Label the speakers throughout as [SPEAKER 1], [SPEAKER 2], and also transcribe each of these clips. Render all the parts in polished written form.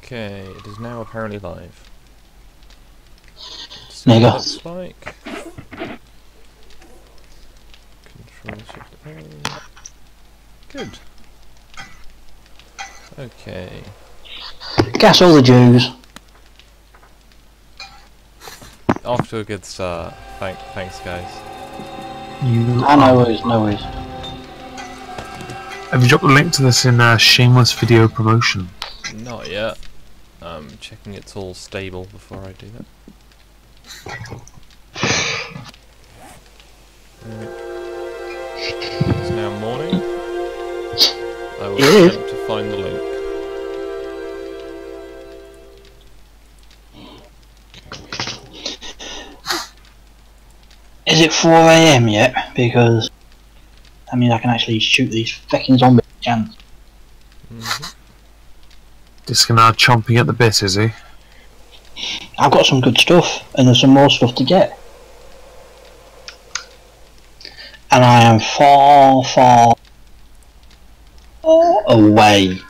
[SPEAKER 1] Okay, it is now apparently live.
[SPEAKER 2] There you go.
[SPEAKER 1] Looks like. Control Shift A. Good. Okay.
[SPEAKER 2] Gas all the Jews.
[SPEAKER 1] Off to a good start. Thanks, guys.
[SPEAKER 2] No worries, no worries.
[SPEAKER 3] Have you dropped the link to this in shameless video promotion?
[SPEAKER 1] Not yet. I'm checking it's all stable before I do that. It's now morning. I will attempt to find the link.
[SPEAKER 2] Is it 4 AM yet? Because I mean I can actually shoot these fucking zombies again.
[SPEAKER 3] Just now chomping at the bit, is he?
[SPEAKER 2] I've got some good stuff, and there's some more stuff to get. And I am far, far away.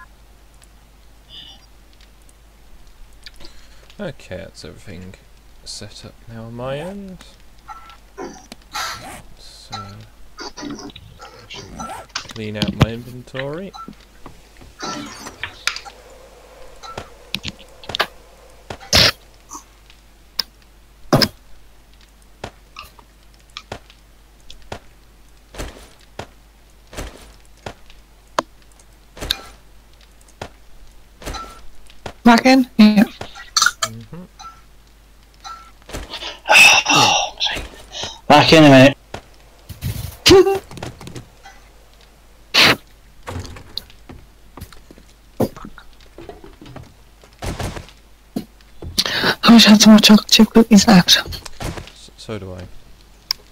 [SPEAKER 1] Okay, that's everything set up now on my end. So, clean out my inventory.
[SPEAKER 4] Back in? Yeah.
[SPEAKER 2] Back in a minute.
[SPEAKER 4] I wish I had some more chocolate chip cookies left.
[SPEAKER 1] So do I.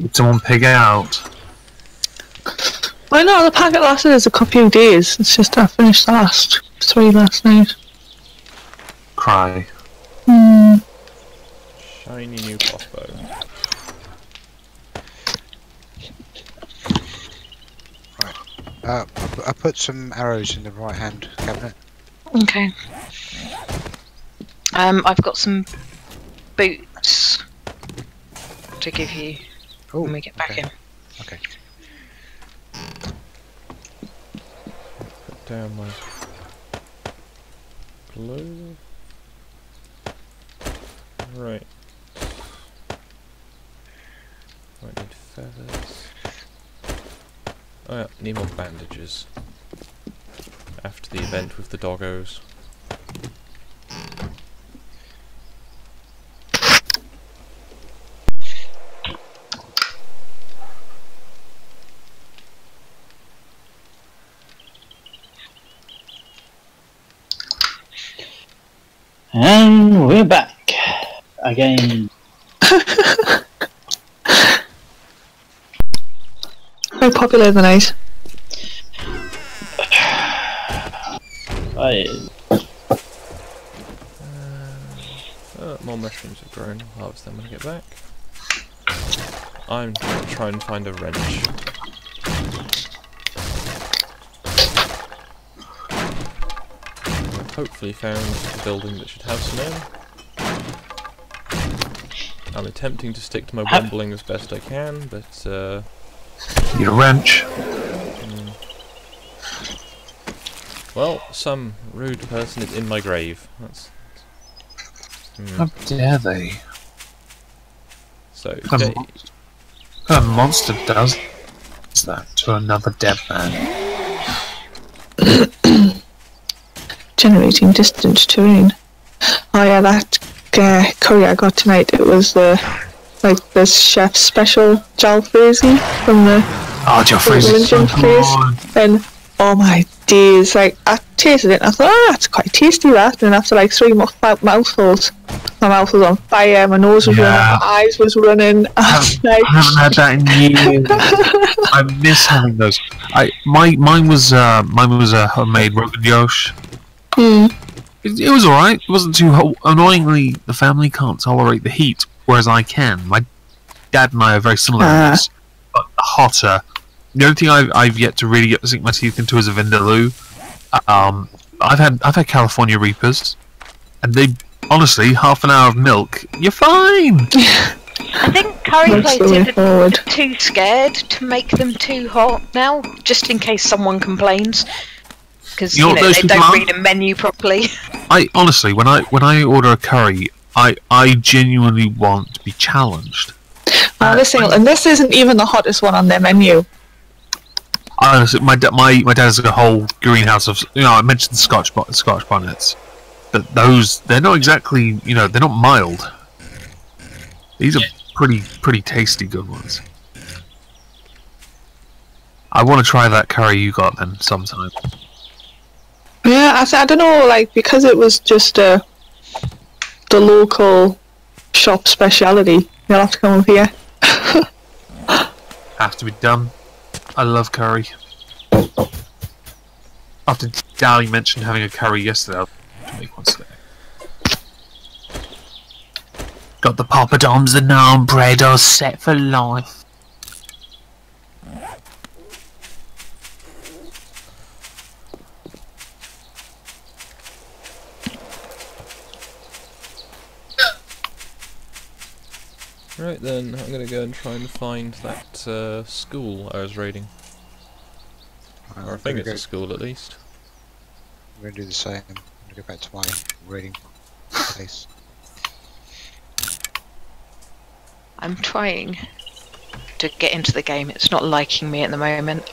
[SPEAKER 3] Did someone pig out?
[SPEAKER 4] I know, the packet lasted us a few days. It's just I finished the last 3 last night.
[SPEAKER 3] Cry.
[SPEAKER 1] Shiny new crossbow.
[SPEAKER 5] Right. I put some arrows in the right hand cabinet.
[SPEAKER 6] Okay. I've got some boots to give you when we get back in.
[SPEAKER 5] Okay.
[SPEAKER 1] Put down my glue. Right. Might need feathers. Oh yeah, need more bandages. After the event with the doggos.
[SPEAKER 2] And we're back again.
[SPEAKER 4] Very popular the night.
[SPEAKER 1] More mushrooms have grown. I'll harvest them when I get back. I'm going to try and find a wrench. I've hopefully found a building that should have some in. I'm attempting to stick to my wombling as best I can, but
[SPEAKER 3] Need a wrench.
[SPEAKER 1] well, some rude person is in my grave. That's
[SPEAKER 3] How dare they?
[SPEAKER 1] so.
[SPEAKER 3] What kind of monster does that to another dead man?
[SPEAKER 4] Generating distant terrain. Oh yeah, that curry I got tonight, it was the chef's special jalfrezi from the religion place. And oh my days, like I tasted it and I thought, oh, that's quite tasty that. And after like 3 mouthfuls, my mouth was on fire, my nose was running, my eyes was running.
[SPEAKER 3] I haven't had that in years. I miss having those. Mine was a homemade Rogan Josh. It was alright. It wasn't too annoyingly. The family can't tolerate the heat, whereas I can. My dad and I are very similar, but hotter. The only thing I've yet to really get to sink my teeth into is a Vindaloo. I've had California Reapers. and they honestly half an hour of milk, you're fine.
[SPEAKER 6] I think curry
[SPEAKER 4] That's
[SPEAKER 6] plates
[SPEAKER 4] the way
[SPEAKER 6] are
[SPEAKER 4] forward.
[SPEAKER 6] too scared to make them too hot now, just in case someone complains. Because
[SPEAKER 3] You know what those
[SPEAKER 6] they
[SPEAKER 3] people
[SPEAKER 6] don't
[SPEAKER 3] are?
[SPEAKER 6] read a menu properly.
[SPEAKER 3] I honestly, when I order a curry, I genuinely want to be challenged.
[SPEAKER 4] And this isn't even the hottest one on their menu.
[SPEAKER 3] Honestly, my dad has a whole greenhouse of, I mentioned Scotch bonnets, but they're not exactly, they're not mild. These are pretty tasty good ones. I want to try that curry you got then sometime.
[SPEAKER 4] Yeah, I don't know, like, because it was just the local shop speciality, you'll have to come up here.
[SPEAKER 3] Has to be done. I love curry. After Dally mentioned having a curry yesterday, I'll make one today. Got the poppadoms, the naan bread, all set for life.
[SPEAKER 1] Right then, I'm gonna go and try and find that school I was raiding. Or I think it's a school at least.
[SPEAKER 5] I'm going to do the same. I'm going to go back to my reading place.
[SPEAKER 6] I'm trying to get into the game. It's not liking me at the moment.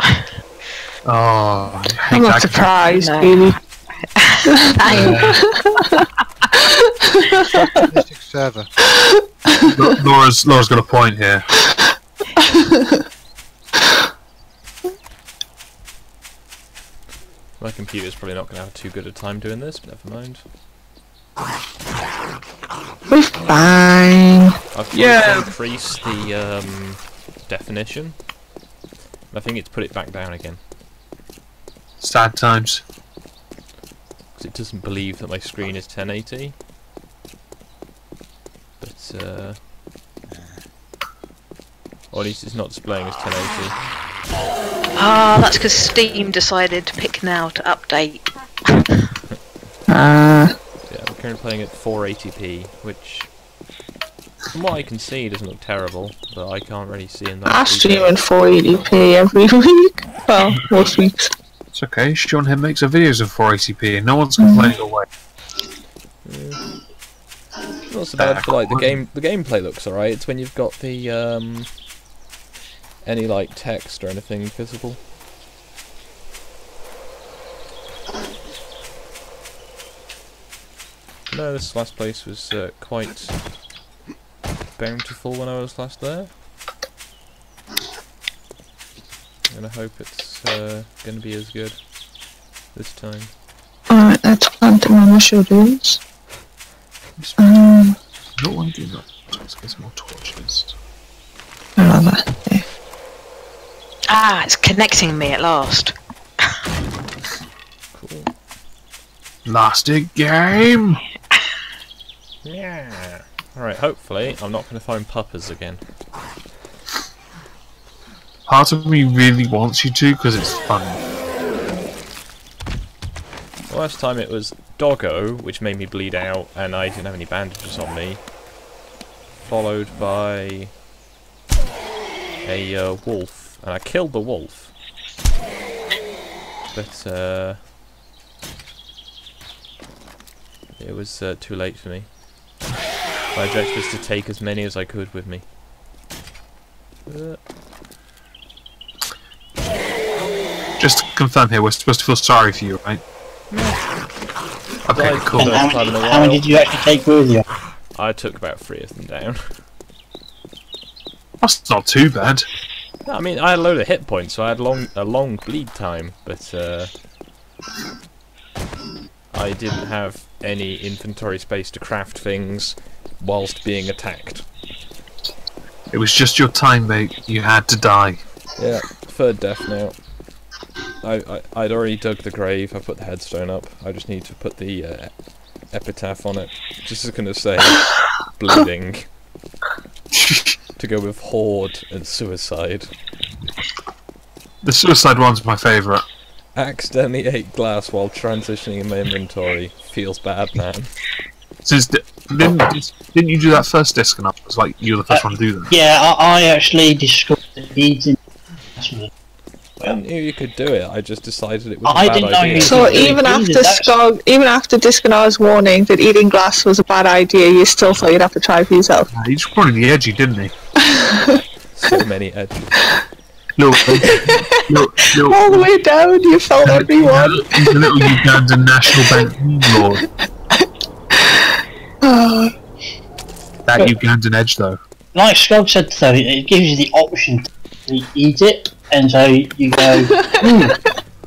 [SPEAKER 3] Oh, I hate
[SPEAKER 4] I'm not
[SPEAKER 3] that.
[SPEAKER 4] surprised,
[SPEAKER 6] No.
[SPEAKER 4] really.
[SPEAKER 5] Mystic server.
[SPEAKER 3] Laura's got a point here.
[SPEAKER 1] My computer's probably not going to have too good a time doing this, but never mind.
[SPEAKER 4] We're fine.
[SPEAKER 1] I've tried to increase the definition. I think it's put it back down again.
[SPEAKER 3] Sad times.
[SPEAKER 1] Because it doesn't believe that my screen is 1080. But, or at least it's not displaying as 1080.
[SPEAKER 6] Ah, that's because Steam decided to pick now to update.
[SPEAKER 1] Yeah, we're currently playing at 480p, which, from what I can see, doesn't look terrible, but I can't really see in that.
[SPEAKER 4] I stream in 480p every week. Well, most weeks.
[SPEAKER 3] It's okay. Sean here makes videos of 480p, and no one's complaining away.
[SPEAKER 1] Yeah. Not so bad for like the game. The gameplay looks alright. It's when you've got the any like text or anything visible. No, this last place was quite bountiful when I was last there. I'm gonna hope it's gonna be as good this time.
[SPEAKER 4] Alright, let's plant them on the shutters.
[SPEAKER 3] I don't want to do that. Let's get some more torches.
[SPEAKER 4] Where are they? There.
[SPEAKER 6] Ah, it's connecting me at last.
[SPEAKER 1] Cool.
[SPEAKER 3] Lastic game!
[SPEAKER 1] Yeah. Alright, hopefully I'm not going to find puppers again.
[SPEAKER 3] Part of me really wants you to, because it's fun.
[SPEAKER 1] The last time it was Doggo, which made me bleed out, and I didn't have any bandages on me. Followed by a wolf, and I killed the wolf. But it was too late for me. My objective was to take as many as I could with me.
[SPEAKER 3] Just to confirm here, we're supposed to feel sorry for you, right? Okay,
[SPEAKER 1] Died
[SPEAKER 3] cool.
[SPEAKER 1] for the first time in a
[SPEAKER 2] How many
[SPEAKER 1] while.
[SPEAKER 2] did you actually take with you?
[SPEAKER 1] I took about 3 of them down.
[SPEAKER 3] That's not too bad.
[SPEAKER 1] No, I mean, I had a load of hit points, so I had a long bleed time, but I didn't have any inventory space to craft things whilst being attacked.
[SPEAKER 3] It was just your time, mate. You had to die.
[SPEAKER 1] Yeah, third death now. I'd already dug the grave, I put the headstone up, I just need to put the epitaph on it. Just gonna say, bleeding. To go with horde and suicide.
[SPEAKER 3] The suicide one's my favourite.
[SPEAKER 1] Accidentally ate glass while transitioning in my inventory. Feels bad, man.
[SPEAKER 3] Since didn't you do that first disc and up? It was like you were the first one to do that.
[SPEAKER 2] Yeah, I actually discovered these in.
[SPEAKER 1] I knew you could do it. I just decided it was
[SPEAKER 2] I
[SPEAKER 1] a bad
[SPEAKER 2] didn't know
[SPEAKER 1] idea.
[SPEAKER 2] you
[SPEAKER 4] So
[SPEAKER 2] could do it.
[SPEAKER 4] even after
[SPEAKER 2] That's-
[SPEAKER 4] Skog, even after Discanar's warning that eating glass was a bad idea, you still thought you'd have to try it for yourself.
[SPEAKER 3] He just wanted the edgy, didn't he?
[SPEAKER 1] So many edges.
[SPEAKER 3] Little,
[SPEAKER 4] All the way down, you felt everyone.
[SPEAKER 3] He's a little Ugandan National Bank meme lord. That Ugandan edge, though.
[SPEAKER 2] Like Skog said though, it gives you the option to eat it, and so you go,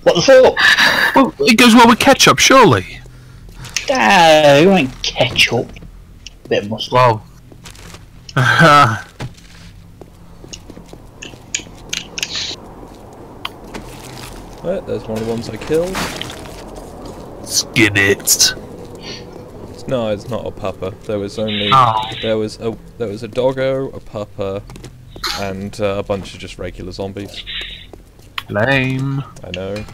[SPEAKER 2] what the fuck?
[SPEAKER 3] Well, it goes well with ketchup, surely.
[SPEAKER 2] No, you ain't ketchup. Bit of mustard.
[SPEAKER 3] Well.
[SPEAKER 1] Right, there's one of the ones I killed.
[SPEAKER 3] Skin it.
[SPEAKER 1] No, it's not a pupper. There was only
[SPEAKER 3] Oh.
[SPEAKER 1] there was a doggo, a pupper, and a bunch of just regular zombies.
[SPEAKER 3] Lame.
[SPEAKER 1] I know.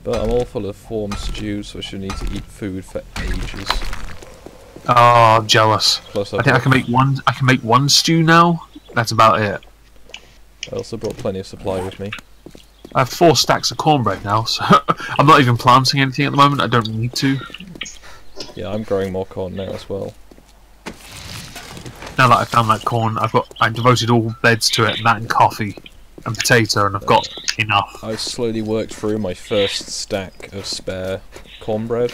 [SPEAKER 1] But I'm all full of form stew, so I should need to eat food for ages.
[SPEAKER 3] Oh, I'm jealous.
[SPEAKER 1] Plus,
[SPEAKER 3] I think I can make one. I can make one stew now. That's about it.
[SPEAKER 1] I also brought plenty of supply with me.
[SPEAKER 3] I have 4 stacks of cornbread now, so I'm not even planting anything at the moment. I don't need to.
[SPEAKER 1] Yeah, I'm growing more corn now as well.
[SPEAKER 3] Now that I found that corn, I devoted all beds to it, and that and coffee and potato, and I've got enough.
[SPEAKER 1] I've slowly worked through my first stack of spare cornbread,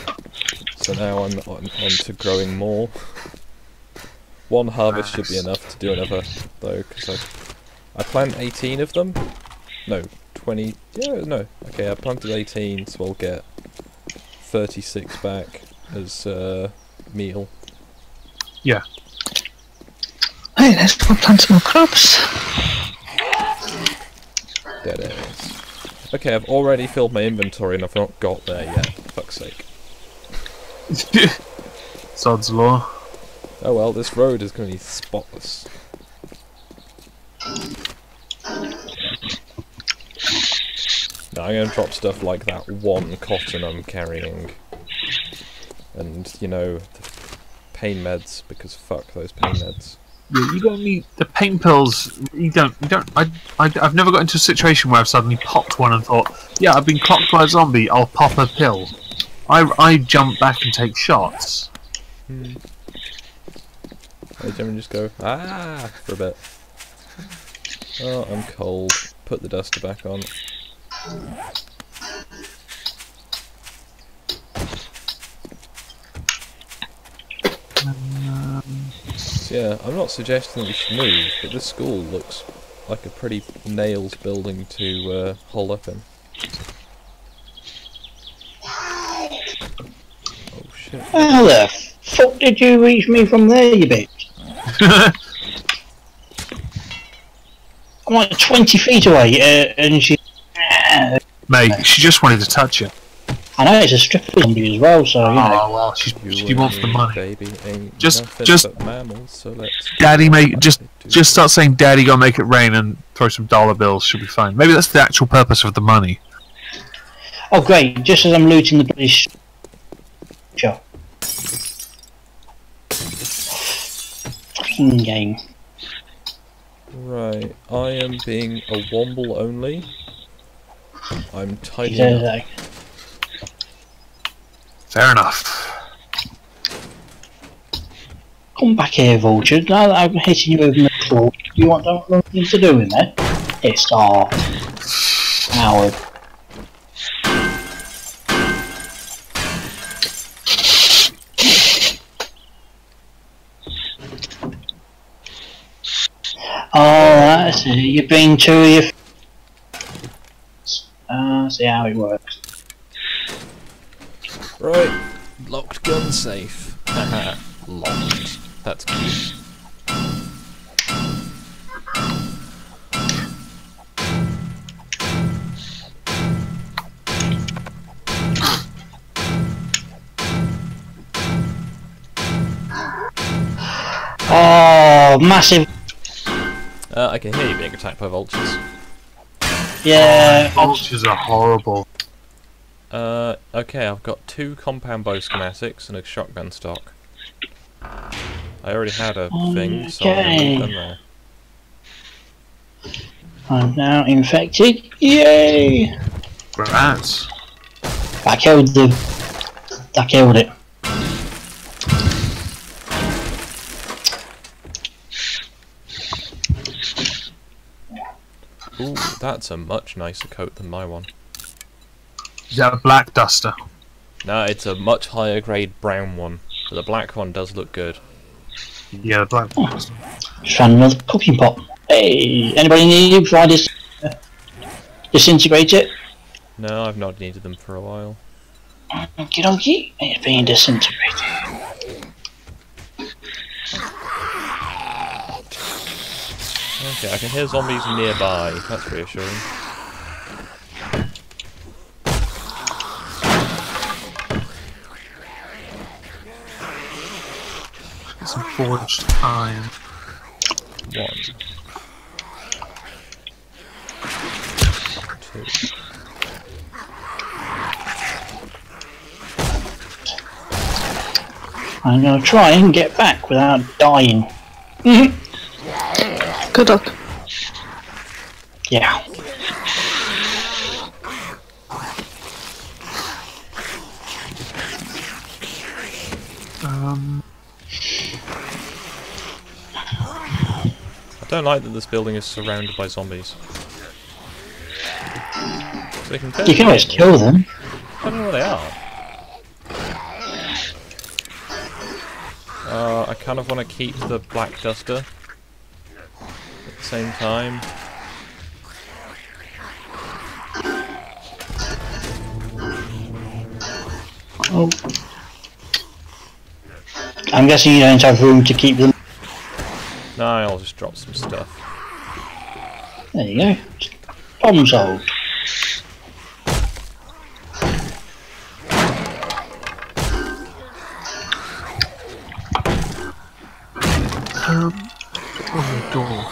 [SPEAKER 1] so now I'm on to growing more. One harvest should be enough to do another, though, because I planted 18 of them. No, 20. Yeah, no. Okay, I planted 18, so I'll get 36 back as meal.
[SPEAKER 3] Yeah.
[SPEAKER 4] Hey, let's go plant some more crops.
[SPEAKER 1] Dead ends. Okay, I've already filled my inventory and I've not got there yet. Fuck's sake.
[SPEAKER 3] Sod's law.
[SPEAKER 1] Oh well, this road is going to be spotless. Now I'm going to drop stuff like that 1 cotton I'm carrying. And, you know, the pain meds, because fuck those pain meds.
[SPEAKER 3] Yeah, you don't need the pain pills. You don't. I've never got into a situation where I've suddenly popped one and thought, yeah, I've been clocked by a zombie. I'll pop a pill. I jump back and take shots.
[SPEAKER 1] I generally just go, ah, for a bit. Oh, I'm cold. Put the duster back on. So yeah, I'm not suggesting we should move, but this school looks like a pretty nails building to hole up in. Oh shit.
[SPEAKER 2] How the fuck did you reach me from there, you bitch? I'm like 20 feet away, and she...
[SPEAKER 3] Mate, she just wanted to touch you.
[SPEAKER 2] I know it's a stripper zombie as well, so, you know.
[SPEAKER 3] Oh well, she wants the money.
[SPEAKER 1] Baby ain't
[SPEAKER 3] Just-
[SPEAKER 1] nothing
[SPEAKER 3] just-
[SPEAKER 1] but mammals, so let's
[SPEAKER 3] Daddy, mate, just start saying, "Daddy, go make it rain," and throw some dollar bills. Should be fine. Maybe that's the actual purpose of the money.
[SPEAKER 2] Oh great, just as I'm looting the bloody shop. Fucking game.
[SPEAKER 1] Right, I am being a womble only. I'm tidying up.
[SPEAKER 3] Fair enough.
[SPEAKER 2] Come back here, vulture. Now that I'm hitting you over the claw, you want nothing to do with it? It's off. Howard. Oh, I see. You've been to your... see how it works.
[SPEAKER 1] Right, locked gun safe. Haha, locked. That's cute.
[SPEAKER 2] Oh, massive.
[SPEAKER 1] I can hear you being attacked by vultures.
[SPEAKER 2] Yeah.
[SPEAKER 3] Vultures are horrible.
[SPEAKER 1] Okay, I've got 2 compound bow schematics and a shotgun stock. I already had a thing, so I'm gonna leave them there.
[SPEAKER 2] I'm now infected. Yay!
[SPEAKER 3] Rats.
[SPEAKER 2] I killed the. I killed it.
[SPEAKER 1] Ooh, that's a much nicer coat than my one.
[SPEAKER 3] Is that a black duster?
[SPEAKER 1] No, it's a much higher grade brown one, but the black one does look good.
[SPEAKER 3] Yeah, the black duster.
[SPEAKER 2] Just found another cooking pot. Hey, anybody need it before I disintegrate it?
[SPEAKER 1] No, I've not needed them for a while.
[SPEAKER 2] Okie dokie, it's being disintegrated.
[SPEAKER 1] Okay, I can hear zombies nearby. That's reassuring.
[SPEAKER 3] Get some forged iron.
[SPEAKER 1] 1, 2.
[SPEAKER 2] I'm gonna try and get back without dying.
[SPEAKER 4] Good luck.
[SPEAKER 2] Yeah.
[SPEAKER 1] I don't like that this building is surrounded by zombies. They can
[SPEAKER 2] You can always kill them.
[SPEAKER 1] I don't know where they are. I kind of want to keep the black duster at the same time.
[SPEAKER 2] Oh. I'm guessing you don't have room to keep them.
[SPEAKER 1] No, I'll just drop some stuff.
[SPEAKER 2] There you go. Problem solved.
[SPEAKER 3] On the door.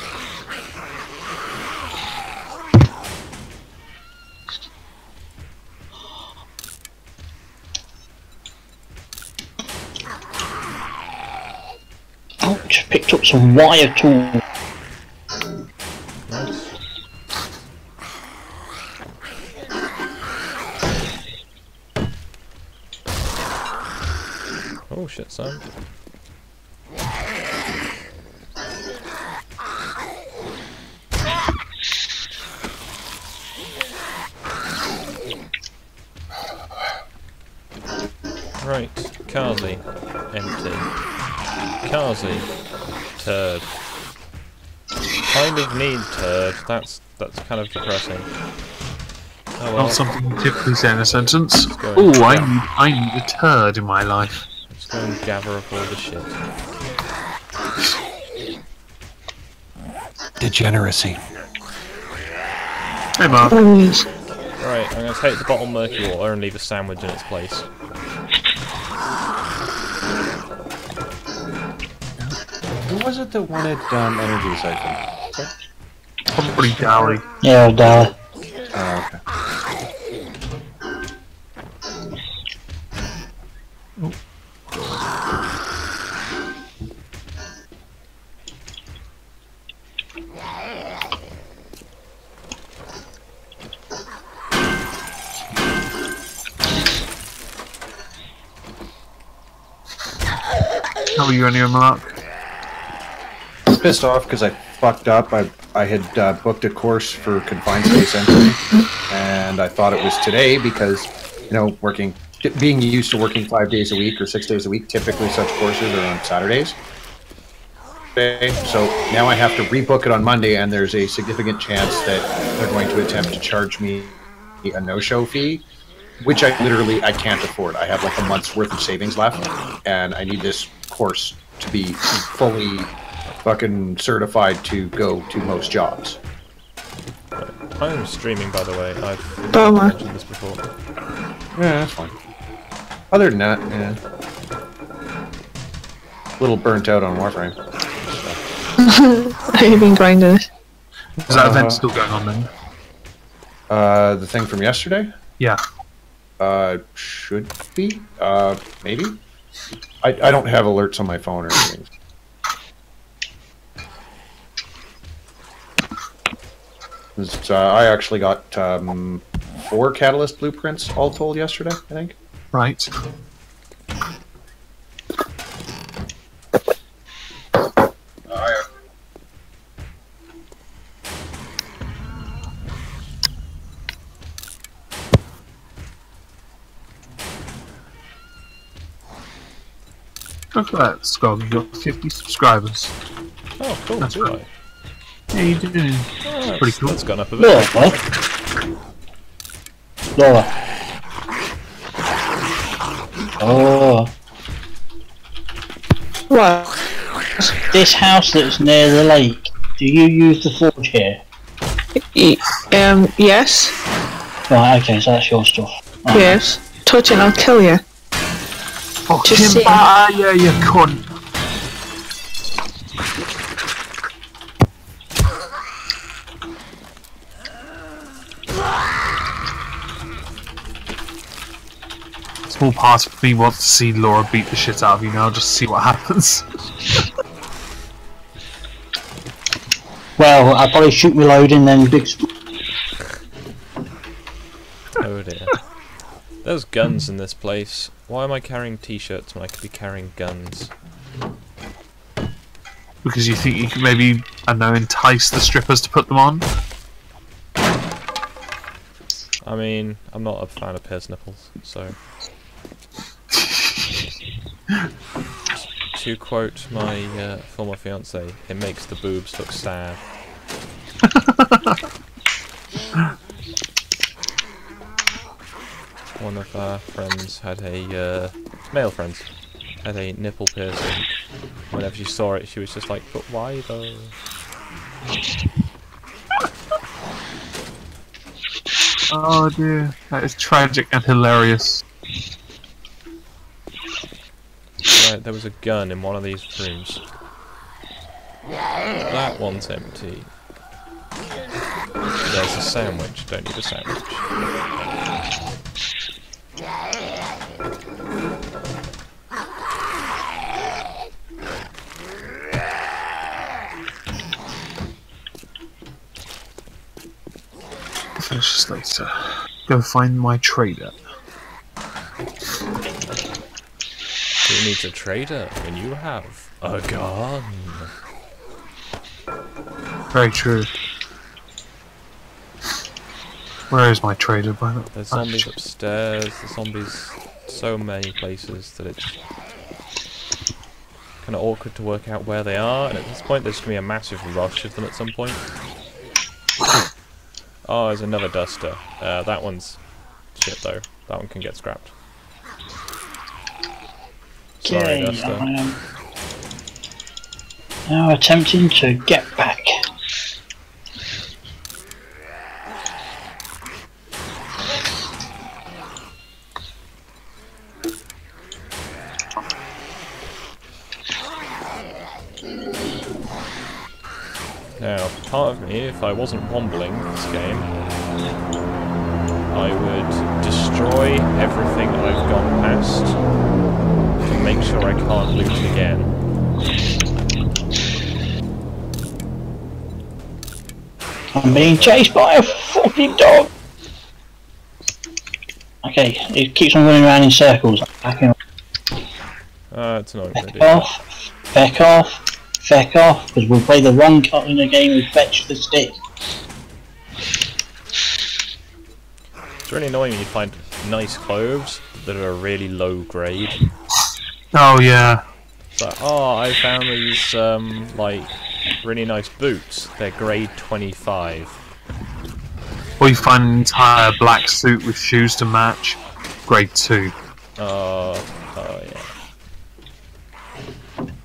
[SPEAKER 2] Oh, just picked up some wire tool.
[SPEAKER 1] Nice. Oh shit, son. Right, Kazi, empty. Kazi, turd. Kind of need turd. That's kind of depressing. Oh well.
[SPEAKER 3] Not something you typically say in a sentence.
[SPEAKER 1] go.
[SPEAKER 3] Oh, I need a turd in my life.
[SPEAKER 1] Let's go and gather up all the shit.
[SPEAKER 7] Degeneracy.
[SPEAKER 3] Hey, Mark.
[SPEAKER 4] Please.
[SPEAKER 1] Right, I'm going to take the bottle of murky water and leave a sandwich in its place.
[SPEAKER 7] Who was it that wanted energy siphon?
[SPEAKER 3] Probably Dally.
[SPEAKER 2] Yeah, Dally.
[SPEAKER 7] Oh, okay.
[SPEAKER 3] How are you on your Mark?
[SPEAKER 7] Pissed off because I fucked up. I had booked a course for confined space entry, and I thought it was today because, you know, being used to working 5 days a week or 6 days a week, typically such courses are on Saturdays. So now I have to rebook it on Monday, and there's a significant chance that they're going to attempt to charge me a no-show fee, which I can't afford. I have like a month's worth of savings left, and I need this course to be fully fucking certified to go to most jobs.
[SPEAKER 1] I'm streaming, by the way. I've
[SPEAKER 4] Bummer.
[SPEAKER 1] mentioned this before.
[SPEAKER 7] Yeah, that's fine. Other than that, yeah. A little burnt out on Warframe.
[SPEAKER 4] Have you been grinding it?
[SPEAKER 3] Is that event still going on then?
[SPEAKER 7] The thing from yesterday?
[SPEAKER 3] Yeah.
[SPEAKER 7] Should be. Maybe. I don't have alerts on my phone or anything. I actually got 4 catalyst blueprints all told yesterday, I think.
[SPEAKER 3] Right. Look at that, Skog. You got 50 subscribers.
[SPEAKER 1] Oh, cool.
[SPEAKER 3] That's
[SPEAKER 1] Do
[SPEAKER 3] right. Yeah, you doing?
[SPEAKER 1] I? Oh,
[SPEAKER 3] Pretty cool.
[SPEAKER 1] That's gone up a bit.
[SPEAKER 2] Laura. Oh.
[SPEAKER 4] What?
[SPEAKER 2] This house that's near the lake, do you use the forge here?
[SPEAKER 4] Yes.
[SPEAKER 2] Right, okay, so that's your stuff. Right.
[SPEAKER 4] Yes. Touch it, I'll kill you.
[SPEAKER 3] Fucking
[SPEAKER 4] Just saying.
[SPEAKER 3] yeah, you cunt. Small part of me wants to see Laura beat the shit out of you now, just to see what happens.
[SPEAKER 2] Well, I'll probably shoot me load and then big.
[SPEAKER 1] Oh dear. There's guns in this place. Why am I carrying t-shirts when I could be carrying guns?
[SPEAKER 3] Because you think you can maybe, I don't know, entice the strippers to put them on?
[SPEAKER 1] I mean, I'm not a fan of pierced nipples, so... To quote my former fiance, it makes the boobs look sad. One of our friends had a, male friends, had a nipple piercing. Whenever she saw it, she was just like, but why though?
[SPEAKER 3] Oh dear, that is tragic and hilarious.
[SPEAKER 1] Right, there was a gun in one of these rooms. That one's empty. There's a sandwich, don't need a sandwich.
[SPEAKER 3] Finish this later. Go find my trader.
[SPEAKER 1] Who needs a trader when you have a gun?
[SPEAKER 3] Very true. Where is my trader, by the way?
[SPEAKER 1] There's zombies upstairs, there's zombies so many places that it's kind of awkward to work out where they are, and at this point there's going to be a massive rush of them at some point. Oh, there's another duster. That one's shit though. That one can get scrapped. Sorry,
[SPEAKER 2] Okay,
[SPEAKER 1] duster.
[SPEAKER 2] I am now attempting to get back.
[SPEAKER 1] Now, part of me, if I wasn't wombling this game, I would destroy everything I've gone past to make sure I can't loot again.
[SPEAKER 2] I'm being chased by a fucking dog! Okay, it keeps on running around in circles.
[SPEAKER 1] It's not going to do
[SPEAKER 2] Feck off, feck off, feck off, because we play the wrong card in the game, we fetch the stick.
[SPEAKER 1] It's really annoying when you find nice clothes that are really low grade.
[SPEAKER 3] Oh yeah.
[SPEAKER 1] It's like, oh, I found these, like, really nice boots. They're grade 25.
[SPEAKER 3] Or you find an entire black suit with shoes to match. Grade 2.
[SPEAKER 1] Oh yeah.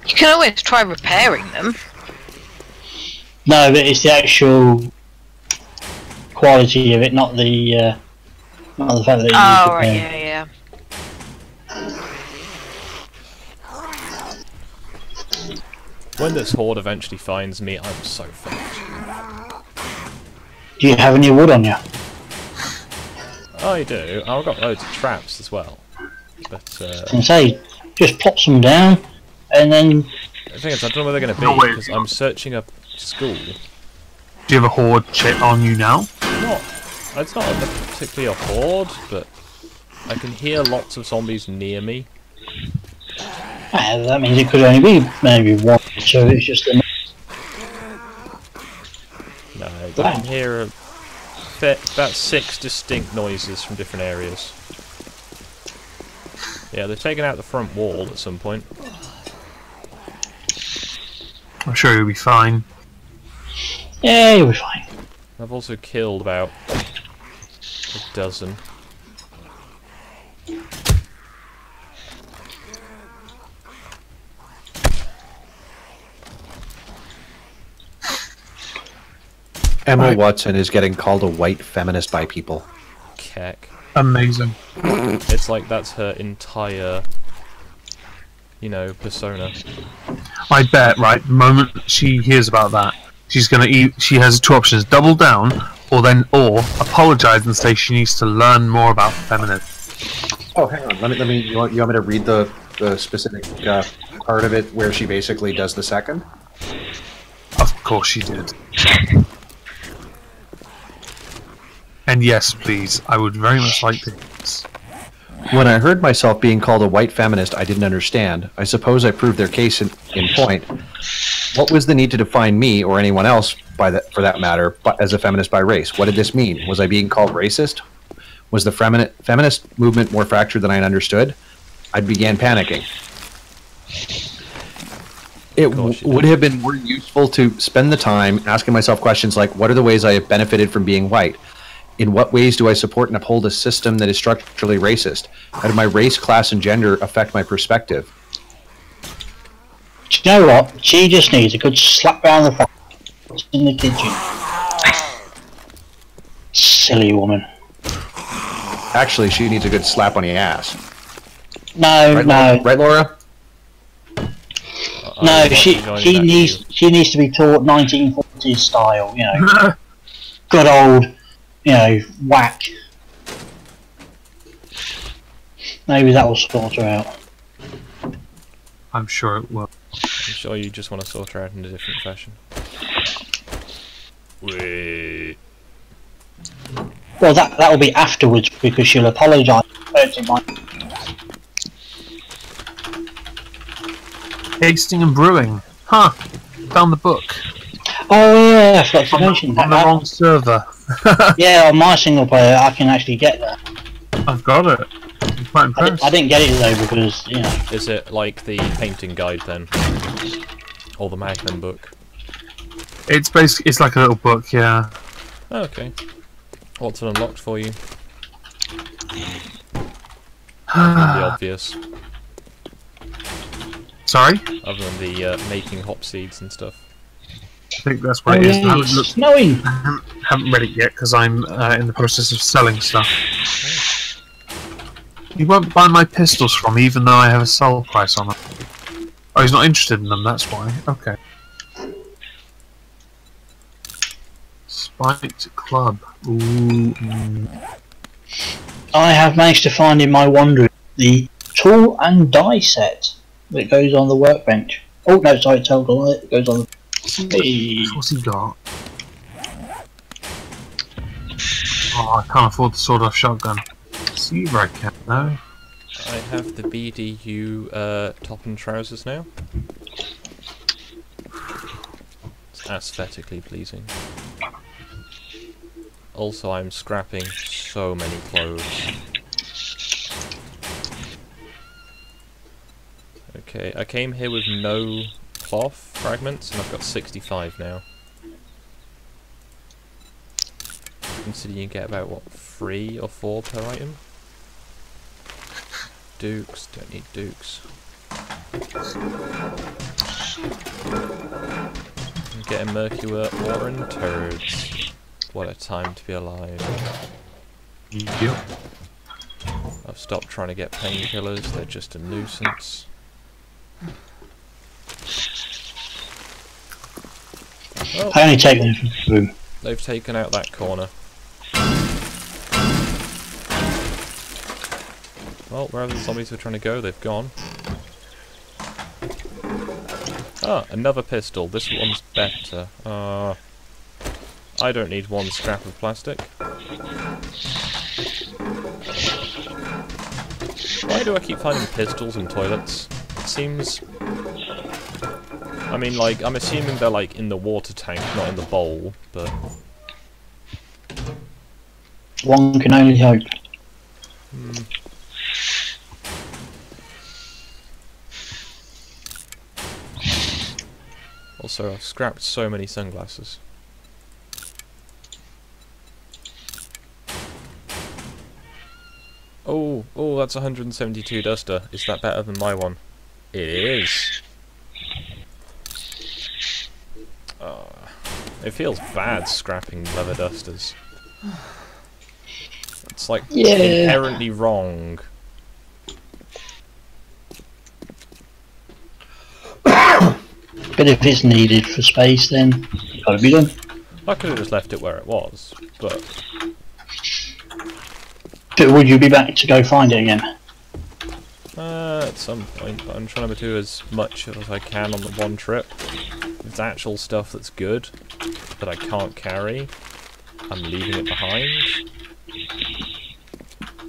[SPEAKER 6] You can always try repairing them.
[SPEAKER 2] No, but it's the actual quality of it, not the fact that you
[SPEAKER 6] Oh, right, yeah.
[SPEAKER 1] When this horde eventually finds me, I'm so fucked.
[SPEAKER 2] Do you have any wood on you?
[SPEAKER 1] I do. I've got loads of traps as well. But,
[SPEAKER 2] And say, just plop some down, and then...
[SPEAKER 1] the thing is, I don't know where they're going to be, because I'm searching up school.
[SPEAKER 3] Do you have a horde shit on you now?
[SPEAKER 1] It's not particularly a horde, but I can hear lots of zombies near me.
[SPEAKER 2] That means it could only be maybe one or two, it's just a...
[SPEAKER 1] No, I can hear about 6 distinct noises from different areas. Yeah, they've taken out the front wall at some point.
[SPEAKER 3] I'm sure you'll be fine.
[SPEAKER 2] Yeah, you'll be fine.
[SPEAKER 1] I've also killed about a dozen.
[SPEAKER 7] Emma Watson is getting called a white feminist by people.
[SPEAKER 1] Keck.
[SPEAKER 3] Amazing.
[SPEAKER 1] It's like that's her entire, you know, persona.
[SPEAKER 3] I bet, right, the moment she hears about that, she's gonna she has 2 options: double down, or apologise and say she needs to learn more about feminism.
[SPEAKER 7] Oh, hang on. Let me. You want me to read the specific part of it where she basically does the second?
[SPEAKER 3] Of course she did. And yes, please, I would very much like this.
[SPEAKER 7] When I heard myself being called a white feminist, I didn't understand. I suppose I proved their case in point. What was the need to define me, or anyone else, for that matter, as a feminist by race? What did this mean? Was I being called racist? Was the feminist movement more fractured than I understood? I began panicking. It would have been more useful to spend the time asking myself questions like, what are the ways I have benefited from being white? In what ways do I support and uphold a system that is structurally racist? How do my race, class, and gender affect my perspective?
[SPEAKER 2] Do you know what? She just needs a good slap round the face in the kitchen. Silly woman.
[SPEAKER 7] Actually, she needs a good slap on the ass.
[SPEAKER 2] No,
[SPEAKER 7] right,
[SPEAKER 2] no.
[SPEAKER 7] Laura? Right, Laura?
[SPEAKER 2] No, she needs to be taught 1940s style, you know. Good old, you know, whack. Maybe that will sort her out.
[SPEAKER 3] I'm sure it will.
[SPEAKER 1] I'm sure you just want to sort her out in a different fashion. Wait.
[SPEAKER 2] Well, that will be afterwards because she'll apologise for hurting my...
[SPEAKER 3] Tasting and brewing. Huh. Found the book.
[SPEAKER 2] Oh yeah, I forgot to mention that.
[SPEAKER 3] On the wrong server.
[SPEAKER 2] Yeah, on my single player I can actually get that.
[SPEAKER 3] I've got it. I'm quite impressed.
[SPEAKER 2] I didn't get it though because, you know...
[SPEAKER 1] Is it like the painting guide then? Or the Magnum book?
[SPEAKER 3] It's basically, it's like a little book, yeah.
[SPEAKER 1] Oh, okay. What's it unlocked for you? The obvious.
[SPEAKER 3] Sorry?
[SPEAKER 1] Other than the making hop seeds and stuff.
[SPEAKER 3] I think that's what it is.
[SPEAKER 2] Yeah, it's snowing!
[SPEAKER 3] I haven't read it yet because I'm in the process of selling stuff. You won't buy my pistols from me even though I have a sell price on them. Oh, he's not interested in them, that's why. Okay. Spiked Club. Ooh.
[SPEAKER 2] I have managed to find in my wandering the tool and die set that goes on the workbench. Oh no, sorry, tell the lie, it goes on the...
[SPEAKER 3] What's he got? Oh, I can't afford the sawed-off shotgun. See if I can, though.
[SPEAKER 1] I have the BDU top and trousers now. It's aesthetically pleasing. Also, I'm scrapping so many clothes. Okay, I came here with no cloth fragments, and I've got 65 now. Considering you get about, what, 3 or 4 per item? Dukes, don't need dukes. I'm getting Mercury ore and turds. What a time to be alive.
[SPEAKER 3] Yep.
[SPEAKER 1] I've stopped trying to get painkillers, they're just a nuisance. Oh,
[SPEAKER 2] I only take them from the room.
[SPEAKER 1] they've taken out that corner. Well, wherever the zombies were trying to go, they've gone. Ah, another pistol. This one's better. I don't need one scrap of plastic. Why do I keep finding pistols in toilets? It seems... I mean, like, I'm assuming they're, like, in the water tank, not in the bowl, but...
[SPEAKER 2] One can only hope.
[SPEAKER 1] Also, I've scrapped so many sunglasses. Oh, that's 172 duster. Is that better than my one? It is. It feels bad scrapping leather dusters. It's like inherently wrong.
[SPEAKER 2] But if it's needed for space, then it's gotta be done.
[SPEAKER 1] I could have just left it where it was, but...
[SPEAKER 2] But would you be back to go find it again?
[SPEAKER 1] At some point, but I'm trying to do as much as I can on the one trip. If it's actual stuff that's good, that I can't carry, I'm leaving it behind.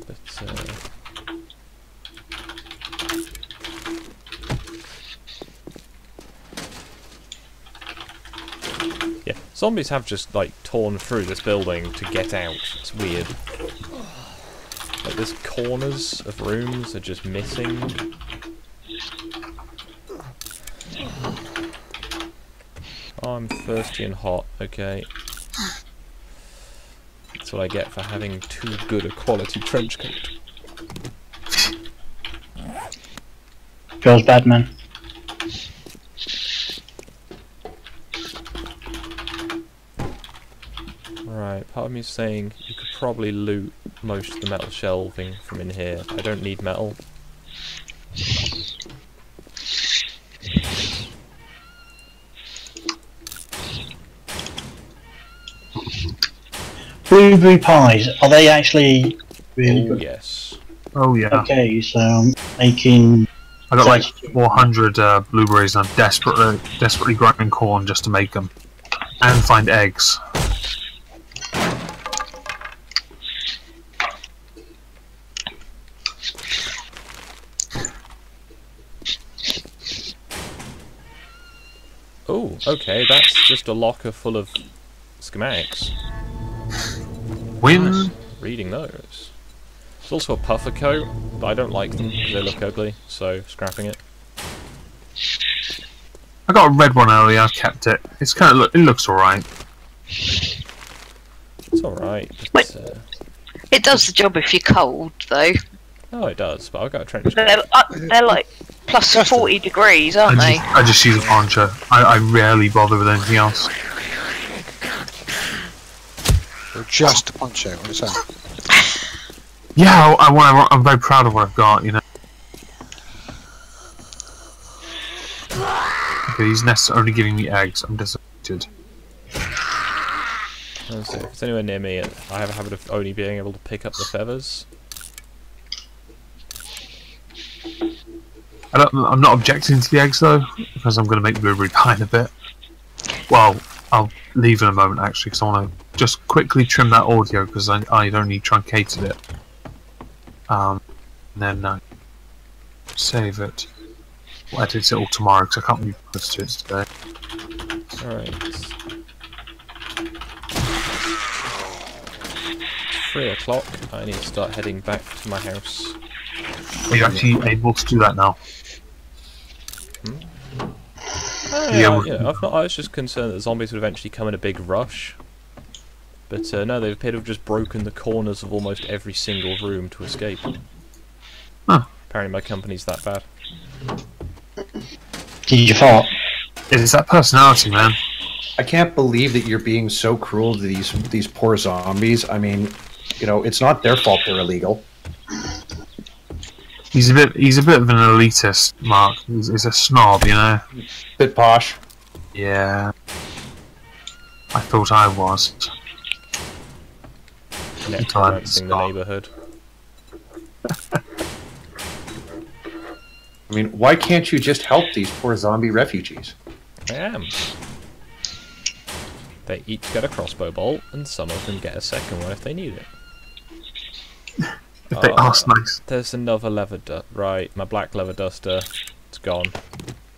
[SPEAKER 1] But, yeah, zombies have just, like, torn through this building to get out. It's weird. Like, there's corners of rooms are just missing. Oh, I'm thirsty and hot, okay. That's what I get for having too good a quality trench coat.
[SPEAKER 2] Feels bad, man.
[SPEAKER 1] Right, part of me is saying you could probably loot most of the metal shelving from in here. I don't need metal.
[SPEAKER 2] Blueberry pies, are they actually really
[SPEAKER 1] Oh,
[SPEAKER 2] good?
[SPEAKER 1] yes.
[SPEAKER 3] Oh yeah.
[SPEAKER 2] Okay, so I'm making...
[SPEAKER 3] I got like 400 blueberries and I'm desperately grinding corn just to make them. And find eggs.
[SPEAKER 1] Oh, okay, that's just a locker full of schematics.
[SPEAKER 3] Win.
[SPEAKER 1] Nice. Reading those. There's also a puffer coat, but I don't like them because they look ugly, so scrapping it.
[SPEAKER 3] I got a red one earlier. I've kept it. It's kind of it looks alright.
[SPEAKER 1] It's alright.
[SPEAKER 6] It does the job if you're cold, though.
[SPEAKER 1] Oh, it does, but I've got a trench coat.
[SPEAKER 6] They're like plus 40 degrees, aren't they?
[SPEAKER 3] I just use a poncho. I rarely bother with anything else.
[SPEAKER 5] Or just a poncho on its own.
[SPEAKER 3] Yeah, I'm very proud of what I've got, you know. Okay, these nests are only giving me eggs. I'm disappointed.
[SPEAKER 1] Let's see, if it's anywhere near me, I have a habit of only being able to pick up the feathers.
[SPEAKER 3] I'm not objecting to the eggs though, because I'm going to make blueberry pie in a bit. Well, I'll leave in a moment actually, because I want to just quickly trim that audio because I'd only truncated it. And then save it. We'll edit it all tomorrow because I can't be close to it today.
[SPEAKER 1] Alright. 3 o'clock, I need to start heading back to my house.
[SPEAKER 3] Are you actually able to do that now?
[SPEAKER 1] Yeah, I was just concerned that zombies would eventually come in a big rush. But no, they appear to have just broken the corners of almost every single room to escape.
[SPEAKER 3] Huh.
[SPEAKER 1] Apparently my company's that bad.
[SPEAKER 2] Did you fart?
[SPEAKER 3] It's that personality, man.
[SPEAKER 7] I can't believe that you're being so cruel to these poor zombies. I mean, you know, it's not their fault they're illegal.
[SPEAKER 3] He's a bit of an elitist, Mark. He's a snob, you know.
[SPEAKER 7] Bit posh.
[SPEAKER 3] Yeah. I thought I was.
[SPEAKER 1] Necromancing the neighbourhood.
[SPEAKER 7] I mean, why can't you just help these poor zombie refugees?
[SPEAKER 1] I am. They each get a crossbow bolt, and some of them get a second one if they need it.
[SPEAKER 3] If they ask nice.
[SPEAKER 1] There's another leather right, my black leather duster. It's gone.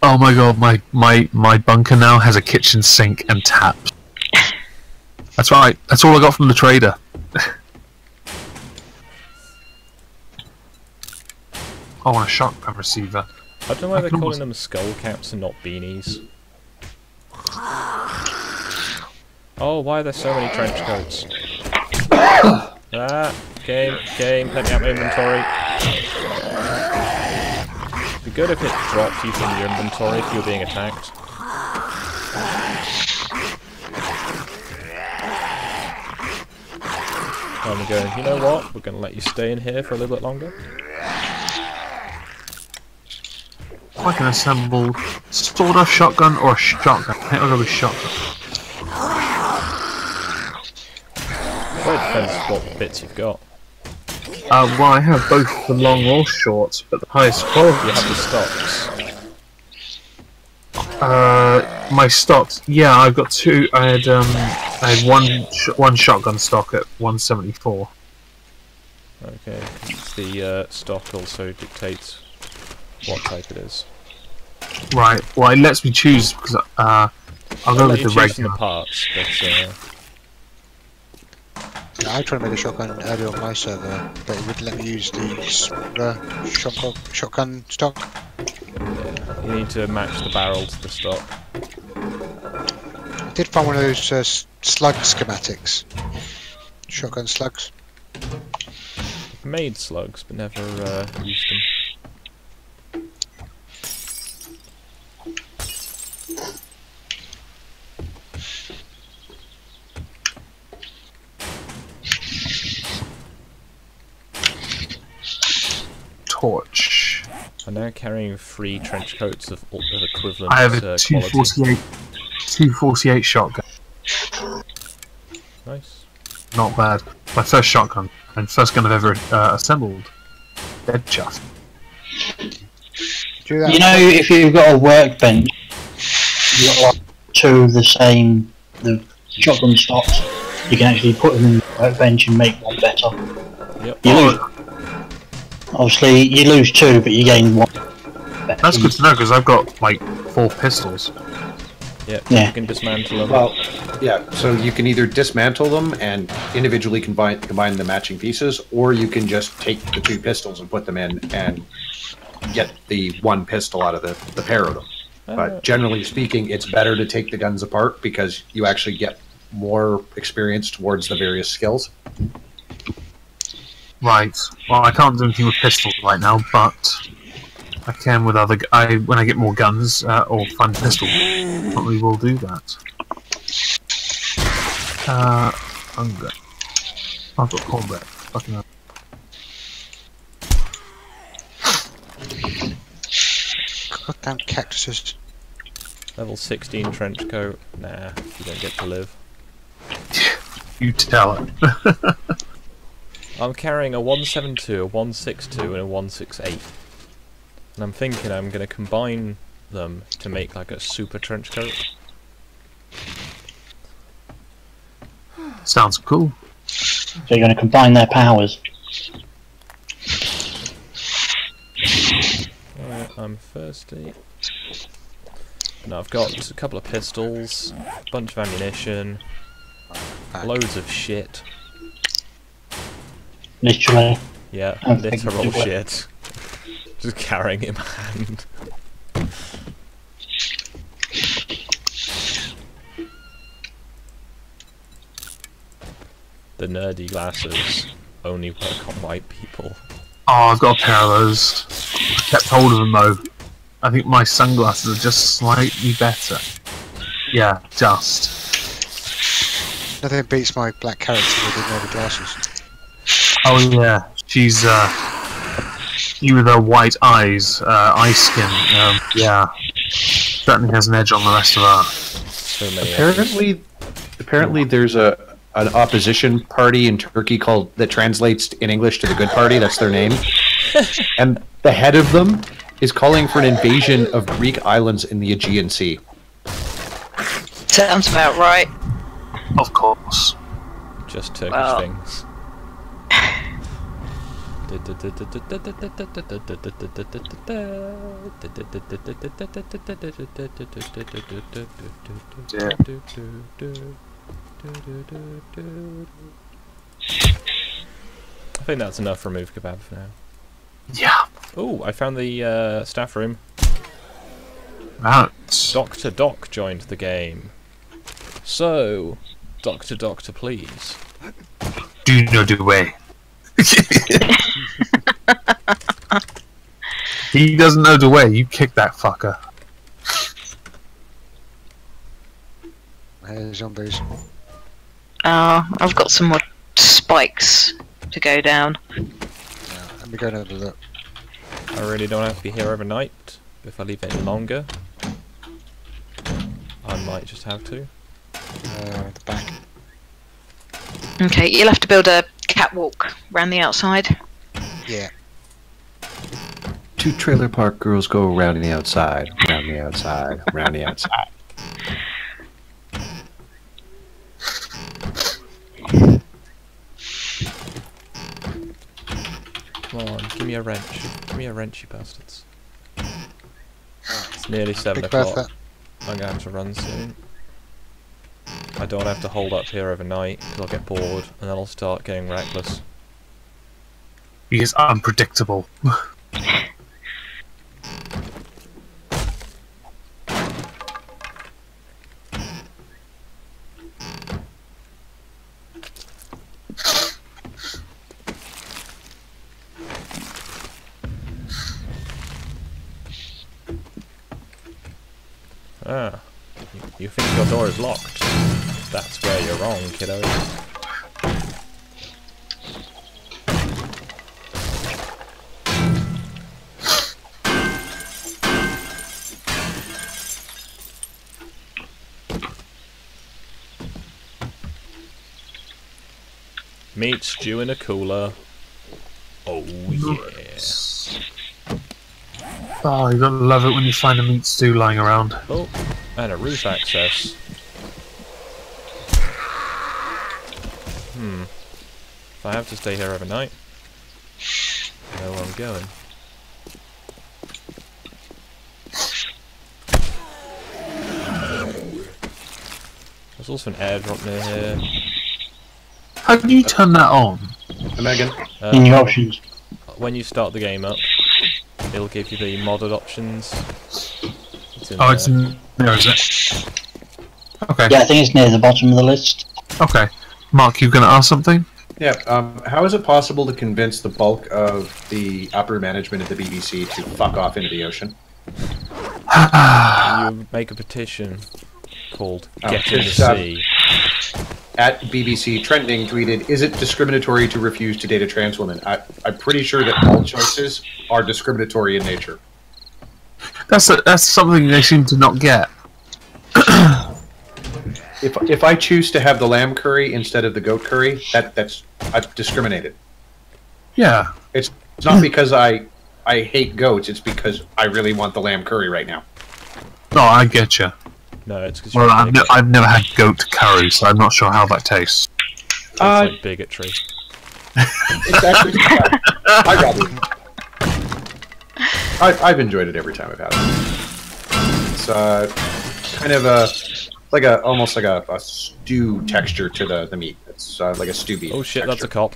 [SPEAKER 3] Oh my god, my bunker now has a kitchen sink and taps. That's right. That's all I got from the trader. I want a shotgun receiver.
[SPEAKER 1] I don't know why they're calling them skull caps and not beanies. Oh, why are there so many trench coats? Game, let me out my inventory. It'd be good if it dropped you from your inventory if you're being attacked. I'm going, you know what? We're going to let you stay in here for a little bit longer.
[SPEAKER 3] I can assemble sawed-off shotgun or a shotgun. I think I'll go with shotgun.
[SPEAKER 1] Well, it depends what bits you've got.
[SPEAKER 3] Well, I have both the long or short, but the highest quality.
[SPEAKER 1] You have the stocks.
[SPEAKER 3] My stocks. Yeah, I've got two. I had one shotgun stock at 174.
[SPEAKER 1] Okay, the stock also dictates what type it is.
[SPEAKER 3] Right. Well, it lets me choose because I'll go with the regular.
[SPEAKER 1] The parts, but
[SPEAKER 5] I tried to make a shotgun earlier on my server, but it wouldn't let me use the shotgun stock.
[SPEAKER 1] you need to match the barrel to the stock.
[SPEAKER 5] I did find one of those slug schematics. Shotgun slugs.
[SPEAKER 1] I've made slugs, but never used them.
[SPEAKER 3] Torch.
[SPEAKER 1] I'm now carrying 3 trench coats of equivalent
[SPEAKER 3] I have a
[SPEAKER 1] quality.
[SPEAKER 3] 248 shotgun.
[SPEAKER 1] Nice.
[SPEAKER 3] Not bad. My first shotgun and first gun I've ever assembled. Dead chuff.
[SPEAKER 2] You know, if you've got a workbench, you've got like 2 of the shotgun stocks, you can actually put them in the workbench and make one better.
[SPEAKER 1] Yep.
[SPEAKER 2] Obviously, you lose 2, but you gain 1.
[SPEAKER 3] That's good to know because I've got like 4 pistols.
[SPEAKER 1] Yeah,
[SPEAKER 2] Yeah.
[SPEAKER 1] you can dismantle them.
[SPEAKER 7] Well, yeah, so you can either dismantle them and individually combine the matching pieces, or you can just take the 2 pistols and put them in and get the 1 pistol out of the pair of them. But generally speaking, it's better to take the guns apart because you actually get more experience towards the various skills.
[SPEAKER 3] Right. Well, I can't do anything with pistols right now, but I can with other. When I get more guns or find pistols, probably will do that. Hunger. I've got cornbread. Fucking hell.
[SPEAKER 5] Goddamn cactuses.
[SPEAKER 1] Level 16 trench coat. Nah, you don't get to live.
[SPEAKER 3] You tell it.
[SPEAKER 1] I'm carrying a 172, a 162, and a 168. And I'm thinking I'm going to combine them to make like a super trench coat.
[SPEAKER 3] Sounds cool.
[SPEAKER 2] So you're going to combine their powers.
[SPEAKER 1] I'm thirsty. Now I've got a couple of pistols, a bunch of ammunition, loads of shit.
[SPEAKER 2] Literally.
[SPEAKER 1] Yeah,
[SPEAKER 2] I'm
[SPEAKER 1] literal
[SPEAKER 2] thinking
[SPEAKER 1] shit. Just carrying it in my hand. The nerdy glasses only work on white people.
[SPEAKER 3] Oh, I've got a pair of those. I kept hold of them though. I think my sunglasses are just slightly better. Yeah, just.
[SPEAKER 5] Nothing beats my black character with the nerdy glasses.
[SPEAKER 3] Oh yeah, she's you with her white eyes, eye skin. Yeah, certainly has an edge on the rest of her.
[SPEAKER 1] So many
[SPEAKER 7] Apparently, there's an opposition party in Turkey called that translates in English to the Good Party. That's their name, and the head of them is calling for an invasion of Greek islands in the Aegean Sea.
[SPEAKER 6] Sounds about right.
[SPEAKER 3] Of course.
[SPEAKER 1] Just Turkish
[SPEAKER 6] Well.
[SPEAKER 1] things. I think that's enough for Move Kebab for now.
[SPEAKER 3] Yeah.
[SPEAKER 1] Oh, I found the staff room.
[SPEAKER 3] Right.
[SPEAKER 1] Dr. Doc joined the game. So, Doctor, please.
[SPEAKER 3] Do not away. He doesn't know the way. You kick that fucker.
[SPEAKER 5] Hey, zombies.
[SPEAKER 6] I've got some more spikes to go down.
[SPEAKER 5] Yeah, let me go and have a look.
[SPEAKER 1] I really don't have to be here overnight. If I leave it any longer, I might just have to.
[SPEAKER 5] The back.
[SPEAKER 6] Okay, you'll have to build a catwalk around the outside.
[SPEAKER 5] Yeah.
[SPEAKER 7] 2 trailer park girls go around the outside, around the outside, around the outside.
[SPEAKER 1] Come on, give me a wrench. Give me a wrench, you bastards. It's nearly 7
[SPEAKER 5] Big Bertha.
[SPEAKER 1] o'clock. I'm gonna have to run soon. I don't have to hold up here overnight because I'll get bored and then I'll start getting reckless.
[SPEAKER 3] He is unpredictable.
[SPEAKER 1] Ah, you think your door is locked? That's where you're wrong, kiddo. Meat stew in a cooler. Oh yeah.
[SPEAKER 3] Oh, you gotta love it when you find a meat stew lying around.
[SPEAKER 1] Oh, and a roof access. If I have to stay here overnight, I know where I'm going. There's also an airdrop near here.
[SPEAKER 3] How do you turn that on?
[SPEAKER 7] Megan?
[SPEAKER 2] In your options.
[SPEAKER 1] When you start the game up, it'll give you the modded options. It's in
[SPEAKER 3] Oh,
[SPEAKER 1] there.
[SPEAKER 3] it's in there, is it? Okay.
[SPEAKER 2] Yeah, I think it's near the bottom of the list.
[SPEAKER 3] Okay. Mark, you gonna ask something?
[SPEAKER 7] Yeah, how is it possible to convince the bulk of the upper management of the BBC to fuck off into the ocean?
[SPEAKER 1] You make a petition called Get in the
[SPEAKER 7] it's,
[SPEAKER 1] Sea.
[SPEAKER 7] At BBC Trending tweeted, "Is it discriminatory to refuse to date a trans woman?" I'm pretty sure that all choices are discriminatory in nature.
[SPEAKER 3] That's something they seem to not get.
[SPEAKER 7] If I choose to have the lamb curry instead of the goat curry, that's I've discriminated.
[SPEAKER 3] Yeah.
[SPEAKER 7] It's not because I hate goats. It's because I really want the lamb curry right now.
[SPEAKER 3] No, I get you.
[SPEAKER 1] No, it's because
[SPEAKER 3] Well, I've never had goat curry, so I'm not sure how that tastes.
[SPEAKER 1] it's like bigotry.
[SPEAKER 7] It's actually I've enjoyed it every time I've had it. It's kind of almost like a stew texture to the meat. It's like a stew beef.
[SPEAKER 1] Oh shit,
[SPEAKER 7] texture.
[SPEAKER 1] that's a cop.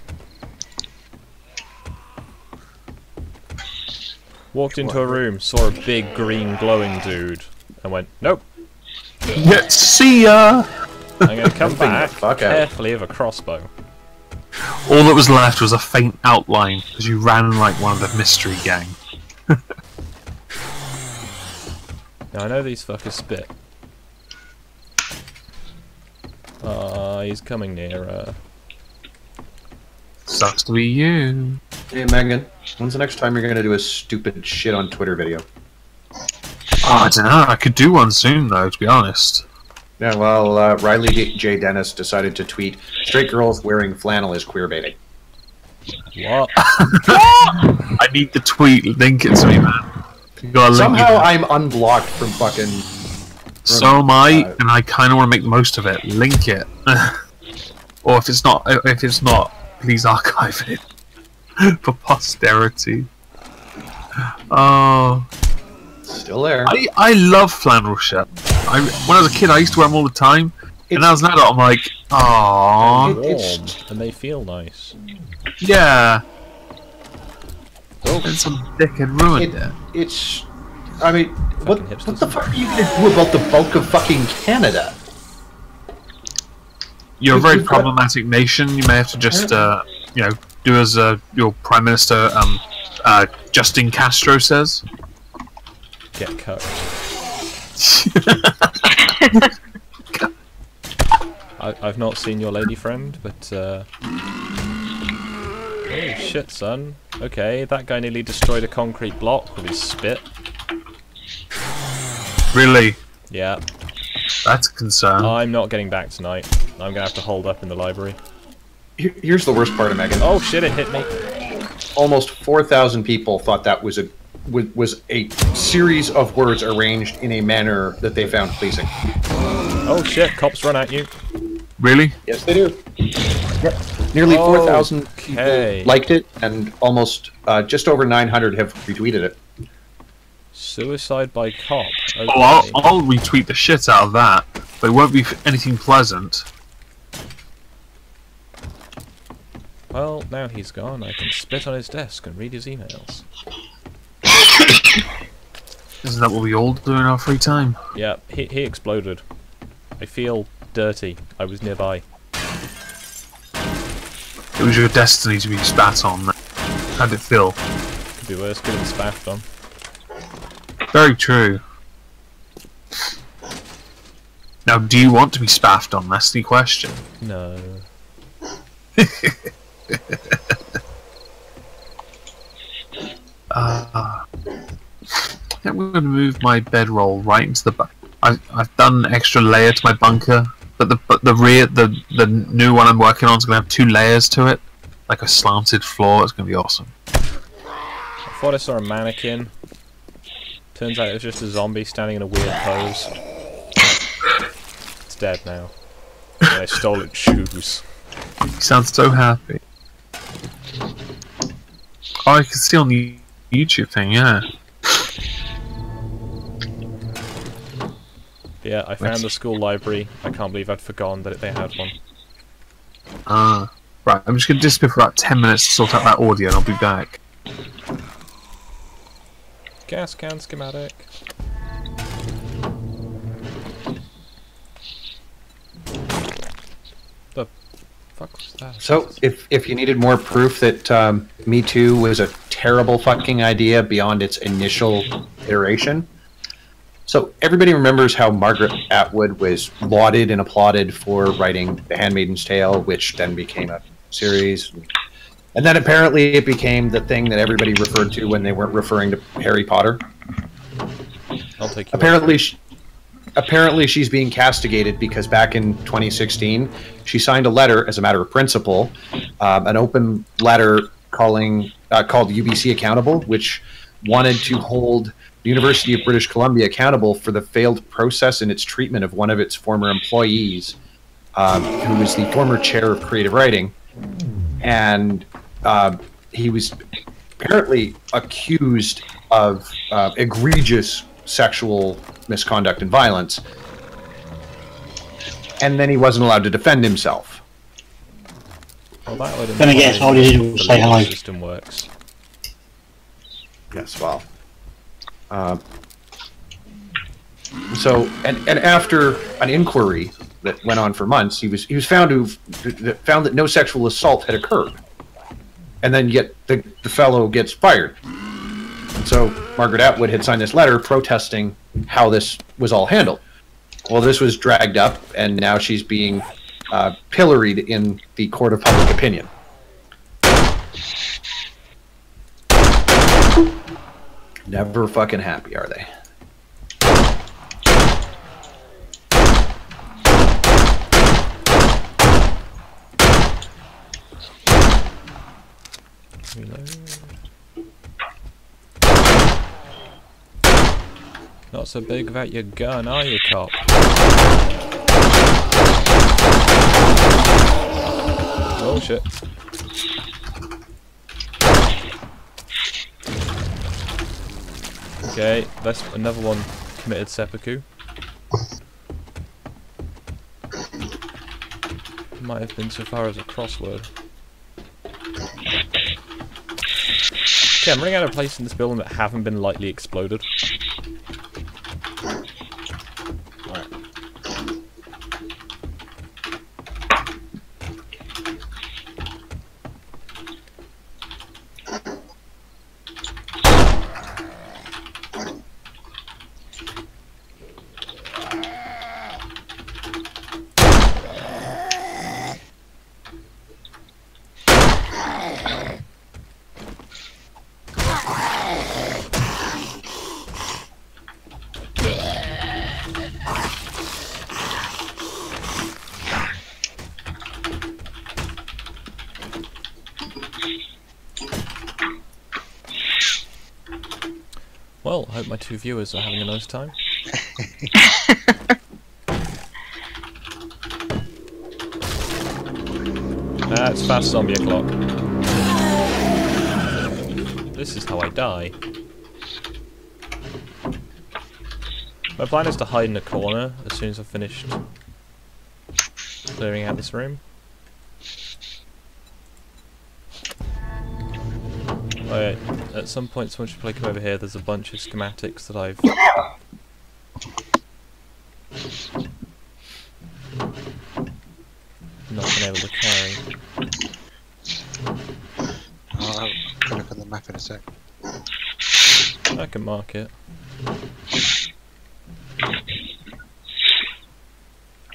[SPEAKER 1] Walked into a room, saw a big green glowing dude, and went, nope,
[SPEAKER 3] Yeah, see ya!
[SPEAKER 1] I'm gonna come
[SPEAKER 7] Thing the
[SPEAKER 1] back
[SPEAKER 7] fuck out.
[SPEAKER 1] carefully with a crossbow.
[SPEAKER 3] All that was left was a faint outline, because you ran like one of the mystery gang.
[SPEAKER 1] Now I know these fuckers spit. He's coming nearer.
[SPEAKER 3] Sucks to be you.
[SPEAKER 7] Hey Megan, when's the next time you're gonna do a stupid shit on Twitter video?
[SPEAKER 3] Oh, I don't know, I could do one soon though, to be honest.
[SPEAKER 7] Yeah, well, Riley J. Dennis decided to tweet, "Straight girls wearing flannel is queerbaiting."
[SPEAKER 1] What?
[SPEAKER 3] I need the tweet, link it to me, man. You gotta link
[SPEAKER 7] Somehow
[SPEAKER 3] it.
[SPEAKER 7] I'm unblocked from fucking.
[SPEAKER 3] So am I, and I kind of want to make the most of it. Link it, or if it's not, please archive it for posterity. Oh,
[SPEAKER 7] Still there.
[SPEAKER 3] I love flannel shirt. When I was a kid, I used to wear them all the time, and now as an adult, I'm like, aww,
[SPEAKER 1] Warm, and they feel nice.
[SPEAKER 3] yeah. And some dickhead ruined it.
[SPEAKER 7] It's. I mean, what
[SPEAKER 1] hipsters.
[SPEAKER 7] the fuck are you gonna do about the bulk of fucking Canada?
[SPEAKER 3] You're a very
[SPEAKER 7] We've got-
[SPEAKER 3] problematic nation. You may have to just, do as your Prime Minister, Justin Castro says.
[SPEAKER 1] Get cut. I've not seen your lady friend, but oh shit, son. Okay, that guy nearly destroyed a concrete block with his spit.
[SPEAKER 3] Really?
[SPEAKER 1] Yeah.
[SPEAKER 3] That's a concern.
[SPEAKER 1] I'm not getting back tonight. I'm gonna have to hold up in the library.
[SPEAKER 7] Here's the worst part of Megan.
[SPEAKER 1] Oh shit, it hit me.
[SPEAKER 7] Almost 4,000 people thought that was a series of words arranged in a manner that they found pleasing.
[SPEAKER 1] Oh shit, cops run at you.
[SPEAKER 3] Really?
[SPEAKER 7] Yes, they do. Yep. Nearly 4,000
[SPEAKER 1] Okay.
[SPEAKER 7] people liked it, and almost just over 900 have retweeted it.
[SPEAKER 1] Suicide by cop. Okay.
[SPEAKER 3] Oh, I'll retweet the shit out of that, but it won't be anything pleasant.
[SPEAKER 1] Well, now he's gone, I can spit on his desk and read his emails.
[SPEAKER 3] Isn't that what we all do in our free time?
[SPEAKER 1] Yeah, he exploded. I feel dirty. I was nearby.
[SPEAKER 3] It was your destiny to be spat on. How'd it feel?
[SPEAKER 1] Could be worse, getting spaffed on.
[SPEAKER 3] Very true. Now, do you want to be spaffed on? That's the question.
[SPEAKER 1] No.
[SPEAKER 3] I think I'm going to move my bedroll right into the. I've done an extra layer to my bunker, but the new one I'm working on is going to have 2 layers to it, like a slanted floor. It's going to be awesome.
[SPEAKER 1] I thought I saw a mannequin. Turns out it was just a zombie standing in a weird pose. It's dead now. And I stole its shoes.
[SPEAKER 3] You sound so happy. Oh, I can see on the YouTube thing, yeah.
[SPEAKER 1] Yeah, I found the school library. I can't believe I'd forgotten that they had one.
[SPEAKER 3] Right, I'm just going to disappear for about 10 minutes to sort out that audio and I'll be back.
[SPEAKER 1] Gas can schematic. The fuck was that?
[SPEAKER 7] So, if you needed more proof that Me Too was a terrible fucking idea beyond its initial iteration, so everybody remembers how Margaret Atwood was lauded and applauded for writing The Handmaid's Tale, which then became a series. And then apparently it became the thing that everybody referred to when they weren't referring to Harry Potter.
[SPEAKER 1] I'll take you.
[SPEAKER 7] Apparently she's being castigated because back in 2016 she signed a letter as a matter of principle, an open letter called UBC Accountable, which wanted to hold the University of British Columbia accountable for the failed process in its treatment of one of its former employees, who was the former chair of creative writing. And he was apparently accused of egregious sexual misconduct and violence, and then he wasn't allowed to defend himself.
[SPEAKER 1] Well, that would
[SPEAKER 2] Then I guess all you did was
[SPEAKER 1] the
[SPEAKER 2] say
[SPEAKER 1] legal
[SPEAKER 2] hello.
[SPEAKER 1] system works.
[SPEAKER 7] Yes, well. So, and after an inquiry that went on for months, he was found that no sexual assault had occurred, and then yet the fellow gets fired. And so Margaret Atwood had signed this letter protesting how this was all handled. Well, this was dragged up, and now she's being pilloried in the court of public opinion. Never fucking happy, are they?
[SPEAKER 1] Reload. Not so big about your gun, are you, cop? Oh shit. Okay, that's another one committed seppuku. Might have been so far as a crossword. Okay, I'm running out of places in this building that haven't been lightly exploded.
[SPEAKER 5] Right.
[SPEAKER 1] Well, I hope my two viewers are having a nice time. That's fast zombie o'clock. This is how I die. My plan is to hide in a corner as soon as I've finished clearing out this room. Alright, at some point once you play come over here, there's a bunch of schematics that I've not been able to carry.
[SPEAKER 5] I'll have a look at the map in a sec.
[SPEAKER 1] I can mark it.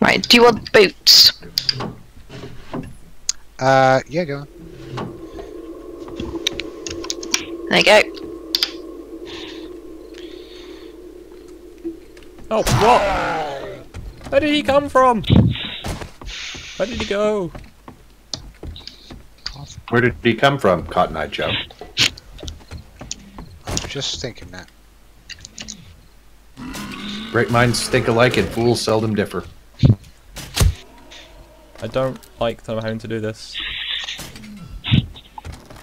[SPEAKER 6] Right, do you want boots?
[SPEAKER 5] Yeah, go on.
[SPEAKER 6] There you go.
[SPEAKER 1] Oh, what? Where did he come from? Where did he go?
[SPEAKER 7] Where did he come from, Cotton Eye Joe?
[SPEAKER 5] I was just thinking that.
[SPEAKER 7] Great minds think alike and fools seldom differ.
[SPEAKER 1] I don't like that I'm having to do this.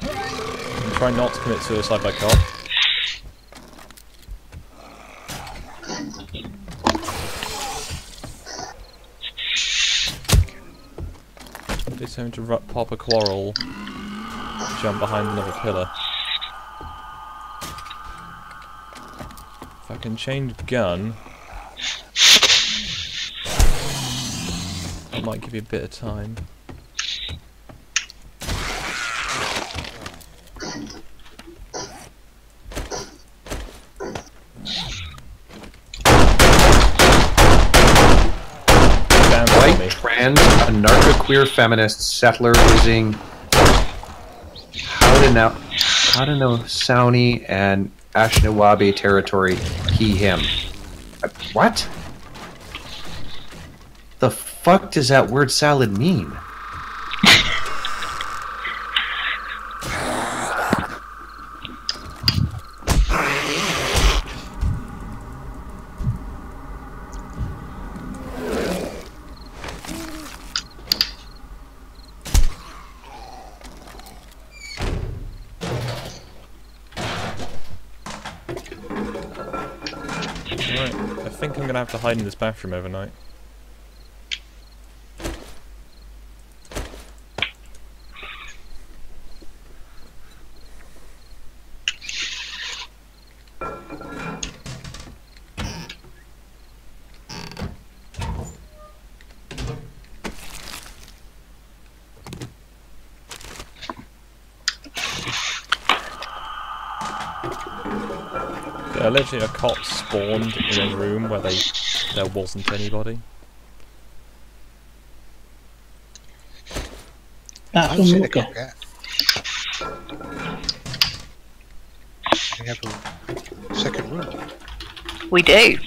[SPEAKER 1] I'm trying not to commit suicide by cop. Just having to pop a quarrel, jump behind another pillar. If I can change gun, that might give you a bit of time.
[SPEAKER 7] White, trans, anarcho-queer feminist, settler using Haudenosaunee and Anishinaabe territory, he, him. What? The fuck does that word salad mean?
[SPEAKER 1] Right, I think I'm gonna have to hide in this bathroom overnight. Yeah, literally a cop spawned in a room where there wasn't anybody.
[SPEAKER 5] I
[SPEAKER 2] That's
[SPEAKER 5] haven't seen a
[SPEAKER 2] unlucky.
[SPEAKER 5] cop yet. We have a second room.
[SPEAKER 6] We do.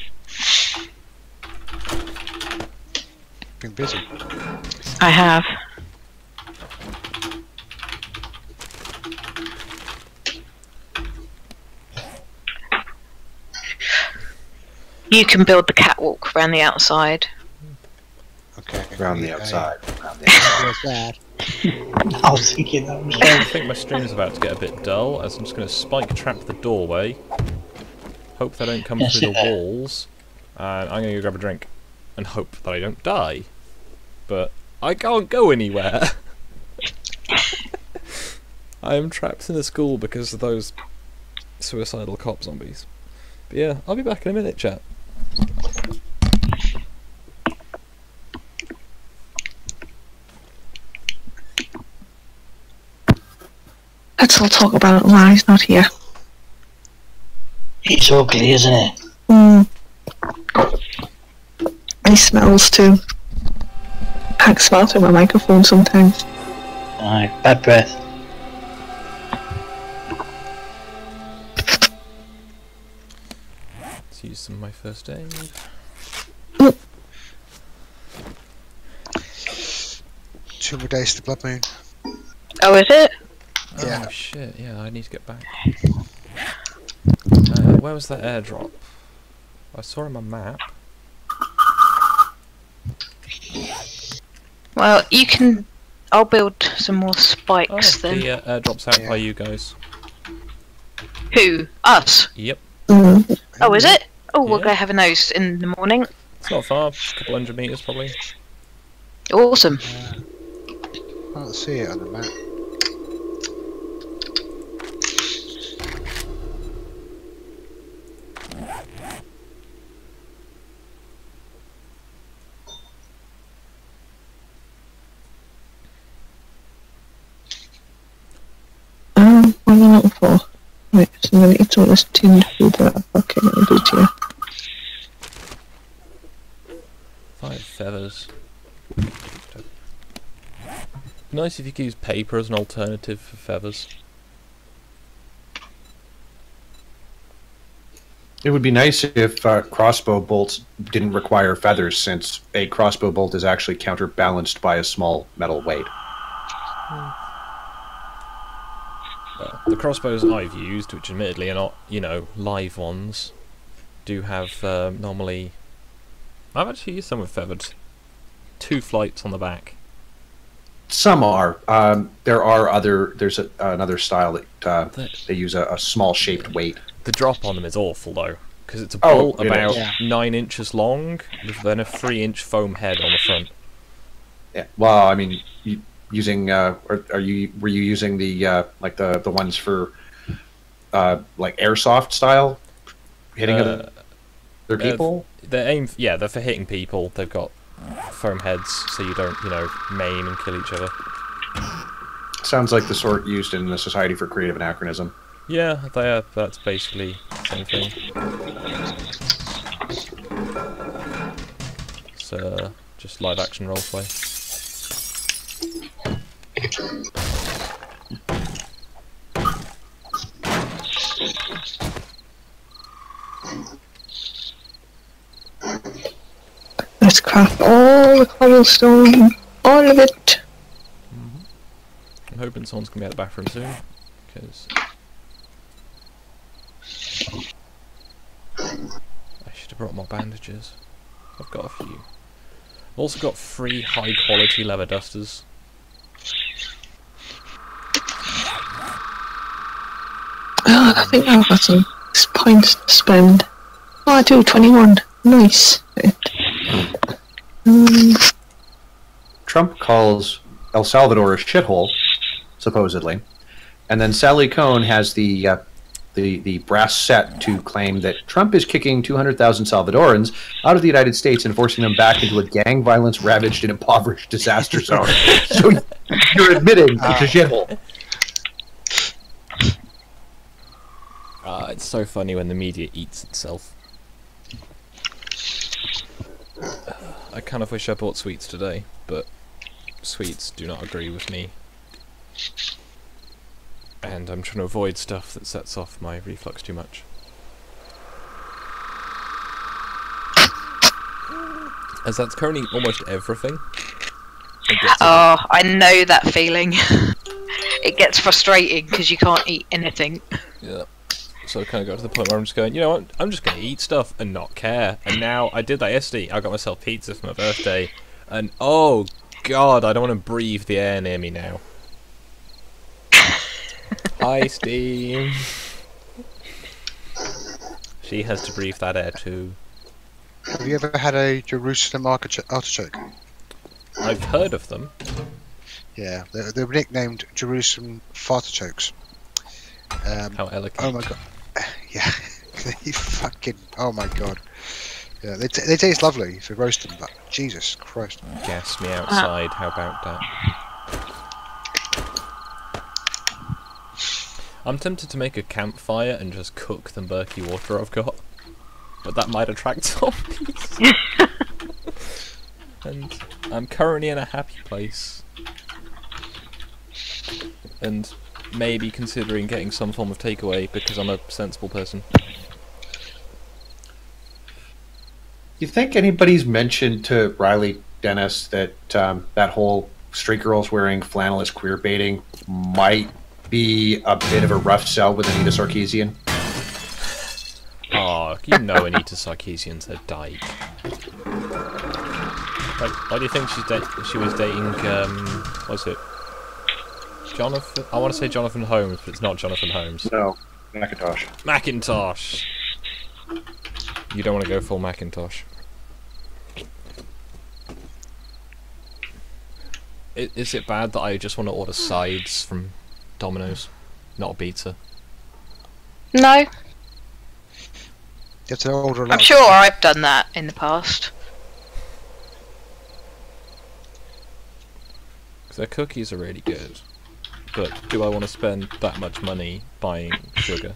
[SPEAKER 5] Been busy.
[SPEAKER 6] I have. You can build the catwalk around the outside.
[SPEAKER 5] Okay.
[SPEAKER 7] Around the outside.
[SPEAKER 5] Where's that?
[SPEAKER 2] I was thinking that was
[SPEAKER 1] I think my stream's about to get a bit dull, as I'm just going to spike trap the doorway. Hope they don't come through the walls. And I'm going to go grab a drink. And hope that I don't die. But I can't go anywhere. I am trapped in a school because of those suicidal cop zombies. But yeah, I'll be back in a minute, chat.
[SPEAKER 4] Let's all talk about it while he's not here.
[SPEAKER 2] It's ugly, isn't it?
[SPEAKER 4] He smells too. I can smell through my microphone sometimes.
[SPEAKER 2] Aye, bad breath.
[SPEAKER 1] Let's use some of my first aid.
[SPEAKER 5] Two more days to Blood Moon.
[SPEAKER 6] Oh, is it?
[SPEAKER 5] Yeah.
[SPEAKER 1] Oh shit, yeah, I need to get back. Where was that airdrop? I saw it on my map.
[SPEAKER 6] Well, you can. I'll build some more
[SPEAKER 1] Oh,
[SPEAKER 6] spikes then.
[SPEAKER 1] the airdrop's out
[SPEAKER 5] Yeah.
[SPEAKER 1] by you guys.
[SPEAKER 6] Who? Us?
[SPEAKER 1] Yep,
[SPEAKER 6] Oh, is it? Oh, we'll
[SPEAKER 1] Yeah.
[SPEAKER 6] go have a nose in the morning.
[SPEAKER 1] it's not far, a couple hundred meters probably.
[SPEAKER 6] Awesome.
[SPEAKER 5] Can't see it on the map.
[SPEAKER 4] What am I looking for? Right, so I'm gonna eat all this tinned food that I've fucking got here.
[SPEAKER 1] 5 feathers. Nice if you could use paper as an alternative for feathers.
[SPEAKER 7] It would be nice if crossbow bolts didn't require feathers, since a crossbow bolt is actually counterbalanced by a small metal weight.
[SPEAKER 1] Well, the crossbows I've used, which admittedly are not, you know, live ones, do have normally... I've actually used some with feathered. 2 flights on the back.
[SPEAKER 7] Some are. There are other. There's another style that they use a small shaped weight.
[SPEAKER 1] The drop on them is awful though, because it's a
[SPEAKER 7] Oh,
[SPEAKER 1] bolt
[SPEAKER 7] it
[SPEAKER 1] about
[SPEAKER 5] is. Yeah.
[SPEAKER 1] 9 inches long, with then a 3-inch foam head on the front.
[SPEAKER 7] Yeah. Well, I mean, using were you using the like the ones for like airsoft style hitting other people?
[SPEAKER 1] They're they're for hitting people. They've got foam heads, so you don't, you know, maim and kill each other.
[SPEAKER 7] Sounds like the sort used in the Society for Creative Anachronism.
[SPEAKER 1] Yeah, they are. That's basically the same thing. It's just live action roleplay.
[SPEAKER 4] Let's craft all the cobblestone, all of it.
[SPEAKER 1] I'm hoping someone's gonna be at the bathroom soon, because I should have brought more bandages. I've got a few. I've also got 3 high quality leather dusters.
[SPEAKER 4] Oh, I think I've got some points to spend. Oh, I do, 21. Nice.
[SPEAKER 7] Trump calls El Salvador a shithole, supposedly, and then Sally Cohn has the brass set to claim that Trump is kicking 200,000 Salvadorans out of the United States and forcing them back into a gang violence ravaged and impoverished disaster zone. So you're admitting it's a shithole.
[SPEAKER 1] It's so funny when the media eats itself. I kind of wish I bought sweets today, but sweets do not agree with me. And I'm trying to avoid stuff that sets off my reflux too much. As that's currently almost everything.
[SPEAKER 6] Oh, I know that feeling. It gets frustrating because you can't eat anything.
[SPEAKER 1] Yeah. So I kind of got to the point where I'm just going, you know what, I'm just going to eat stuff and not care. And now, I did that yesterday. I got myself pizza for my birthday. And oh god, I don't want to breathe the air near me now. Hi, Steam. She has to breathe that air too.
[SPEAKER 5] Have you ever had a Jerusalem artichoke?
[SPEAKER 1] I've heard of them.
[SPEAKER 5] Yeah, they're nicknamed Jerusalem fartichokes.
[SPEAKER 1] How elegant.
[SPEAKER 5] Oh my god. Yeah, they fucking. Oh my god. Yeah, they taste lovely if you roast them, but Jesus Christ.
[SPEAKER 1] Gas me outside, how about that? I'm tempted to make a campfire and just cook the murky water I've got. But that might attract zombies. And I'm currently in a happy place. And maybe considering getting some form of takeaway because I'm a sensible person.
[SPEAKER 7] You think anybody's mentioned to Riley Dennis that that whole straight girls wearing flannel is queer baiting might be a bit of a rough sell with Anita Sarkeesian?
[SPEAKER 1] Oh, you know Anita Sarkeesian's a dyke. Why do you think she was dating, what's it? Jonathan? I want to say Jonathan Holmes, but it's not Jonathan Holmes.
[SPEAKER 7] No, Macintosh.
[SPEAKER 1] Macintosh! You don't want to go full Macintosh. Is it bad that I just want to order sides from Domino's, not a pizza?
[SPEAKER 6] No.
[SPEAKER 5] You have to order a lot.
[SPEAKER 6] I'm sure I've done that in the past.
[SPEAKER 1] Because their cookies are really good. But do I want to spend that much money buying sugar?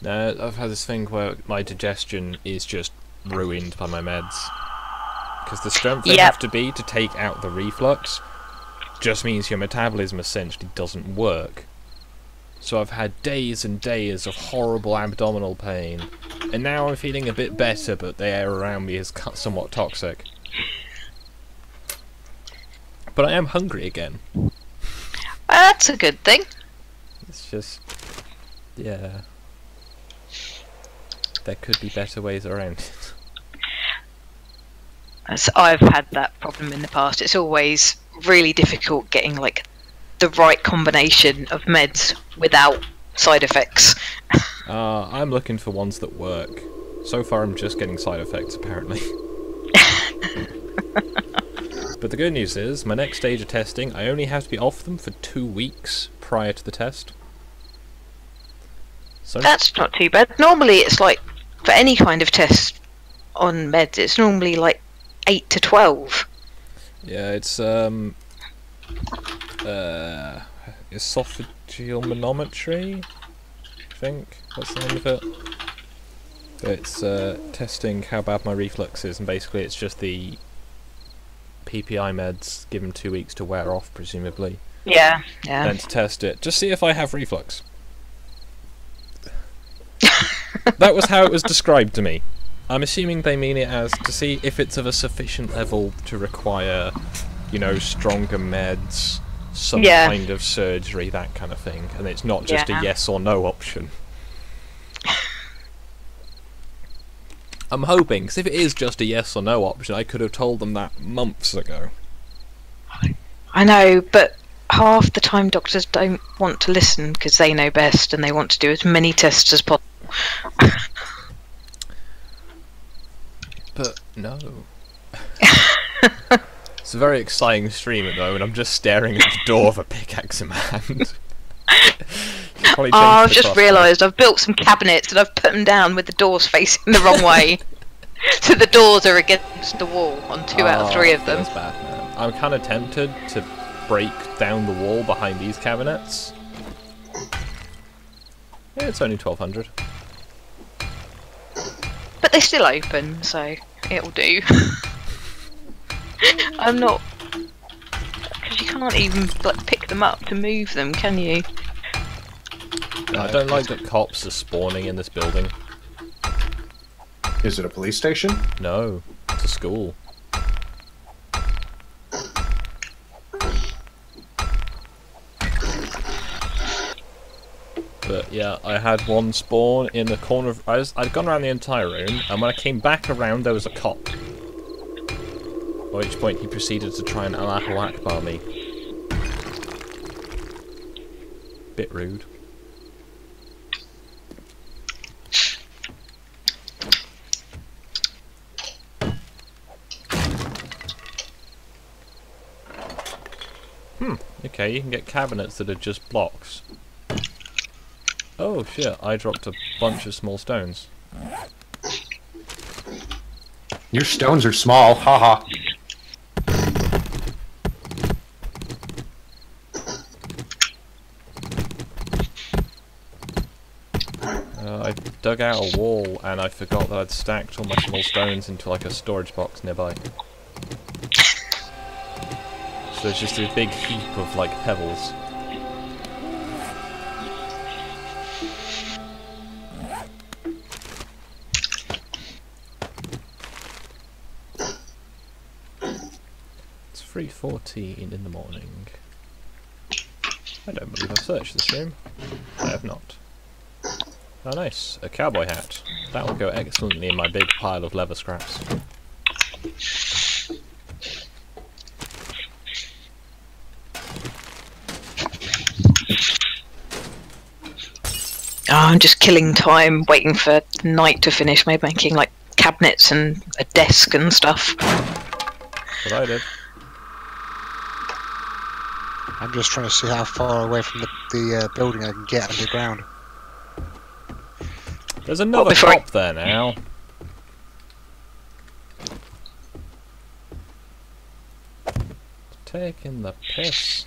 [SPEAKER 1] No, I've had this thing where my digestion is just ruined by my meds. Because the strength they have to be to take out the reflux just means your metabolism essentially doesn't work. So I've had days and days of horrible abdominal pain, and now I'm feeling a bit better, but the air around me is somewhat toxic. But I am hungry again.
[SPEAKER 6] That's a good thing.
[SPEAKER 1] It's just... yeah. There could be better ways around it.
[SPEAKER 6] As I've had that problem in the past. It's always really difficult getting like the right combination of meds without side effects.
[SPEAKER 1] I'm looking for ones that work. So far I'm just getting side effects, apparently. But the good news is, my next stage of testing, I only have to be off them for 2 weeks prior to the test. So
[SPEAKER 6] That's not too bad. Normally it's like, for any kind of test on meds, it's normally like 8 to 12.
[SPEAKER 1] yeah, it's esophageal manometry, I think that's the name of it. It's testing how bad my reflux is, and basically it's just the PPI meds given 2 weeks to wear off, presumably.
[SPEAKER 6] Yeah, yeah.
[SPEAKER 1] Then to test it, just see if I have reflux. That was how it was described to me. I'm assuming they mean it as to see if it's of a sufficient level to require, you know, stronger meds, some kind of surgery, that kind of thing, and it's not just a yes or no option. I'm hoping, because if it is just a yes or no option, I could have told them that months ago.
[SPEAKER 6] I know, but half the time doctors don't want to listen because they know best and they want to do as many tests as possible.
[SPEAKER 1] But no. It's a very exciting stream at the moment. I'm just staring at the door with a pickaxe in my hand.
[SPEAKER 6] I've just realised I've built some cabinets and I've put them down with the doors facing the wrong way. So the doors are against the wall on 2 out of 3 of them.
[SPEAKER 1] That's bad, man. I'm kind of tempted to break down the wall behind these cabinets. Yeah, it's only 1200.
[SPEAKER 6] But they're still open, so it'll do. I'm not... Because you can't even like, pick them up to move them, can you?
[SPEAKER 1] I don't like that cops are spawning in this building.
[SPEAKER 7] Is it a police station?
[SPEAKER 1] No, it's a school. Yeah, I had one spawn in the corner of... I'd gone around the entire room, and when I came back around, there was a cop. At which point he proceeded to try and Allahu Akbar me. Bit rude. Okay, you can get cabinets that are just blocks. Oh shit, I dropped a bunch of small stones.
[SPEAKER 7] Your stones are small, haha.
[SPEAKER 1] I dug out a wall and I forgot that I'd stacked all my small stones into like a storage box nearby. So it's just a big heap of like pebbles. It's 3:14 in the morning. I don't believe I've searched this room. I have not. Oh nice, a cowboy hat. That will go excellently in my big pile of leather scraps.
[SPEAKER 6] Oh, I'm just killing time, waiting for night to finish, maybe making like cabinets and a desk and stuff.
[SPEAKER 1] What I did.
[SPEAKER 5] I'm just trying to see how far away from the building I can get underground.
[SPEAKER 1] There's another cop there now. Taking the piss.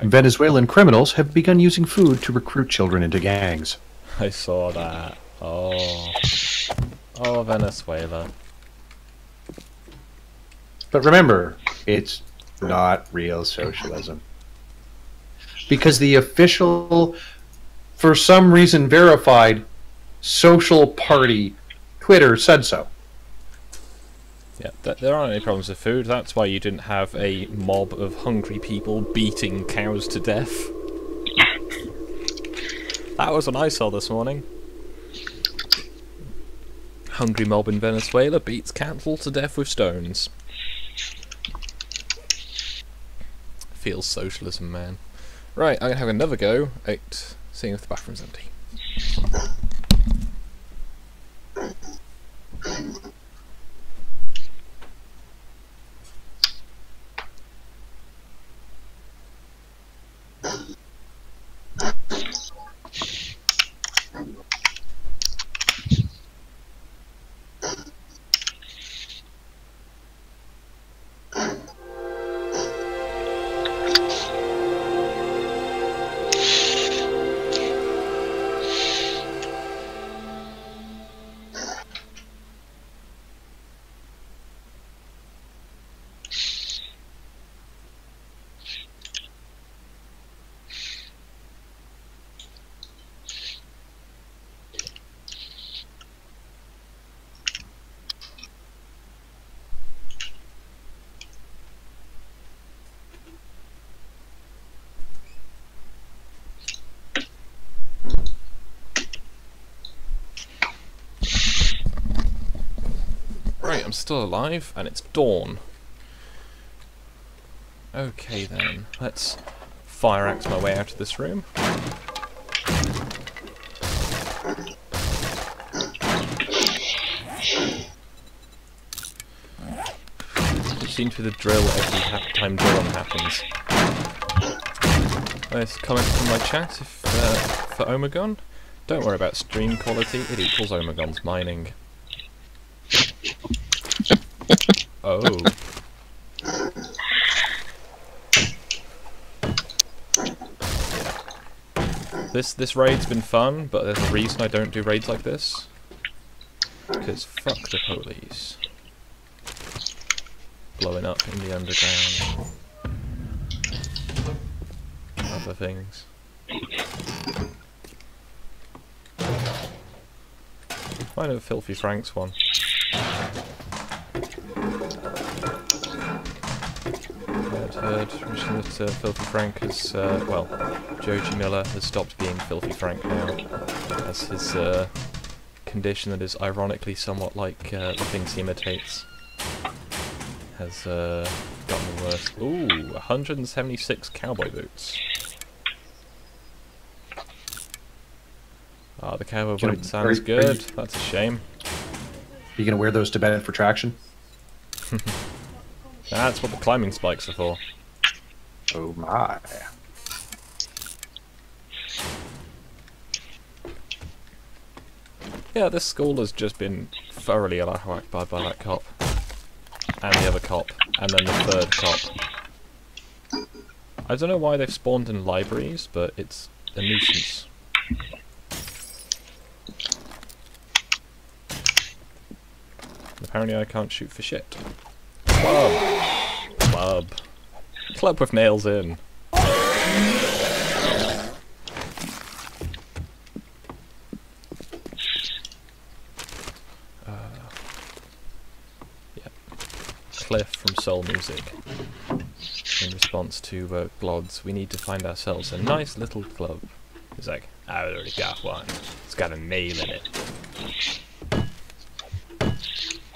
[SPEAKER 7] Venezuelan criminals have begun using food to recruit children into gangs.
[SPEAKER 1] I saw that. Oh. Oh, Venezuela.
[SPEAKER 7] But remember, it's not real socialism. Because the official, for some reason verified, social party Twitter said so.
[SPEAKER 1] Yeah, there aren't any problems with food. That's why you didn't have a mob of hungry people beating cows to death. That was what I saw this morning. Hungry mob in Venezuela beats cattle to death with stones. Feels socialism, man. Right, I'm gonna have another go at seeing if the bathroom's empty. Right, I'm still alive, and it's dawn. Okay then, let's fire axe my way out of this room. It seems to be the drill every time dawn happens. Nice comment from my chat if, for Omegon. Don't worry about stream quality, it equals Omegon's mining. Oh. This raid's been fun, but there's a reason I don't do raids like this. Because fuck the police. Blowing up in the underground. Other things. Find a Filthy Franks one. I'd heard originally that Filthy Frank has, well, Joji Miller has stopped being Filthy Frank now, as his condition that is ironically somewhat like the things he imitates has gotten worse. Ooh, 176 cowboy boots. Ah, the cowboy boot sounds good. That's a shame.
[SPEAKER 7] You gonna wear those to bed for traction?
[SPEAKER 1] That's what the climbing spikes are for.
[SPEAKER 7] Oh my.
[SPEAKER 1] Yeah, this school has just been thoroughly Allahu Akbar by that cop. And the other cop. And then the third cop. I don't know why they've spawned in libraries, but it's a nuisance. Apparently I can't shoot for shit. Club! Club. Club with nails in. Yeah. Cliff from Soul Music. In response to Glods, we need to find ourselves a nice little club. He's like, I already got one. It's got a nail in it.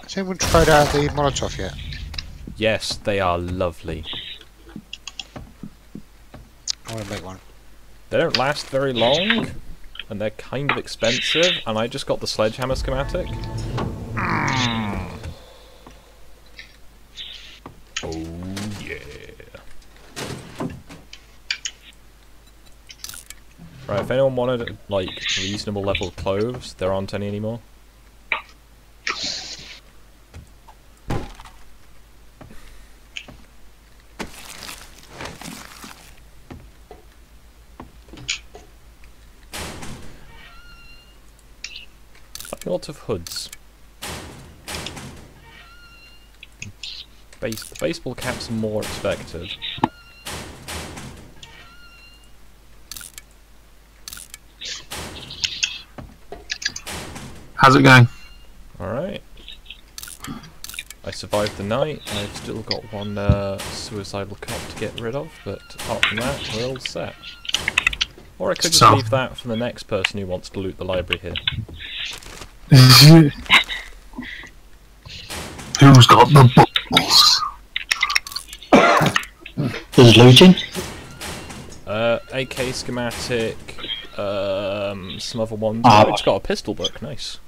[SPEAKER 5] Has anyone tried out the Molotov yet?
[SPEAKER 1] Yes, they are lovely.
[SPEAKER 5] I want to make one.
[SPEAKER 1] They don't last very long, and they're kind of expensive, and I just got the sledgehammer schematic. Oh yeah. Right, if anyone wanted, like, reasonable level clothes, there aren't any anymore. Lots of hoods. The baseball caps are more expected.
[SPEAKER 3] How's it going?
[SPEAKER 1] Alright. I survived the night. I've still got one suicidal cop to get rid of, but apart from that, we're all set. Or I could just leave that for the next person who wants to loot the library here.
[SPEAKER 3] Who's got the balls?
[SPEAKER 2] There's looting.
[SPEAKER 1] AK schematic, some other ones.
[SPEAKER 2] Ah,
[SPEAKER 1] Oh, it's got a pistol book, nice.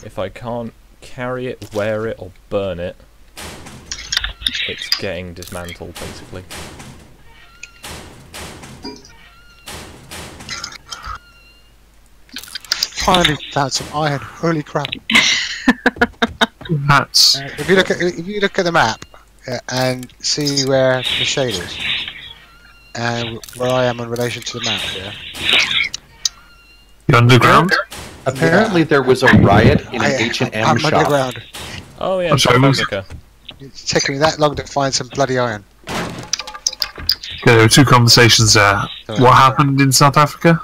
[SPEAKER 1] If I can't carry it, wear it, or burn it, it's getting dismantled, basically.
[SPEAKER 5] Finally found some iron. Holy crap!
[SPEAKER 3] That's
[SPEAKER 5] If you look at the map and see where the shade is, and where I am in relation to the map, yeah.
[SPEAKER 3] the underground.
[SPEAKER 7] Apparently there was a riot in an H&M
[SPEAKER 5] I'm
[SPEAKER 7] shop.
[SPEAKER 5] underground.
[SPEAKER 1] Oh yeah,
[SPEAKER 3] I'm sorry,
[SPEAKER 1] South
[SPEAKER 3] was-
[SPEAKER 1] Africa.
[SPEAKER 5] It's taken me that long to find some bloody iron.
[SPEAKER 3] Yeah, there were two conversations there. What happened in South Africa?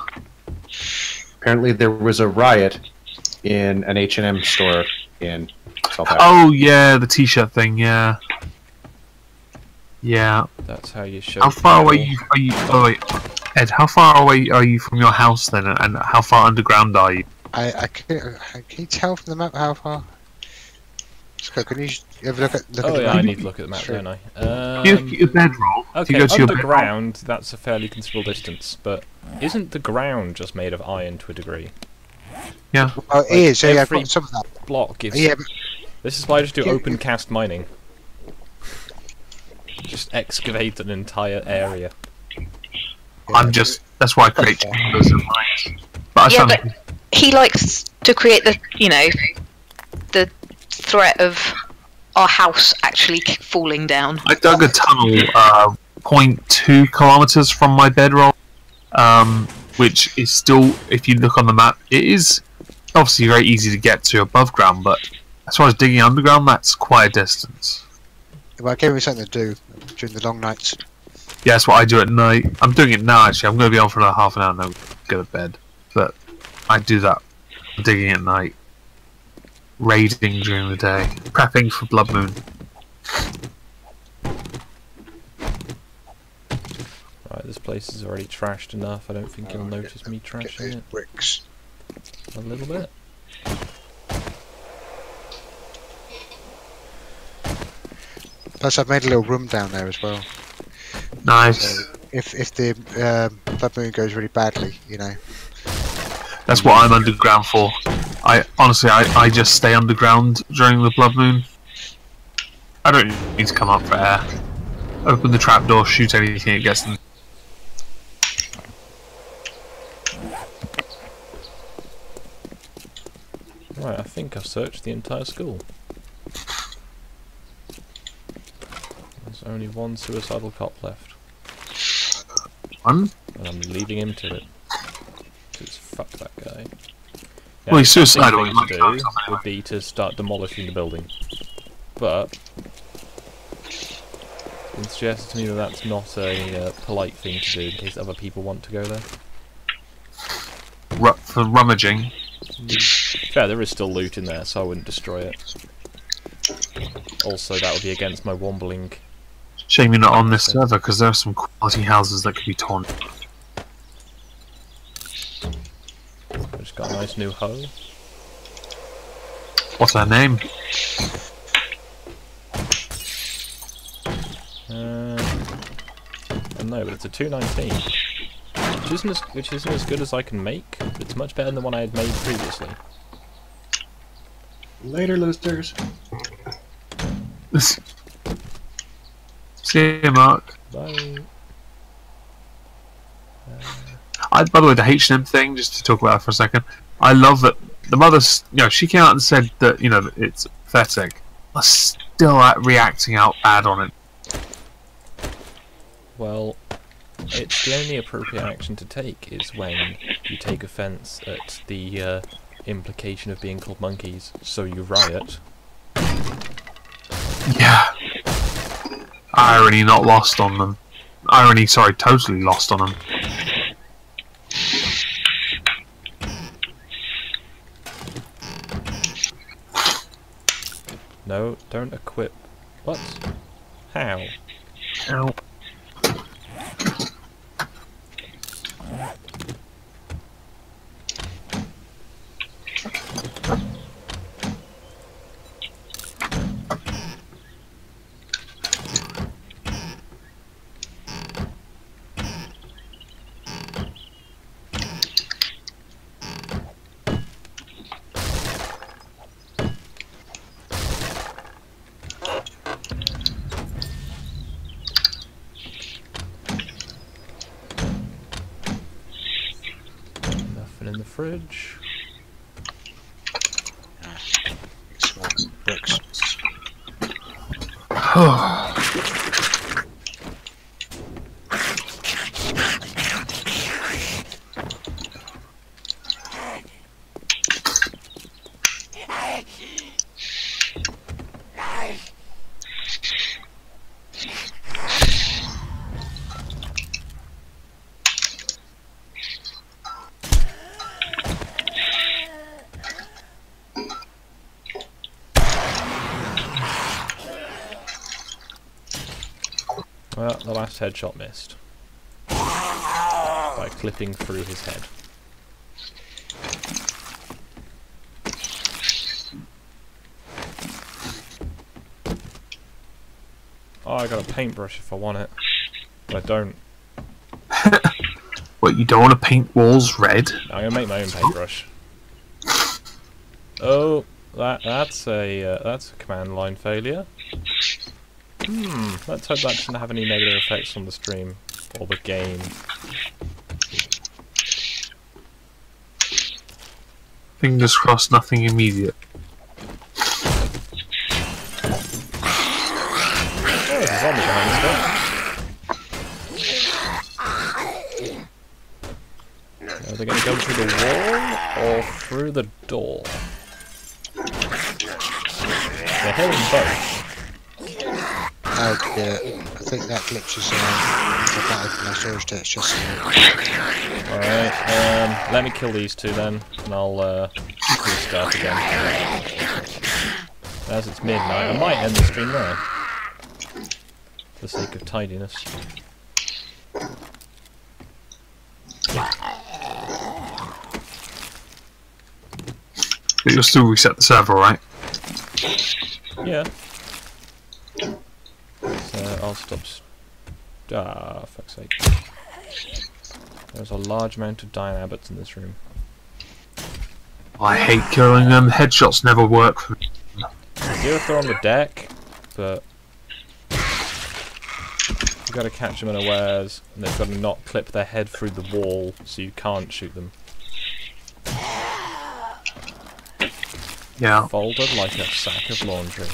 [SPEAKER 7] Apparently there was a riot in an H&M store in South Africa.
[SPEAKER 3] Oh yeah, the T-shirt thing. Yeah. Yeah.
[SPEAKER 1] That's how you show.
[SPEAKER 3] How far away
[SPEAKER 1] people.
[SPEAKER 3] are you? Oh wait, Ed. How far away are you from your house then, and how far underground are you?
[SPEAKER 5] Can you tell from the map how far? Skog, can you have a look at
[SPEAKER 1] Oh
[SPEAKER 5] the
[SPEAKER 1] yeah,
[SPEAKER 5] map?
[SPEAKER 1] I need to look at the map, don't I?
[SPEAKER 3] You look at your bedroll. Do
[SPEAKER 1] Okay,
[SPEAKER 3] you go to your bedroll?
[SPEAKER 1] underground, that's a fairly considerable distance, but isn't the ground just made of iron to a degree?
[SPEAKER 3] Yeah.
[SPEAKER 5] Oh, it is. Yeah, I've
[SPEAKER 1] every-
[SPEAKER 5] got some of that.
[SPEAKER 1] Block gives.
[SPEAKER 5] Yeah, but
[SPEAKER 1] This is why I just do
[SPEAKER 5] Yeah.
[SPEAKER 1] open cast mining. Just excavate an entire area.
[SPEAKER 3] That's why I create chambers and mines. But I
[SPEAKER 6] Yeah,
[SPEAKER 3] found
[SPEAKER 6] but he likes to create the, the threat of our house actually falling down.
[SPEAKER 3] I dug a tunnel 0.2 kilometers from my bedroll, which is still, if you look on the map, it is obviously very easy to get to above ground, but as far as digging underground, that's quite a distance.
[SPEAKER 5] well, it gave me something to do during the long nights.
[SPEAKER 3] Yeah, that's what I do at night. I'm doing it now, actually. I'm going to be on for another half an hour and then go to bed. But I do that digging at night, raiding during the day, prepping for Blood Moon.
[SPEAKER 1] Right, this place is already trashed enough. I don't think you'll notice me
[SPEAKER 5] Get
[SPEAKER 1] trashing
[SPEAKER 5] those
[SPEAKER 1] it
[SPEAKER 5] bricks.
[SPEAKER 1] a little bit.
[SPEAKER 5] Plus, I've made a little room down there as well.
[SPEAKER 3] Nice.
[SPEAKER 5] So if the Blood Moon goes really badly, you know.
[SPEAKER 3] That's what I'm underground for. I honestly, I just stay underground during the Blood Moon. I don't need to come up for air. Open the trapdoor, shoot anything it gets in.
[SPEAKER 1] Right, I think I've searched the entire school. There's only one suicidal cop left.
[SPEAKER 3] One?
[SPEAKER 1] And I'm leaving him to it. Because fuck that guy.
[SPEAKER 3] Well, he's
[SPEAKER 1] the best
[SPEAKER 3] suicidal,
[SPEAKER 1] thing
[SPEAKER 3] he
[SPEAKER 1] to
[SPEAKER 3] might
[SPEAKER 1] do would be to start demolishing the building. But it's been suggested to me that that's not a polite thing to do in case other people want to go there.
[SPEAKER 3] For rummaging.
[SPEAKER 1] Yeah, there is still loot in there, so I wouldn't destroy it. Also, that would be against my wombling.
[SPEAKER 3] Shame you're not on this server, because there are some quality houses that could be torn.
[SPEAKER 1] I just got a nice new hoe.
[SPEAKER 3] What's her name?
[SPEAKER 1] No, but it's a 219. Which isn't as good as I can make. But it's much better than the one I had made previously.
[SPEAKER 7] Later, listeners.
[SPEAKER 3] See you, Mark.
[SPEAKER 1] Bye.
[SPEAKER 3] By the way, the H&M thing, just to talk about that for a second, I love that the mother's, she came out and said that, that it's pathetic. I'm still reacting out bad on it.
[SPEAKER 1] Well, it's the only appropriate action to take is when you take offence at the implication of being called monkeys, so you riot.
[SPEAKER 3] Yeah. Irony not lost on them. Irony, sorry, totally lost on them.
[SPEAKER 1] No, don't equip. What? How?
[SPEAKER 3] Ow.
[SPEAKER 1] Nothing in the fridge.
[SPEAKER 5] Small bricks.
[SPEAKER 1] Well, the last headshot missed. By clipping through his head. Oh, I got a paintbrush if I want it. But I don't.
[SPEAKER 3] What, you don't want to paint walls red?
[SPEAKER 1] I'm gonna make my own paintbrush. Oh, that's a command line failure. Let's hope that doesn't have any negative effects on the stream or the game.
[SPEAKER 3] Fingers crossed, nothing immediate.
[SPEAKER 1] Oh, there's a zombie behind us. Are they going to go through the wall or through the door? They're hitting both.
[SPEAKER 5] Oh dear, I think that glitches I can't open my storage texture.
[SPEAKER 1] Alright, let me kill these two then, and I'll stuff again. As it's midnight, I might end the stream there. For the sake of tidiness.
[SPEAKER 3] But you'll still reset the server, right?
[SPEAKER 1] Yeah. So I'll stop. Fuck's sake. There's a large amount of dying abbots in this room.
[SPEAKER 3] I hate killing them. Headshots never work for me.
[SPEAKER 1] I do if they're on the deck, but you gotta catch them unawares, and they've got to not clip their head through the wall, so you can't shoot them.
[SPEAKER 3] Yeah.
[SPEAKER 1] Folded like a sack of laundry.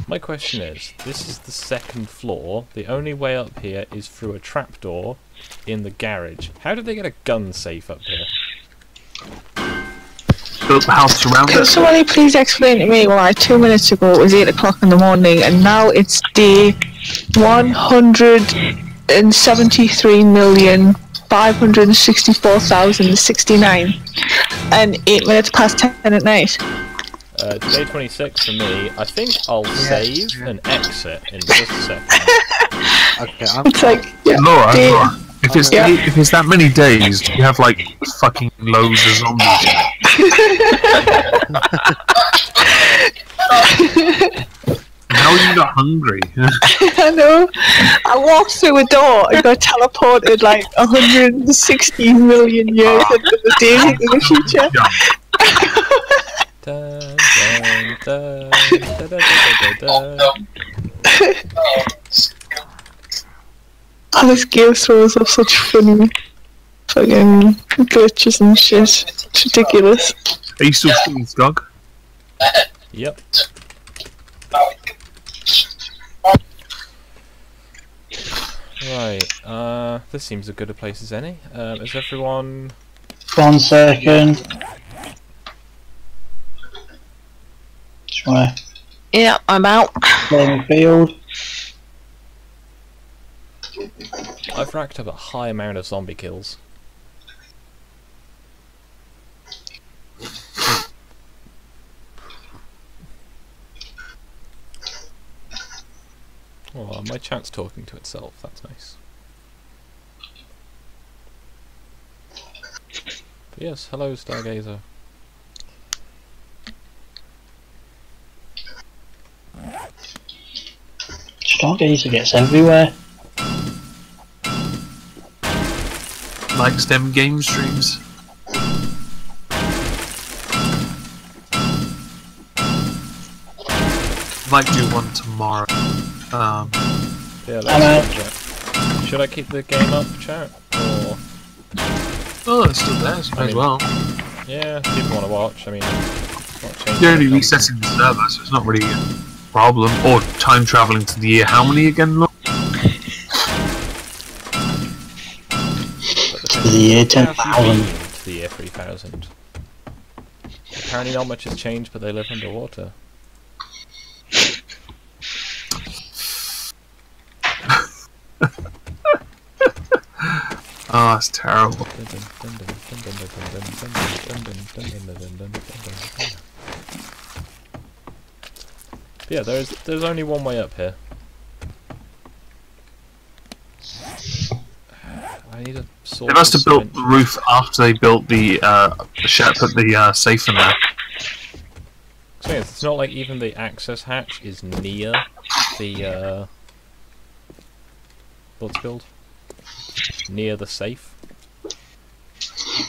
[SPEAKER 1] My question is, this is the second floor, the only way up here is through a trapdoor in the garage. How did they get a gun safe up here?
[SPEAKER 3] Built the house around
[SPEAKER 4] Can
[SPEAKER 3] it.
[SPEAKER 4] somebody please explain to me why 2 minutes ago it was 8 o'clock in the morning and now it's day 173,564,069 and 8 minutes past 10 at night?
[SPEAKER 1] Day 26 for me. I think I'll save and exit in just a second.
[SPEAKER 5] Okay, I'm,
[SPEAKER 4] It's like, yeah,
[SPEAKER 3] Laura,
[SPEAKER 4] day-
[SPEAKER 3] Laura, if it's that many days, you have like fucking loads of zombies. How are you not hungry?
[SPEAKER 4] I know. I walked through a door and got teleported like 160 million years into the day in the future.
[SPEAKER 1] Dun, dun, dun, da, da, da, da, da.
[SPEAKER 4] Oh, this game throws up such funny fucking glitches and shit. It's ridiculous.
[SPEAKER 3] Are you still shooting Skog?
[SPEAKER 1] Yep. Right, this seems as good a place as any. Is everyone...
[SPEAKER 2] 1 second. Just wanna
[SPEAKER 6] Yeah, I'm out.
[SPEAKER 2] play the field.
[SPEAKER 1] I've racked up a high amount of zombie kills. Oh, my chat's talking to itself, that's nice. But yes, hello Stargazer.
[SPEAKER 2] Stargazer gets everywhere.
[SPEAKER 3] Like STEM game streams. Might do one tomorrow.
[SPEAKER 1] Yeah,
[SPEAKER 2] I'm
[SPEAKER 1] let's go, chat. Should I keep the game up, chat? Or...
[SPEAKER 3] Oh, it's still there, so might as well.
[SPEAKER 1] Yeah, if people want to watch, I mean... not changing
[SPEAKER 3] You're only
[SPEAKER 1] the
[SPEAKER 3] resetting the server, so it's not really a problem. Or time travelling to the year how many again, look?
[SPEAKER 2] To the year
[SPEAKER 1] How have you
[SPEAKER 2] 10,000.
[SPEAKER 1] been to the year 3000? Apparently not much has changed, but they live underwater.
[SPEAKER 3] Oh, it's terrible.
[SPEAKER 1] Yeah, there's only one way up here. I need a sword.
[SPEAKER 3] They must have built the roof after they built the put the safe in there.
[SPEAKER 1] So yeah, it's not like even the access hatch is near the what's it called? Near the safe.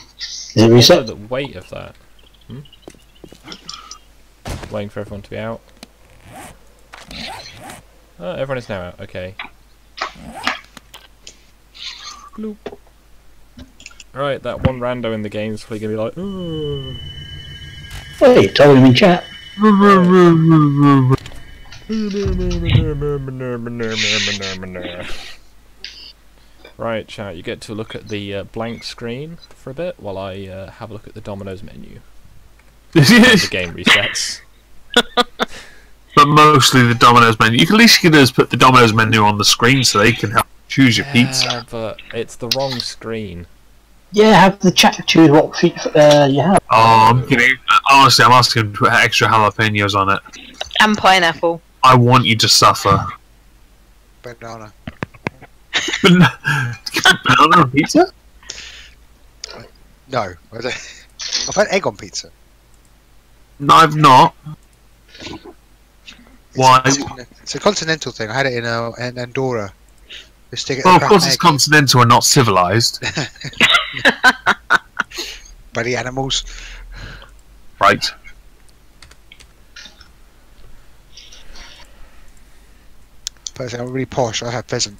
[SPEAKER 2] Is it
[SPEAKER 1] Also
[SPEAKER 2] reset?
[SPEAKER 1] the weight of that. Waiting for everyone to be out. Oh, everyone is now out. Okay. Bloop. Right, that one rando in the game is probably gonna be like, ooh.
[SPEAKER 2] Oh, you told him in chat.
[SPEAKER 1] Right, chat, you get to look at the blank screen for a bit while I have a look at the Domino's menu. The game resets.
[SPEAKER 3] but mostly the Domino's menu. You can, at least you can just put the Domino's menu on the screen so they can help choose your pizza.
[SPEAKER 1] Yeah, but it's the wrong screen.
[SPEAKER 2] Yeah, have the chat choose what you have.
[SPEAKER 3] Oh, I'm kidding. Honestly, I'm asking him to put extra jalapenos on it.
[SPEAKER 6] And pineapple.
[SPEAKER 3] I want you to suffer.
[SPEAKER 5] Banana.
[SPEAKER 3] Banana on pizza?
[SPEAKER 5] No, I don't. I've had egg on pizza.
[SPEAKER 3] No, I've not. Why?
[SPEAKER 5] It's a continental thing. I had it in Andorra. They stick it in
[SPEAKER 3] Well,
[SPEAKER 5] a
[SPEAKER 3] of course
[SPEAKER 5] cracked
[SPEAKER 3] it's
[SPEAKER 5] egg.
[SPEAKER 3] continental and not civilized.
[SPEAKER 5] Bloody animals.
[SPEAKER 3] Right.
[SPEAKER 5] Personally, I'm really posh. I had pheasant.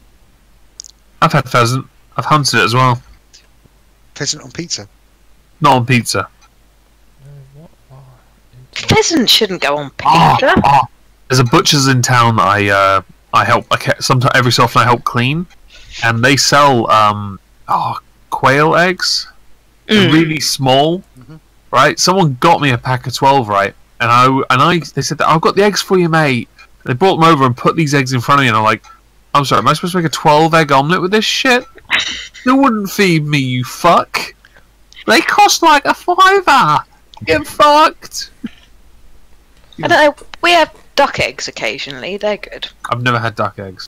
[SPEAKER 3] I've had pheasant. I've hunted it as well.
[SPEAKER 5] Pheasant on pizza.
[SPEAKER 3] Not on pizza.
[SPEAKER 6] Pheasant shouldn't go on
[SPEAKER 3] Oh,
[SPEAKER 6] pizza.
[SPEAKER 3] oh. There's a butcher's in town that I help. Sometimes every so often I help clean, and they sell quail eggs. They're really small, right? Someone got me a pack of 12, right? And they said that I've got the eggs for you, mate. They brought them over and put these eggs in front of me, and I'm like, I'm sorry, am I supposed to make a 12-egg omelette with this shit? You wouldn't feed me, you fuck. They cost like a $5. Get fucked.
[SPEAKER 6] I don't know. We have duck eggs occasionally. They're good.
[SPEAKER 3] I've never had duck eggs.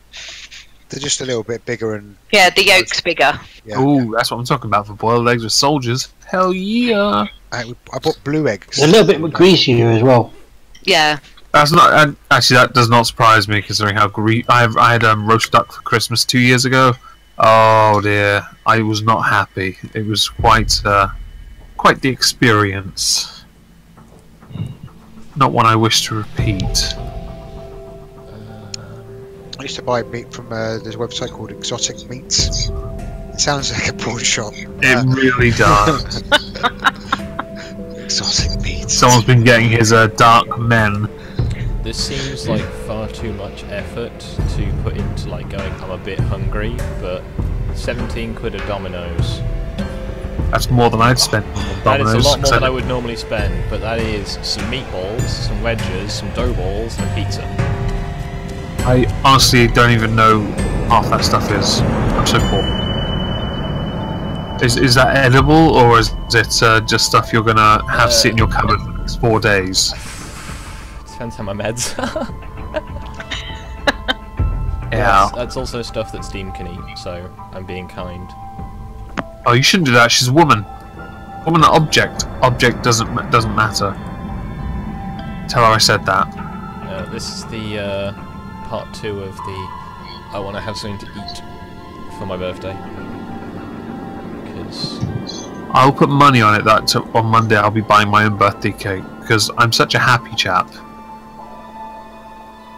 [SPEAKER 5] They're just a little bit bigger and.
[SPEAKER 6] Yeah, the yolk's bigger.
[SPEAKER 5] Yeah.
[SPEAKER 3] Ooh, that's what I'm talking about for boiled eggs with soldiers. Hell yeah.
[SPEAKER 5] I bought blue eggs.
[SPEAKER 2] It's a little bit greasier as well.
[SPEAKER 6] Yeah.
[SPEAKER 3] That's not actually. That does not surprise me, considering how I had roast duck for Christmas 2 years ago. Oh dear, I was not happy. It was quite the experience. Not one I wish to repeat.
[SPEAKER 5] I used to buy meat from there's a website called Exotic Meats. It sounds like a prawn shop.
[SPEAKER 3] It really does.
[SPEAKER 5] Exotic Meats.
[SPEAKER 3] Someone's been getting his dark men.
[SPEAKER 1] This seems like far too much effort to put into like going, I'm a bit hungry, but 17 quid of Domino's.
[SPEAKER 3] That's more than I'd spend on
[SPEAKER 1] That is
[SPEAKER 3] Domino's.
[SPEAKER 1] a lot more than I would normally spend, but that is some meatballs, some wedges, some dough balls, and a pizza.
[SPEAKER 3] I honestly don't even know half that stuff is. I'm so poor. Is that edible, or is it just stuff you're gonna have sit in your cupboard for the next 4 days?
[SPEAKER 1] Depends how my meds are.
[SPEAKER 3] Yeah.
[SPEAKER 1] That's also stuff that Steam can eat, so I'm being kind.
[SPEAKER 3] Oh, you shouldn't do that. She's a woman. Woman, an object. Object doesn't matter. Tell her I said that.
[SPEAKER 1] This is the part 2 of the I want to have something to eat for my birthday. Because
[SPEAKER 3] I'll put money on it that on Monday I'll be buying my own birthday cake because I'm such a happy chap.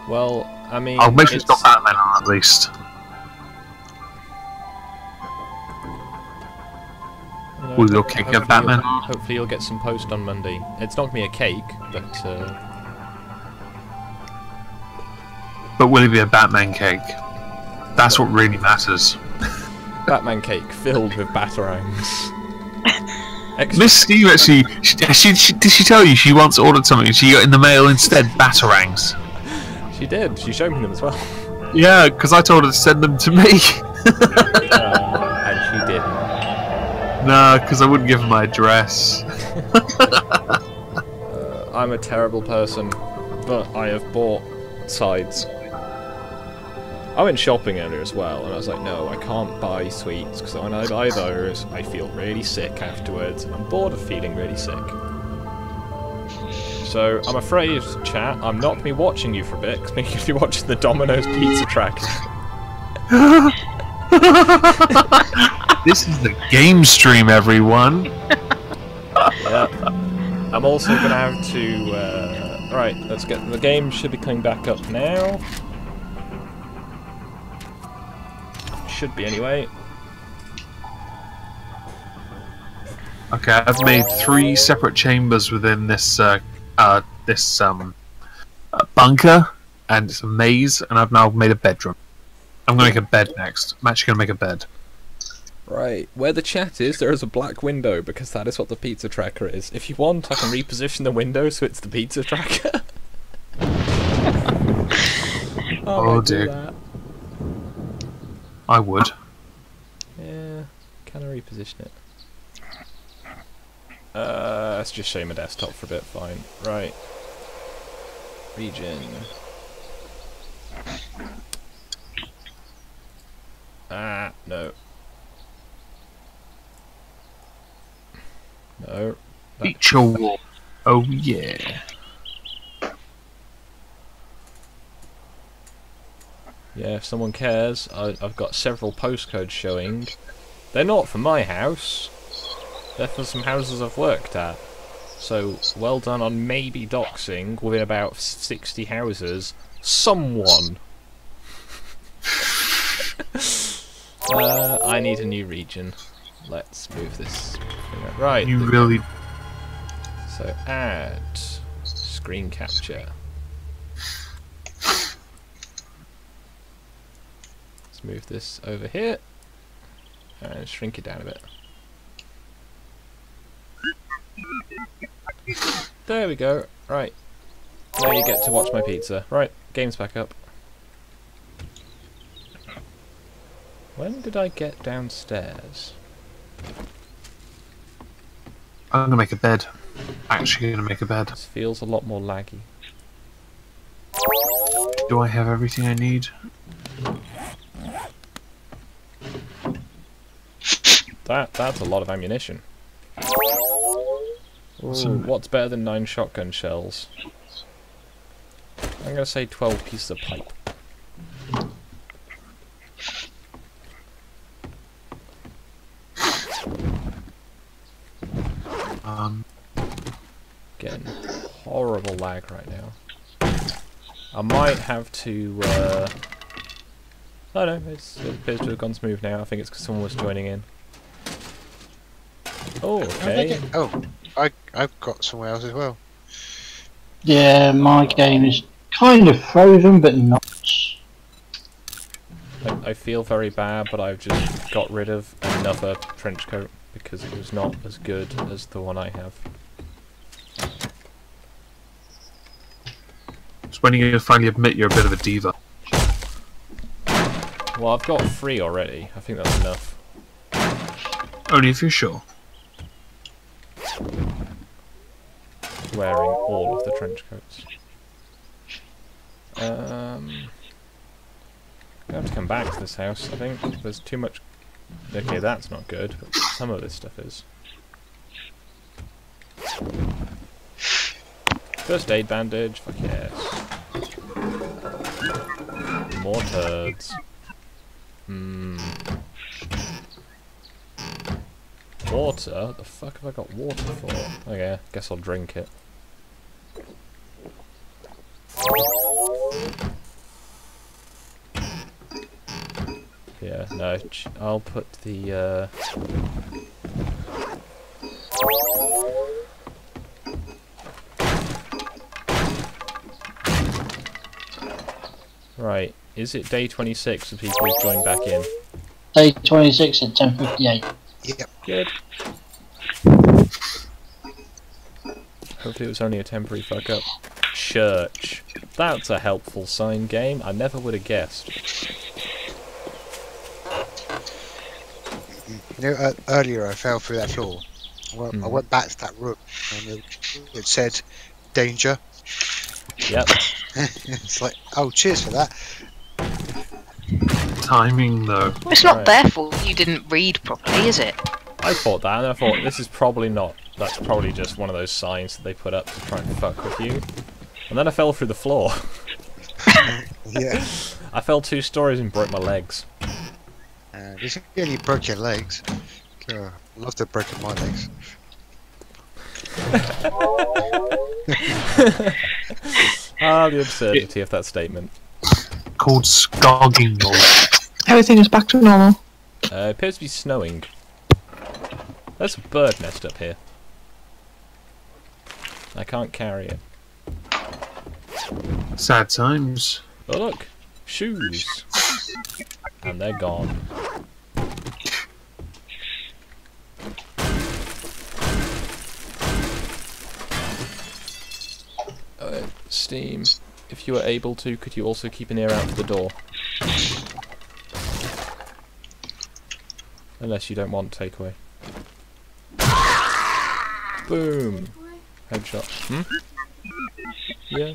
[SPEAKER 1] well, I mean,
[SPEAKER 3] I'll make sure it's got Batman on at least.
[SPEAKER 1] you know,
[SPEAKER 3] With your cake of Batman.
[SPEAKER 1] Hopefully you'll get some post on Monday. It's not gonna be a cake,
[SPEAKER 3] But will it be a Batman cake? That's what really matters.
[SPEAKER 1] Batman cake filled with batarangs.
[SPEAKER 3] Miss Steve actually, did she tell you she once ordered something and she got in the mail instead batarangs?
[SPEAKER 1] She did. She showed me them as well.
[SPEAKER 3] Yeah, because I told her to send them to me.
[SPEAKER 1] And she didn't.
[SPEAKER 3] No, because I wouldn't give her my address.
[SPEAKER 1] I'm a terrible person, but I have bought sides. I went shopping earlier as well, and I was like, no, I can't buy sweets, because when I buy those, I feel really sick afterwards, and I'm bored of feeling really sick. So, I'm afraid, chat, I'm not going to be watching you for a bit, because I'm going to be watching the Domino's pizza track.
[SPEAKER 3] This is the game stream, everyone.
[SPEAKER 1] Yeah. I'm also going to have to... right, let's get... The game should be coming back up now. Should be anyway.
[SPEAKER 3] Okay, I've made 3 separate chambers within this bunker, and it's a maze, and I've now made a bedroom. I'm gonna make a bed next. I'm actually gonna make a bed.
[SPEAKER 1] Right, where the chat is, there is a black window, because that is what the pizza tracker is. If you want, I can reposition the window so it's the pizza tracker.
[SPEAKER 3] Oh,
[SPEAKER 1] I do
[SPEAKER 3] dear.
[SPEAKER 1] that?
[SPEAKER 3] I would.
[SPEAKER 1] Yeah, can I reposition it? Let's just show you my desktop for a bit, fine. Right. Region. Ah, no. No.
[SPEAKER 3] Feature wall. Oh yeah.
[SPEAKER 1] Yeah, if someone cares, I've got several postcodes showing. They're not for my house. They're for some houses I've worked at. So, well done on maybe doxing within about 60 houses. Someone! I need a new region. Let's move this. Right.
[SPEAKER 3] You really.
[SPEAKER 1] So, add screen capture. Let's move this over here and shrink it down a bit. There we go. Right. Now you get to watch my pizza. Right, game's back up. When did I get downstairs?
[SPEAKER 3] I'm gonna make a bed. Actually, gonna make a bed.
[SPEAKER 1] This feels a lot more laggy.
[SPEAKER 3] Do I have everything I need?
[SPEAKER 1] That's a lot of ammunition. Ooh, what's better than 9 shotgun shells? I'm gonna say 12 pieces of pipe. Getting horrible lag right now. I might have to. Oh no, it appears to have gone smooth now. I think it's because someone was joining in. Oh, okay.
[SPEAKER 5] Oh, I've got somewhere else as well.
[SPEAKER 2] Yeah, my game is kind of frozen, but not.
[SPEAKER 1] I feel very bad, but I've just got rid of another trench coat because it was not as good as the one I have.
[SPEAKER 3] It's when you finally admit you're a bit of a diva.
[SPEAKER 1] Well, I've got 3 already. I think that's enough.
[SPEAKER 3] Only if you're sure.
[SPEAKER 1] Wearing all of the trench coats. I have to come back to this house, I think. There's too much... Okay, that's not good, but some of this stuff is. First aid bandage, fuck yes. More turds. Water? What the fuck have I got water for? Okay, guess I'll drink it. Yeah, no, I'll put the, Right, is it day 26 for people who've joined back in?
[SPEAKER 2] Day 26 at 10:58.
[SPEAKER 5] Yep.
[SPEAKER 1] Good. Hopefully it was only a temporary fuck up. Church. That's a helpful sign game. I never would have guessed.
[SPEAKER 5] You know, earlier I fell through that floor. I went back to that room and it said danger.
[SPEAKER 1] Yep.
[SPEAKER 5] It's like, oh, cheers for that.
[SPEAKER 3] Timing, though.
[SPEAKER 6] It's not
[SPEAKER 1] Right.
[SPEAKER 6] their fault you didn't read properly, is it?
[SPEAKER 1] I thought that, and I thought, this is probably not. That's probably just one of those signs that they put up to try and fuck with you. And then I fell through the floor.
[SPEAKER 5] Yeah.
[SPEAKER 1] I fell 2 stories and broke my legs.
[SPEAKER 5] Just you broke your legs. God, I love to have broken my legs.
[SPEAKER 1] Ah, the absurdity of that statement.
[SPEAKER 3] Called scogging.
[SPEAKER 4] Everything is back to normal.
[SPEAKER 1] It appears to be snowing. There's a bird nest up here. I can't carry it.
[SPEAKER 3] Sad times.
[SPEAKER 1] Oh look! Shoes! And they're gone. Steam. if you were able to, could you also keep an ear out for the door? Unless you don't want takeaway. Boom! Headshot. Hmm? Yeah.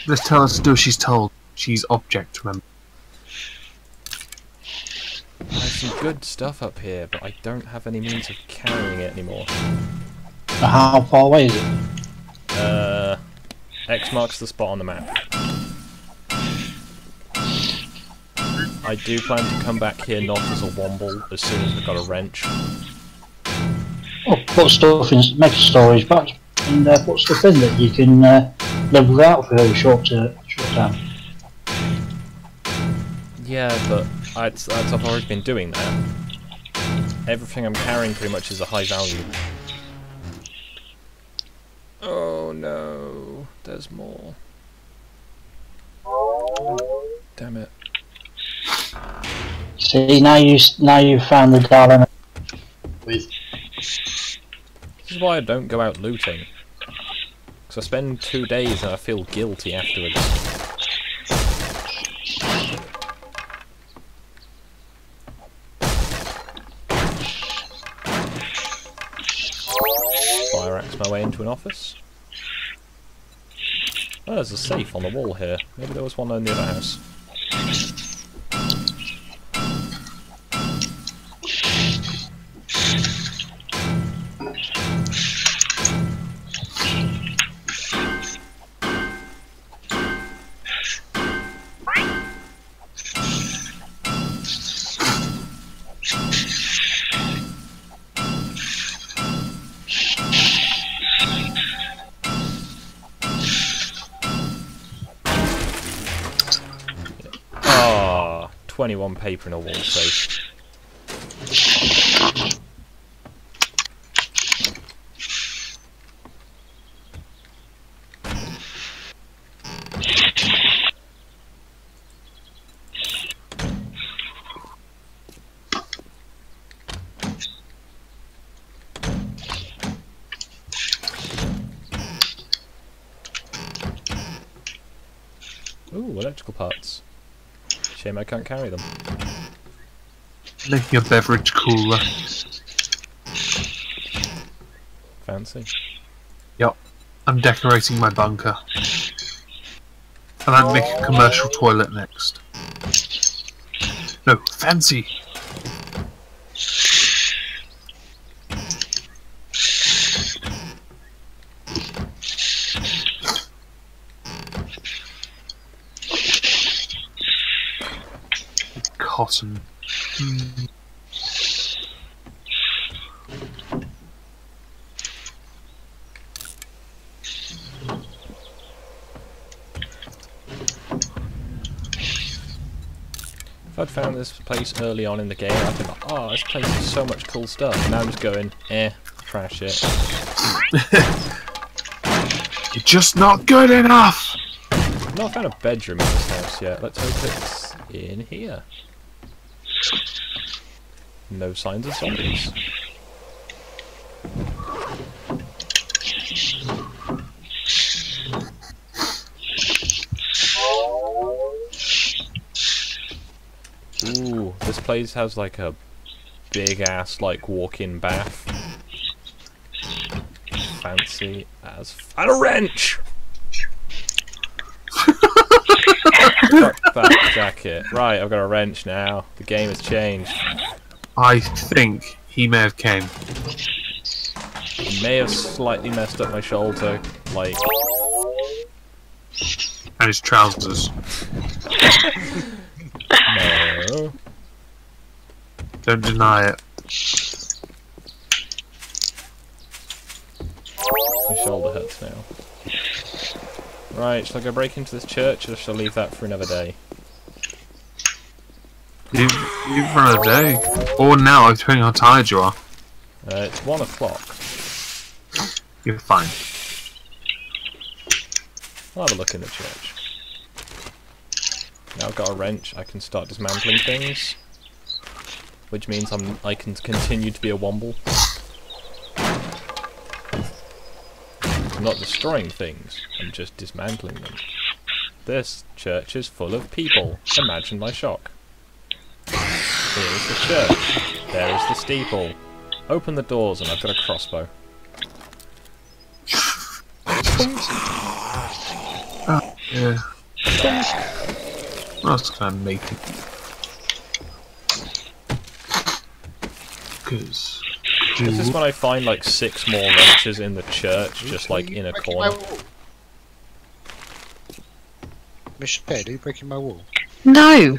[SPEAKER 3] Let's tell her to do as she's told. She's object, remember.
[SPEAKER 1] There's some good stuff up here, but I don't have any means of carrying it anymore.
[SPEAKER 2] How far away is it?
[SPEAKER 1] X marks the spot on the map. I do plan to come back here not as a womble as soon as I've got a wrench.
[SPEAKER 2] Oh, put stuff in, make a storage box, and put stuff in that you can live without for a short time.
[SPEAKER 1] Yeah, but I've already been doing that. Everything I'm carrying pretty much is a high value. Oh no, there's more. Damn it.
[SPEAKER 2] See, now you've found the darling with.
[SPEAKER 1] This is why I don't go out looting. Because I spend 2 days and I feel guilty afterwards. Fire axe my way into an office. Oh, there's a safe on the wall here. Maybe there was one in the other house. Ah, 21 paper in a wall safe. Ooh, electrical parts. Shame I can't carry them.
[SPEAKER 3] Making a beverage cooler.
[SPEAKER 1] Fancy.
[SPEAKER 3] Yup. I'm decorating my bunker. And I'm making a commercial toilet next. No, fancy! Cotton.
[SPEAKER 1] If I'd found this place early on in the game, I'd be like, oh, this place has so much cool stuff. Now I'm just going, trash it.
[SPEAKER 3] You're just not good enough!
[SPEAKER 1] I've not found a bedroom in this house yet. Let's hope it's in here. No signs of zombies. Ooh, this place has like a big ass like walk-in bath. Fancy as and a wrench! Fuck that jacket. Right, I've got a wrench now. The game has changed.
[SPEAKER 3] I think he may have came.
[SPEAKER 1] It may have slightly messed up my shoulder, like...
[SPEAKER 3] And his trousers.
[SPEAKER 1] No.
[SPEAKER 3] Don't deny it.
[SPEAKER 1] My shoulder hurts now. Right, shall I go break into this church, or shall I leave that for another day?
[SPEAKER 3] You've run a day. Or now, depending on how tired you are.
[SPEAKER 1] It's 1 o'clock.
[SPEAKER 3] You're fine.
[SPEAKER 1] I'll have a look in the church. Now I've got a wrench, I can start dismantling things. Which means I can continue to be a womble. not destroying things, I'm just dismantling them. This church is full of people. Imagine my shock. Here is the church. There is the steeple. Open the doors and I've got a crossbow.
[SPEAKER 3] Yeah. That's kind of making. Because.
[SPEAKER 1] This is when I find like 6 more wrenches in the church, just like in a corner.
[SPEAKER 5] Michelle, are you breaking my wall?
[SPEAKER 6] No.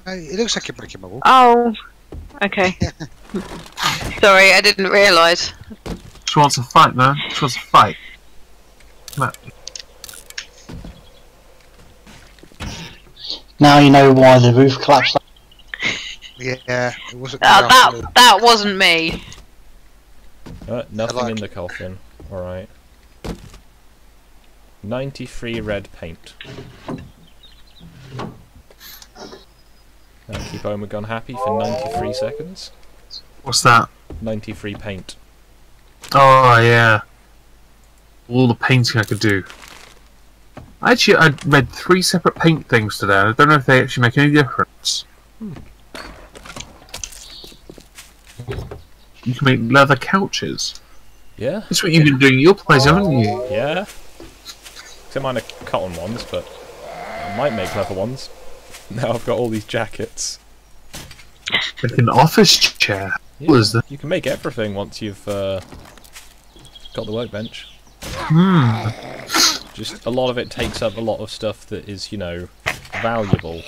[SPEAKER 5] It looks like you're breaking my wall.
[SPEAKER 6] Oh. Okay. Sorry, I didn't realise.
[SPEAKER 3] She wants to fight, man. She wants to fight. Man.
[SPEAKER 2] Now you know why the roof collapsed.
[SPEAKER 5] Yeah, it wasn't.
[SPEAKER 6] That wasn't me.
[SPEAKER 1] Nothing in the coffin. Alright. 93 red paint. That'll keep Omegon happy for 93 seconds.
[SPEAKER 3] What's that?
[SPEAKER 1] 93 paint.
[SPEAKER 3] Oh, yeah. All the painting I could do. Actually, I read 3 separate paint things today. I don't know if they actually make any difference. You can make leather couches.
[SPEAKER 1] Yeah?
[SPEAKER 3] That's what you've been doing at your place, haven't you?
[SPEAKER 1] Yeah? Except mine are cotton ones, but I might make leather ones. Now I've got all these jackets.
[SPEAKER 3] Like an office chair.
[SPEAKER 1] Yeah,
[SPEAKER 3] What is that?
[SPEAKER 1] you can make everything once you've got the workbench. Just a lot of it takes up a lot of stuff that is, you know, valuable.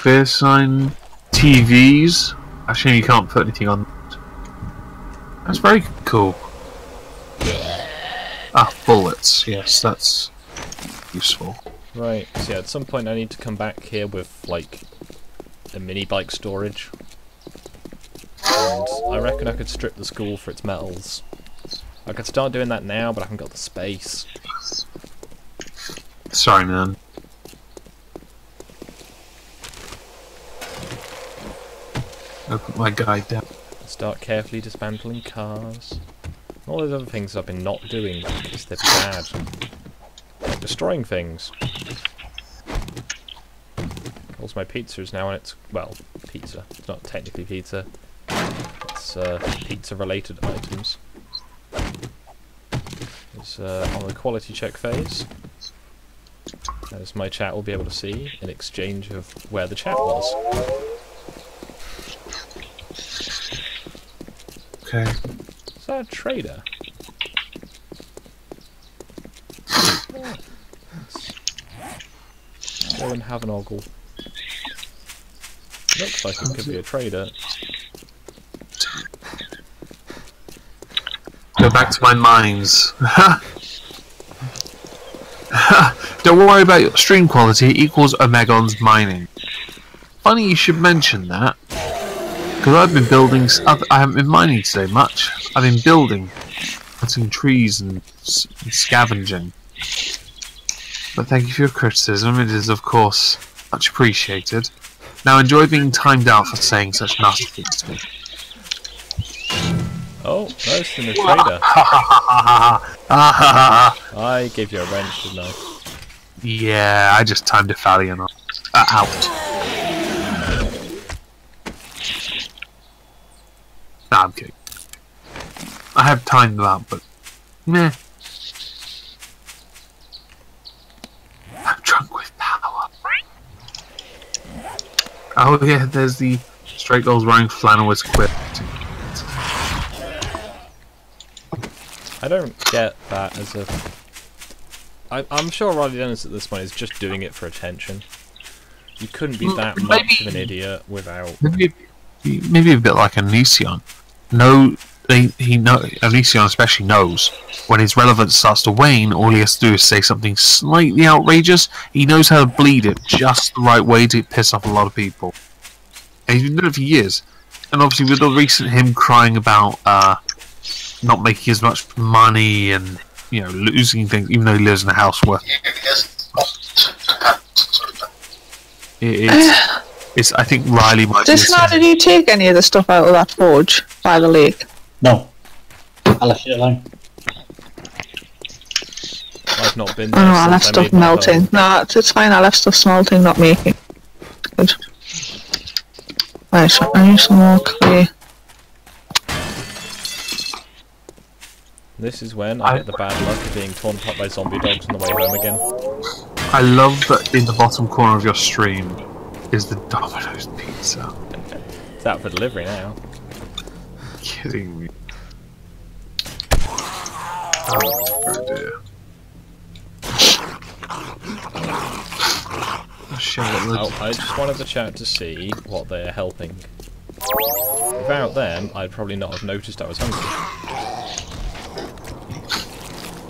[SPEAKER 3] Fair sign TVs. Actually, you can't put anything on. That's very cool. Ah, bullets. Yes, that's useful.
[SPEAKER 1] Right, so yeah, at some point I need to come back here with, like, a mini bike storage. And I reckon I could strip the school for its metals. I could start doing that now, but I haven't got the space.
[SPEAKER 3] Sorry, man. I'll put my guide down.
[SPEAKER 1] Start carefully dismantling cars. All those other things I've been not doing because they're bad. Like destroying things. Also, my pizza is now on its... well, pizza. It's not technically pizza. It's pizza-related items. It's on the quality check phase. As my chat will be able to see in exchange of where the chat was.
[SPEAKER 3] Okay.
[SPEAKER 1] Is that a trader? Oh, let's go and have an ogle. Looks like it could be a trader.
[SPEAKER 3] Go back to my mines. Don't worry about your stream quality, it equals Omegon's mining. Funny you should mention that. Because I've been building... I haven't been mining today much. I've been building. Cutting trees and scavenging. But thank you for your criticism. It is, of course, much appreciated. Now enjoy being timed out for saying such nasty things to me.
[SPEAKER 1] Oh, no, it's in a trader. I gave you a wrench, didn't I?
[SPEAKER 3] Yeah, I just timed it fairly enough. Out. Nah, I'm kidding. I have timed them out, but meh. I'm drunk with power. Oh yeah, there's the straight girls wearing flannel with equipped.
[SPEAKER 1] I don't get that as a... I'm sure Riley Dennis at this point is just doing it for attention. You couldn't be that much of an idiot without...
[SPEAKER 3] Maybe a bit like Onision. No, Onision especially knows when his relevance starts to wane, all he has to do is say something slightly outrageous. He knows how to bleed it just the right way to piss off a lot of people. And he's been doing it for years. And obviously with the recent him crying about not making as much money and, you know, losing things, even though he lives in a house worth... It's, I think Riley might be...
[SPEAKER 4] How did you take any of the stuff out of that forge by the lake?
[SPEAKER 2] No. I left it alone.
[SPEAKER 1] I've not been
[SPEAKER 4] Oh,
[SPEAKER 1] there
[SPEAKER 4] no, I left
[SPEAKER 1] since I made
[SPEAKER 4] stuff
[SPEAKER 1] my
[SPEAKER 4] melting.
[SPEAKER 1] home.
[SPEAKER 4] No, it's fine. I left stuff smelting, not making. Good. Right, so I need some more clay.
[SPEAKER 1] This is when I get the bad luck of being torn apart by zombie dogs on the way home again.
[SPEAKER 3] I love that in the bottom corner of your stream is the Domino's pizza.
[SPEAKER 1] It's out for delivery now.
[SPEAKER 3] Kidding me. Oh dear. Oh, shit,
[SPEAKER 1] Oh, I just wanted the chat to see what they're helping. Without them, I'd probably not have noticed I was hungry.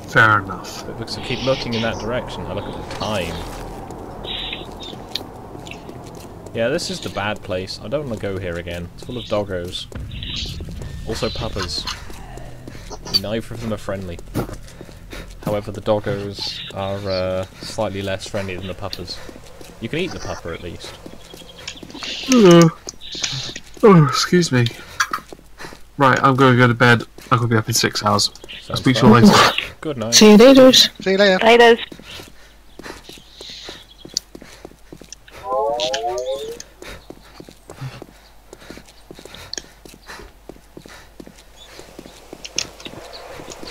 [SPEAKER 3] fair enough.
[SPEAKER 1] But because I keep looking in that direction, I look at the time. Yeah, this is the bad place. I don't want to go here again. It's full of doggos. Also puppas. Neither of them are friendly. However, the doggos are slightly less friendly than the puppas. You can eat the pupper at least.
[SPEAKER 3] Oh, excuse me. Right, I'm going to go to bed. I'm going to be up in 6 hours. I'll speak to you later.
[SPEAKER 1] Good night.
[SPEAKER 4] See you later.
[SPEAKER 5] See you later.
[SPEAKER 6] Potatoes.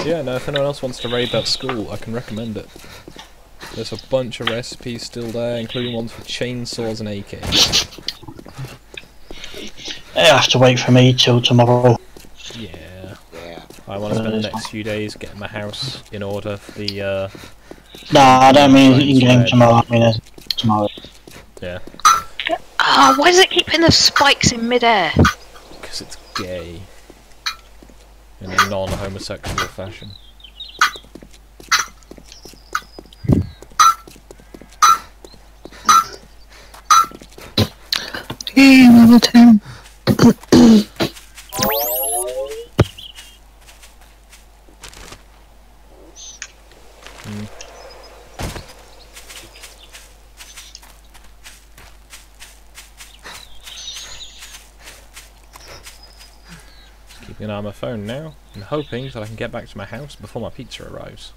[SPEAKER 1] Yeah, no, if anyone else wants to raid that school, I can recommend it. There's a bunch of recipes still there, including ones for chainsaws and AKs.
[SPEAKER 2] You'll have to wait for me till tomorrow.
[SPEAKER 1] Yeah.
[SPEAKER 5] Yeah.
[SPEAKER 1] I want to spend the next few days getting my house in order for the,
[SPEAKER 2] No, I don't mean in game
[SPEAKER 1] Red.
[SPEAKER 2] tomorrow. I mean tomorrow.
[SPEAKER 1] yeah,
[SPEAKER 6] Ah, why does it keep putting the spikes in midair?
[SPEAKER 1] because it's gay. In a non-homosexual fashion.
[SPEAKER 4] Game level 10.
[SPEAKER 1] Keeping an eye on my phone now, and hoping that I can get back to my house before my pizza arrives.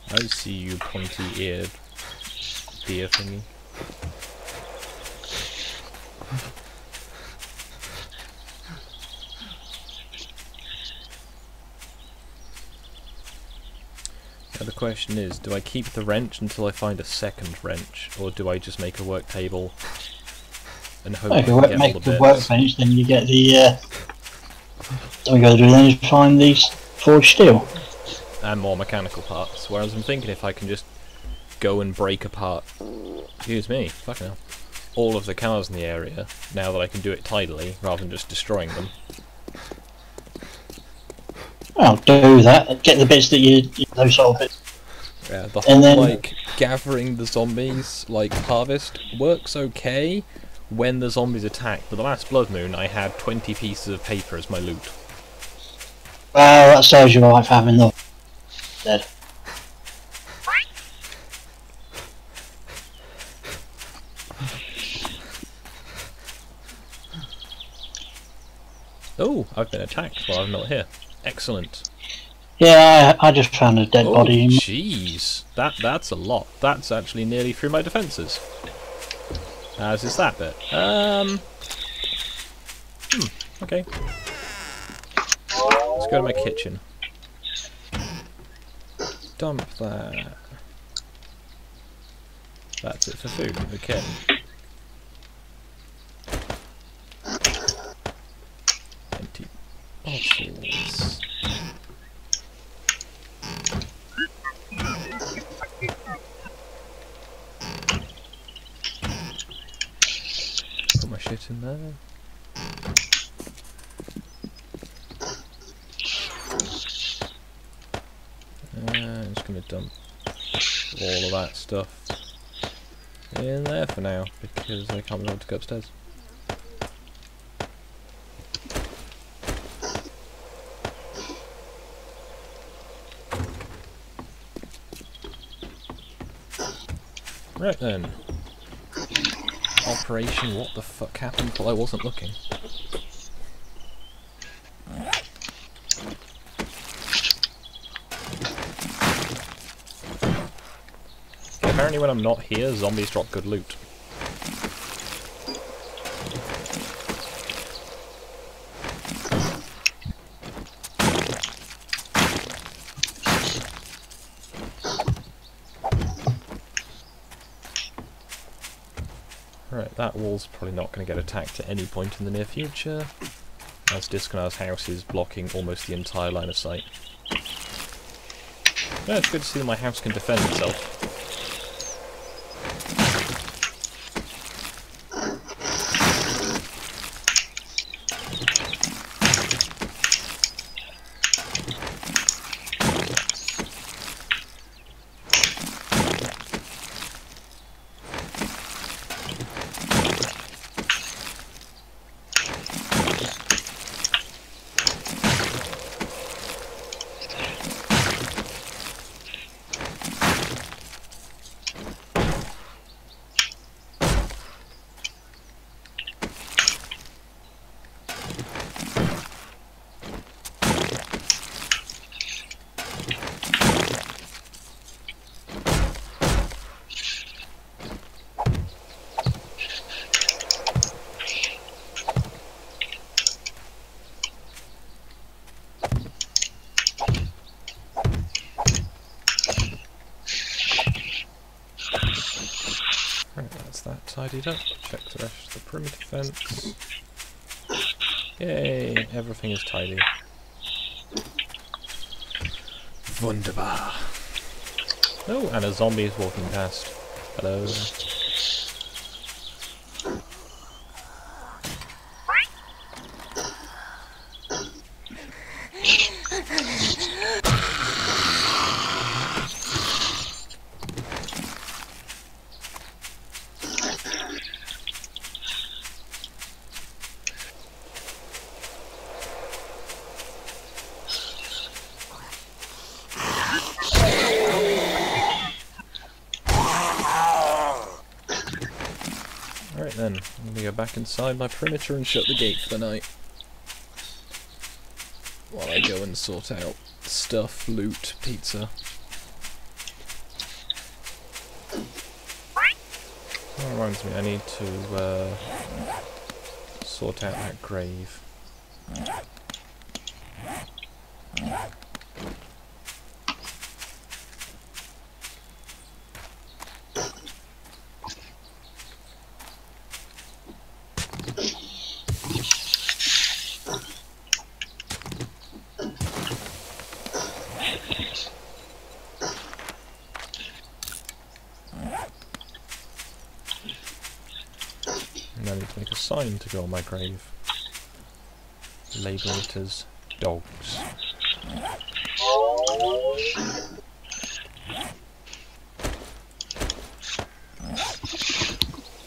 [SPEAKER 1] I see you, pointy-eared deer thingy. Now the question is, do I keep the wrench until I find a second wrench, or do I just make a work table and hope I
[SPEAKER 2] If
[SPEAKER 1] can
[SPEAKER 2] you
[SPEAKER 1] get all
[SPEAKER 2] make
[SPEAKER 1] the
[SPEAKER 2] the
[SPEAKER 1] bits?
[SPEAKER 2] workbench, then you get the. All you gotta do then is find these forged steel.
[SPEAKER 1] And more mechanical parts. Whereas I'm thinking if I can just go and break apart, excuse me, fucking hell, all of the cars in the area, now that I can do it tidily, rather than just destroying them.
[SPEAKER 2] Well, do that. Get the bits that those sort of bits.
[SPEAKER 1] Yeah, the
[SPEAKER 2] And
[SPEAKER 1] whole,
[SPEAKER 2] then-
[SPEAKER 1] like, gathering the zombies, like, harvest, works okay when the zombies attack, but the last Blood Moon I had 20 pieces of paper as my loot.
[SPEAKER 2] Well, that saves your life having them dead.
[SPEAKER 1] Oh, I've been attacked while I'm not here. Excellent.
[SPEAKER 2] Yeah, I just found a dead
[SPEAKER 1] Oh,
[SPEAKER 2] body. In
[SPEAKER 1] jeez. That's a lot. That's actually nearly through my defences. As is that bit. Okay. Let's go to my kitchen. Dump that. That's it for food. Okay. Empty bottles. Put my shit in there. I'm just gonna dump all of that stuff in there for now because I can't be able to go upstairs. Right then. Operation what the fuck happened while I wasn't looking? apparently when I'm not here, zombies drop good loot. Right, that wall's probably not going to get attacked at any point in the near future, as Disconar's house is blocking almost the entire line of sight. Yeah, it's good to see that my house can defend itself. That tidied up. Check the rest of the perimeter fence. Yay! Everything is tidy. Wunderbar. Oh, and a zombie is walking past. Hello. Alright then, I'm going to go back inside my perimeter and shut the gate for the night. While I go and sort out stuff, loot, pizza. That reminds me, I need to sort out that grave. And I need to make a sign to go on my grave. Label it as dogs.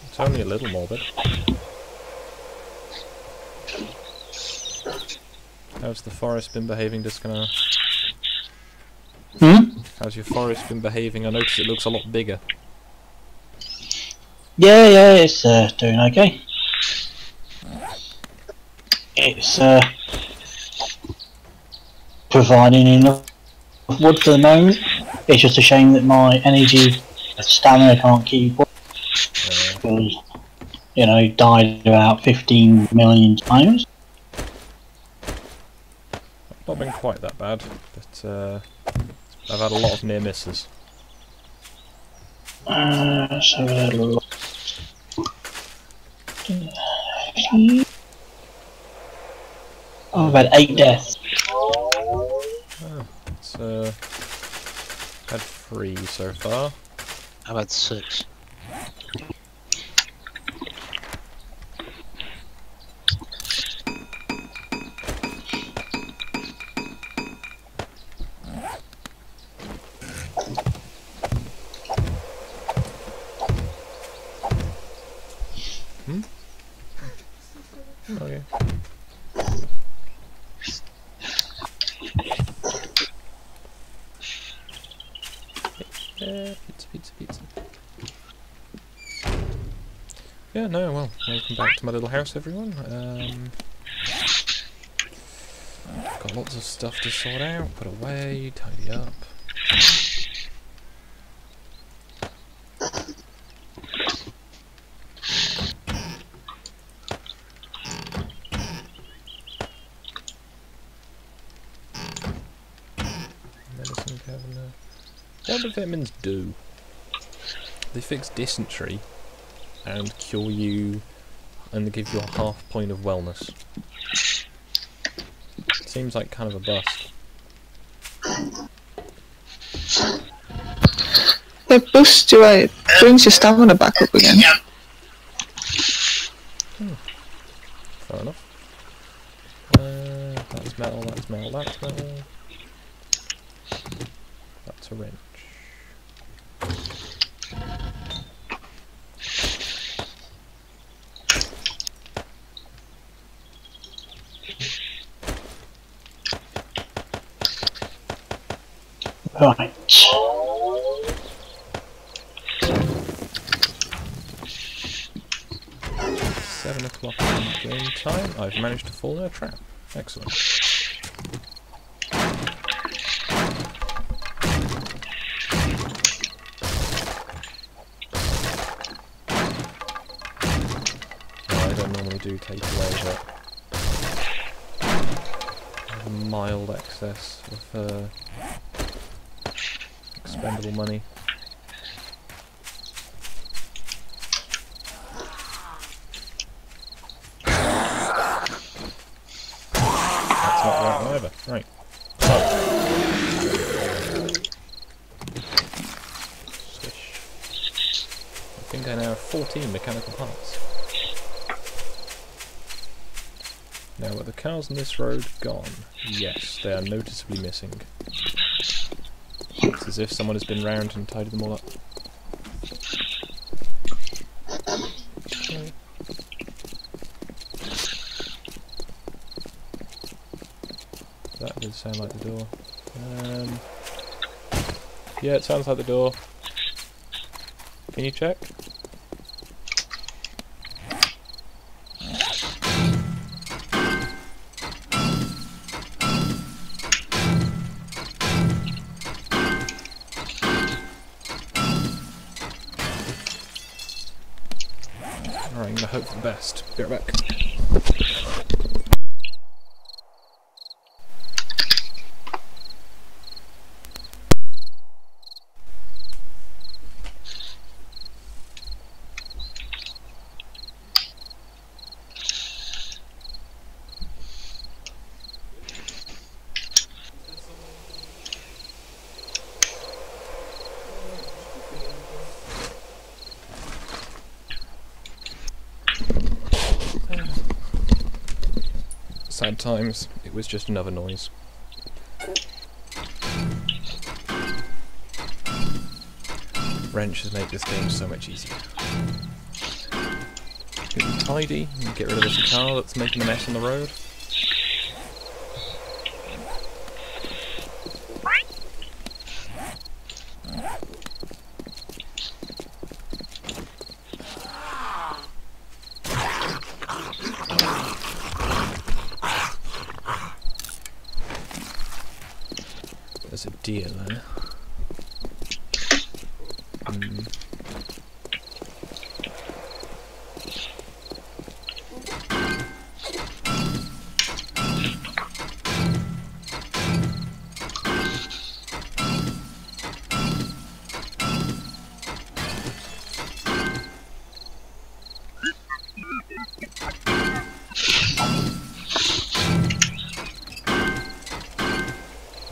[SPEAKER 1] It's only a little morbid. How's the forest been behaving, Disconar? How's your forest been behaving? I notice it looks a lot bigger.
[SPEAKER 2] Yeah, it's doing okay. It's providing enough wood for the moment. It's just a shame that my energy stamina can't keep up. Because, you know, it died about 15 million times.
[SPEAKER 1] Not been quite that bad, but I've had a lot of near misses.
[SPEAKER 2] Let's have a little look. Oh, I've had 8 deaths.
[SPEAKER 1] Oh, it's had 3 so far.
[SPEAKER 5] I've had 6.
[SPEAKER 1] Oh yeah. Pizza. Yeah, no, well, welcome back to my little house, everyone. Got lots of stuff to sort out, put away, tidy up. Medicine cabinet. What do vitamins do? They fix dysentery and cure you and give you a half point of wellness. Seems like kind of a bust.
[SPEAKER 4] They boost you out, brings your stamina back up again.
[SPEAKER 1] Fair enough. That's metal, that's metal, that's metal. That's a wrench.
[SPEAKER 2] Right.
[SPEAKER 1] 7 o'clock in game time. I've managed to fall in a trap. Excellent. I don't normally do takeaway, but I have a mild excess of expendable money. That's not right either. Right. Swish. I think I now have 14 mechanical parts. Now, are the cars on this road gone? Yes, they are noticeably missing. It's as if someone has been round and tidied them all up. That did sound like the door. Yeah, it sounds like the door. Can you check? Alright, I'm gonna hope for the best. Be right back. Sad times, it was just another noise. Wrenches make this game so much easier. Get it tidy and get rid of this car that's making a mess on the road. There's a deer there.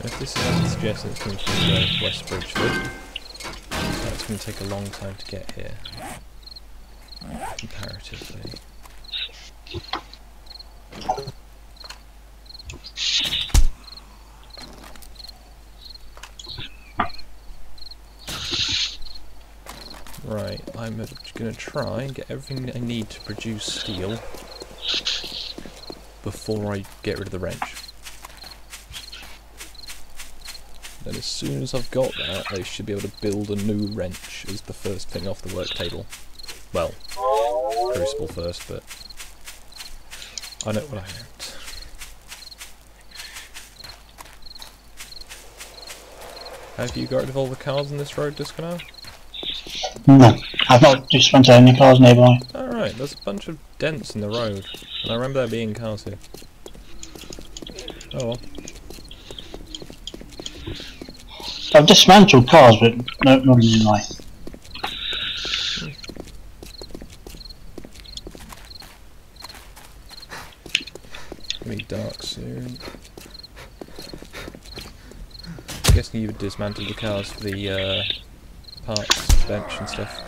[SPEAKER 1] If this is as it suggests, it's coming from the West Bridgeford. That's going to take a long time to get here, comparatively. Right, I'm going to try and get everything I need to produce steel before I get rid of the wrench. Then as soon as I've got that, I should be able to build a new wrench as the first thing off the work table. Well, crucible first, but I know what I meant. Have you got rid of all the cars on this road, Disco now?
[SPEAKER 2] No, I've not just went to any cars nearby.
[SPEAKER 1] Alright, there's a bunch of dents in the road, and I remember there being cars here. Oh well.
[SPEAKER 2] I've dismantled cars, but no, not in my.
[SPEAKER 1] It's gonna be dark soon. I'm guessing you would dismantle the cars for the parts bench and stuff.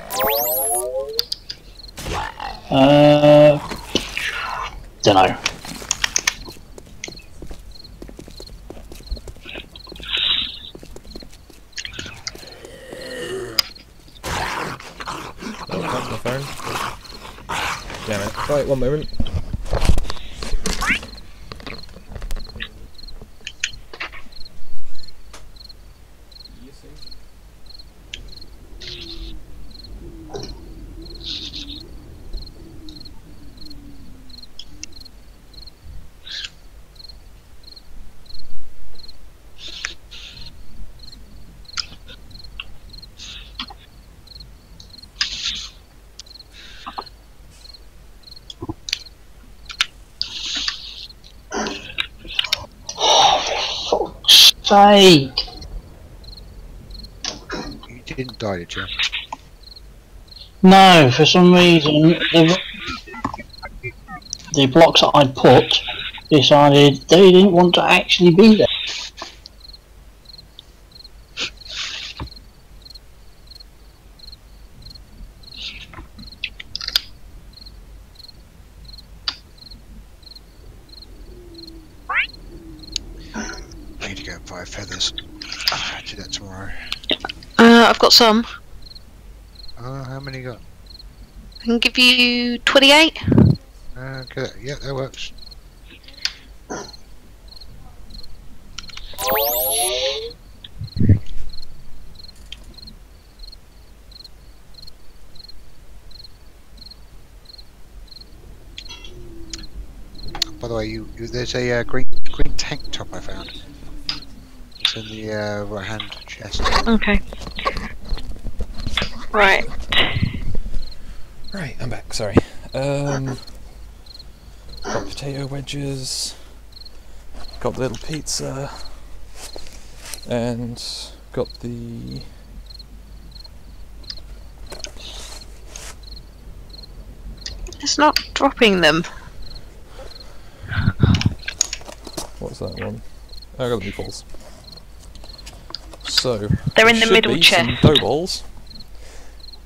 [SPEAKER 2] Don't know.
[SPEAKER 1] Oh, that's my phone. Damn it. Right, one moment.
[SPEAKER 2] Sake!
[SPEAKER 5] You didn't die, did you?
[SPEAKER 2] No, for some reason the blocks that I'd put decided they didn't want to actually be there.
[SPEAKER 5] I need to go and buy feathers. I'll do that tomorrow.
[SPEAKER 6] I've got some.
[SPEAKER 5] How many you got?
[SPEAKER 6] I can give you 28.
[SPEAKER 5] Okay, yeah, that works. By the way, there's a green tank top I found. It's in the right hand chest.
[SPEAKER 6] Okay. Right.
[SPEAKER 1] Right, I'm back, sorry. Got potato wedges, got the little pizza, and got the...
[SPEAKER 6] It's not dropping them.
[SPEAKER 1] What's that one? Oh, I got the meatballs. So,
[SPEAKER 6] They're in
[SPEAKER 1] there
[SPEAKER 6] the
[SPEAKER 1] should
[SPEAKER 6] middle
[SPEAKER 1] be
[SPEAKER 6] chest.
[SPEAKER 1] some dough balls,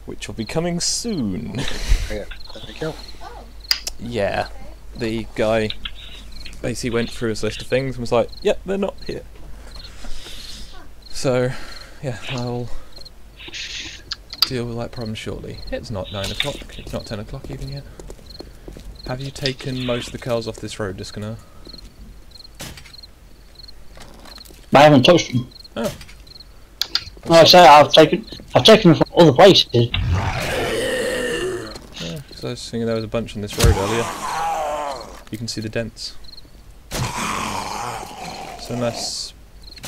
[SPEAKER 1] which will be coming soon.
[SPEAKER 5] Oh, yeah, there we go.
[SPEAKER 1] Yeah, the guy basically went through his list of things and was like, yep, they're not here. So, yeah, I'll deal with that problem shortly. It's not 9 o'clock, it's not 10 o'clock even yet. Have you taken most of the cars off this road, Disconer?
[SPEAKER 2] I haven't touched them.
[SPEAKER 1] Oh.
[SPEAKER 2] Like I say, I've taken them from other places.
[SPEAKER 1] Yeah, so I was thinking there was a bunch on this road earlier. You can see the dents. So unless...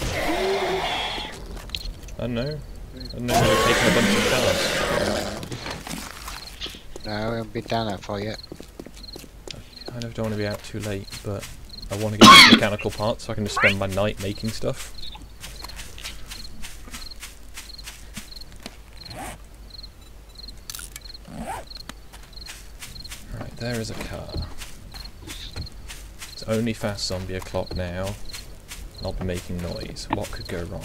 [SPEAKER 1] I don't know. I don't know if they've taken a bunch of cars.
[SPEAKER 5] No, I haven't been down that far yet.
[SPEAKER 1] I kind of don't want to be out too late, but I want to get some mechanical parts so I can just spend my night making stuff. Right, there is a car. It's only fast zombie o'clock now. I'll be making noise. What could go wrong?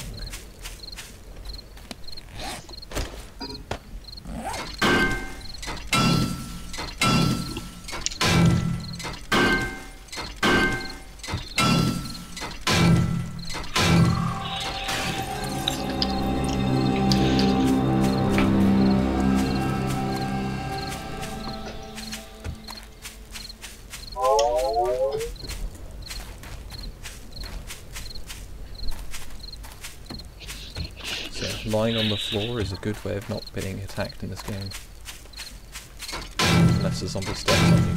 [SPEAKER 1] Lying on the floor is a good way of not being attacked in this game. Unless a zombie steps on you.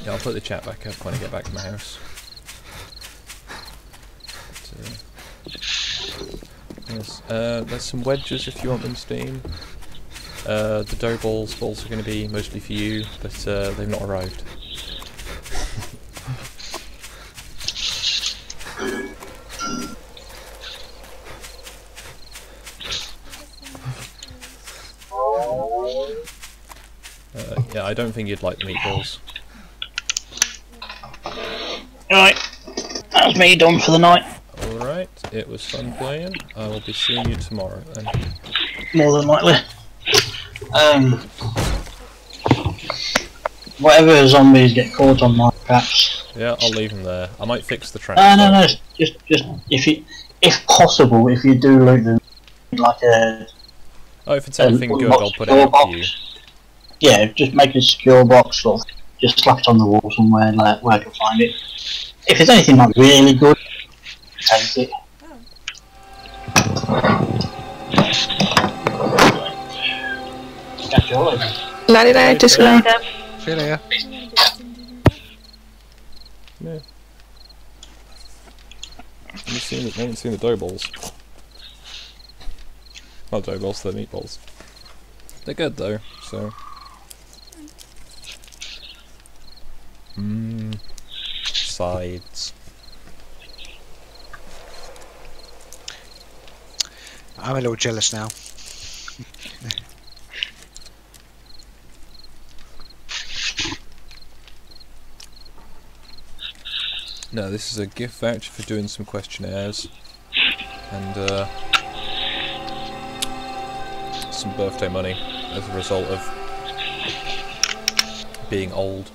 [SPEAKER 1] Yeah, I'll put the chat back up when I get back to my house. Yes, there's some wedges if you want them, Steam. The dough balls are going to be mostly for you, but they've not arrived. Yeah, I don't think you'd like the meatballs.
[SPEAKER 2] Right, that was me done for the night.
[SPEAKER 1] Alright, it was fun playing. I will be seeing you tomorrow then.
[SPEAKER 2] More than likely. Whatever zombies get caught on my traps.
[SPEAKER 1] Yeah, I'll leave them there. I might fix the trap.
[SPEAKER 2] No. Just if possible, if you do loot them, like a.
[SPEAKER 1] Oh, if it's anything good, I'll put it out for you.
[SPEAKER 2] Yeah, just make a secure box or just slap it on the wall somewhere like where I can find it. If it's anything like really good, take it. Catch you all later.
[SPEAKER 4] Nighty night, just go.
[SPEAKER 5] See you later.
[SPEAKER 1] Yeah. I haven't seen the dough balls. Not dough balls, they're meatballs. They're good though, so. Sides.
[SPEAKER 5] I'm a little jealous now.
[SPEAKER 1] No, this is a gift voucher for doing some questionnaires and some birthday money as a result of being old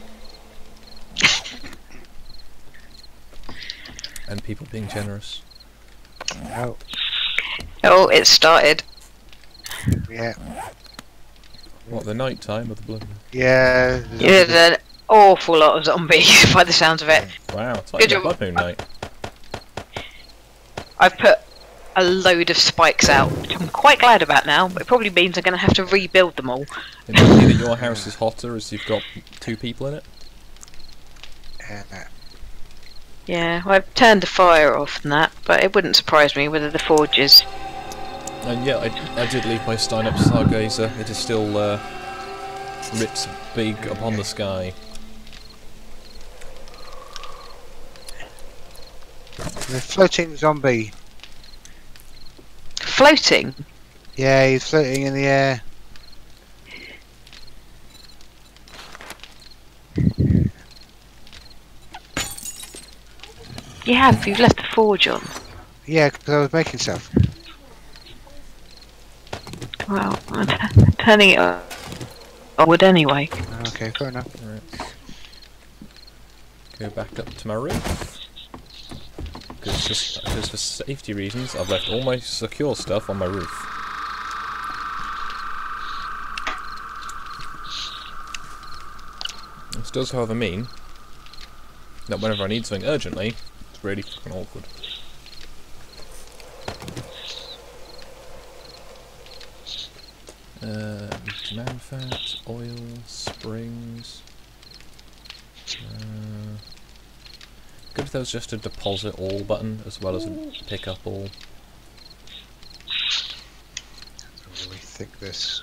[SPEAKER 1] and people being generous.
[SPEAKER 5] Oh,
[SPEAKER 6] Oh, it started.
[SPEAKER 5] yeah.
[SPEAKER 1] What, the night time of the blood?
[SPEAKER 5] Yeah.
[SPEAKER 6] There's an awful lot of zombies by the sounds of it.
[SPEAKER 1] Wow, it's like
[SPEAKER 6] Good
[SPEAKER 1] a
[SPEAKER 6] job.
[SPEAKER 1] blood moon night.
[SPEAKER 6] I've put a load of spikes out, which I'm quite glad about now, but it probably means I'm going to have to rebuild them all.
[SPEAKER 1] It might be that your house is hotter as you've got 2 people in it.
[SPEAKER 6] Yeah, well, I've turned the fire off and that, but it wouldn't surprise me whether the forge is.
[SPEAKER 1] And yeah, I did leave my Stein up Stargazer. It is still rips big upon the sky.
[SPEAKER 5] The floating zombie.
[SPEAKER 6] Floating?
[SPEAKER 5] Yeah, he's floating in the air.
[SPEAKER 6] You've left the forge on.
[SPEAKER 5] Yeah, because I was making stuff.
[SPEAKER 6] Well, I'm turning it on. I would anyway.
[SPEAKER 5] Okay, fair enough.
[SPEAKER 1] Right. Go back up to my roof. Because for safety reasons, I've left all my secure stuff on my roof. This does, however, mean that whenever I need something urgently, it's really fucking awkward. Man fat, oil, springs. Good if there was just a deposit all button as well as a pick up all.
[SPEAKER 5] I'll rethink this.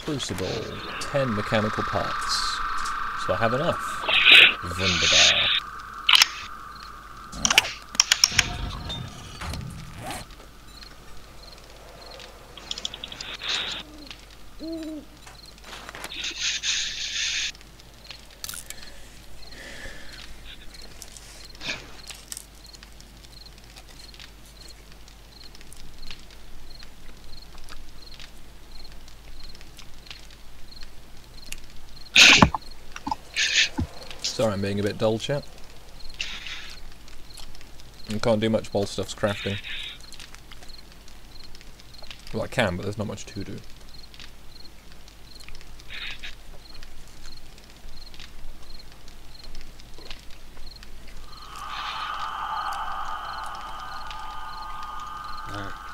[SPEAKER 1] Crucible, 10 mechanical parts. So I have enough. Wunderbar. Sorry, I'm being a bit dull, chat. I can't do much while stuff's crafting. Well, I can, but there's not much to do.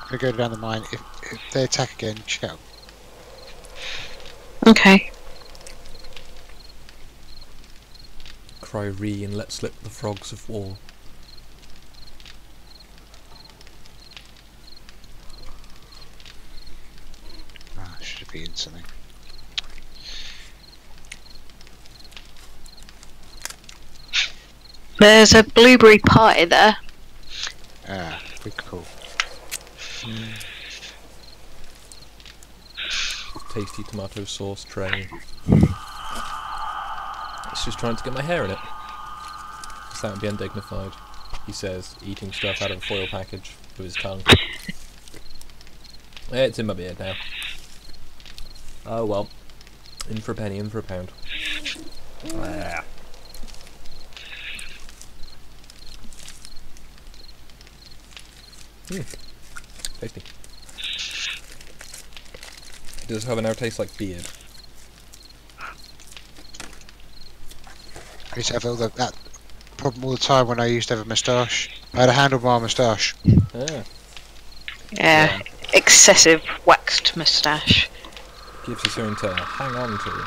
[SPEAKER 5] gonna go down the mine. If they attack again, shout.
[SPEAKER 6] Okay.
[SPEAKER 1] Cry re and let slip the frogs of war.
[SPEAKER 5] Ah, should have been something.
[SPEAKER 6] There's a blueberry pie there.
[SPEAKER 5] Ah, pretty cool.
[SPEAKER 1] Tasty tomato sauce tray. It's just trying to get my hair in it. So that would be undignified, he says, eating stuff out of a foil package with his tongue. It's in my beard now. Oh well. In for a penny, in for a pound. Ah. Tasty. Does habanero taste like beard?
[SPEAKER 5] I used to have that problem all the time when I used to have a moustache. I had a handlebar moustache.
[SPEAKER 1] Ah.
[SPEAKER 6] Yeah. Excessive waxed moustache.
[SPEAKER 1] Gives you something to hang on to.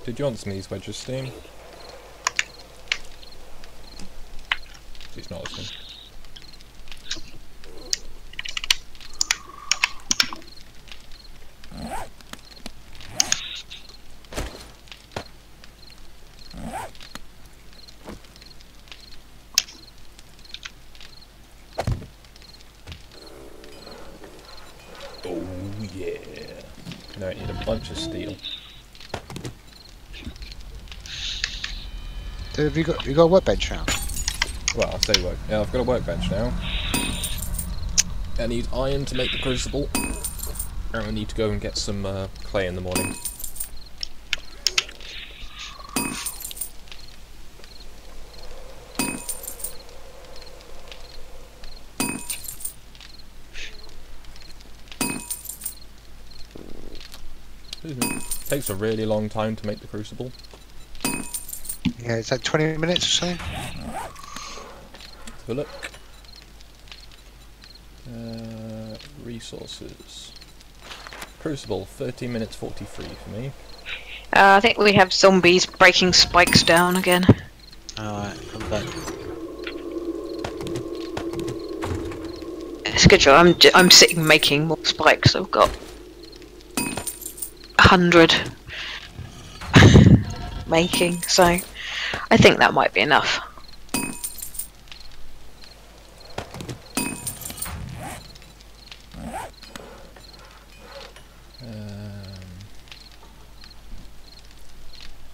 [SPEAKER 1] Did you want some of these wedges, Steam? He's not listening. Oh yeah. Now I need a bunch of steel.
[SPEAKER 5] Have you got a workbench now?
[SPEAKER 1] Well, I'll say work. Yeah, I've got a workbench now. I need iron to make the crucible. And I need to go and get some clay in the morning. Takes a really long time to make the crucible.
[SPEAKER 5] Yeah, it's like 20 minutes or something.
[SPEAKER 1] Have a look. Resources. Crucible, 13 minutes 43 for me.
[SPEAKER 6] I think we have zombies breaking spikes down again.
[SPEAKER 5] Alright, come back.
[SPEAKER 6] It's good job. I'm sitting making more spikes. I've got 100 making, so I think that might be enough.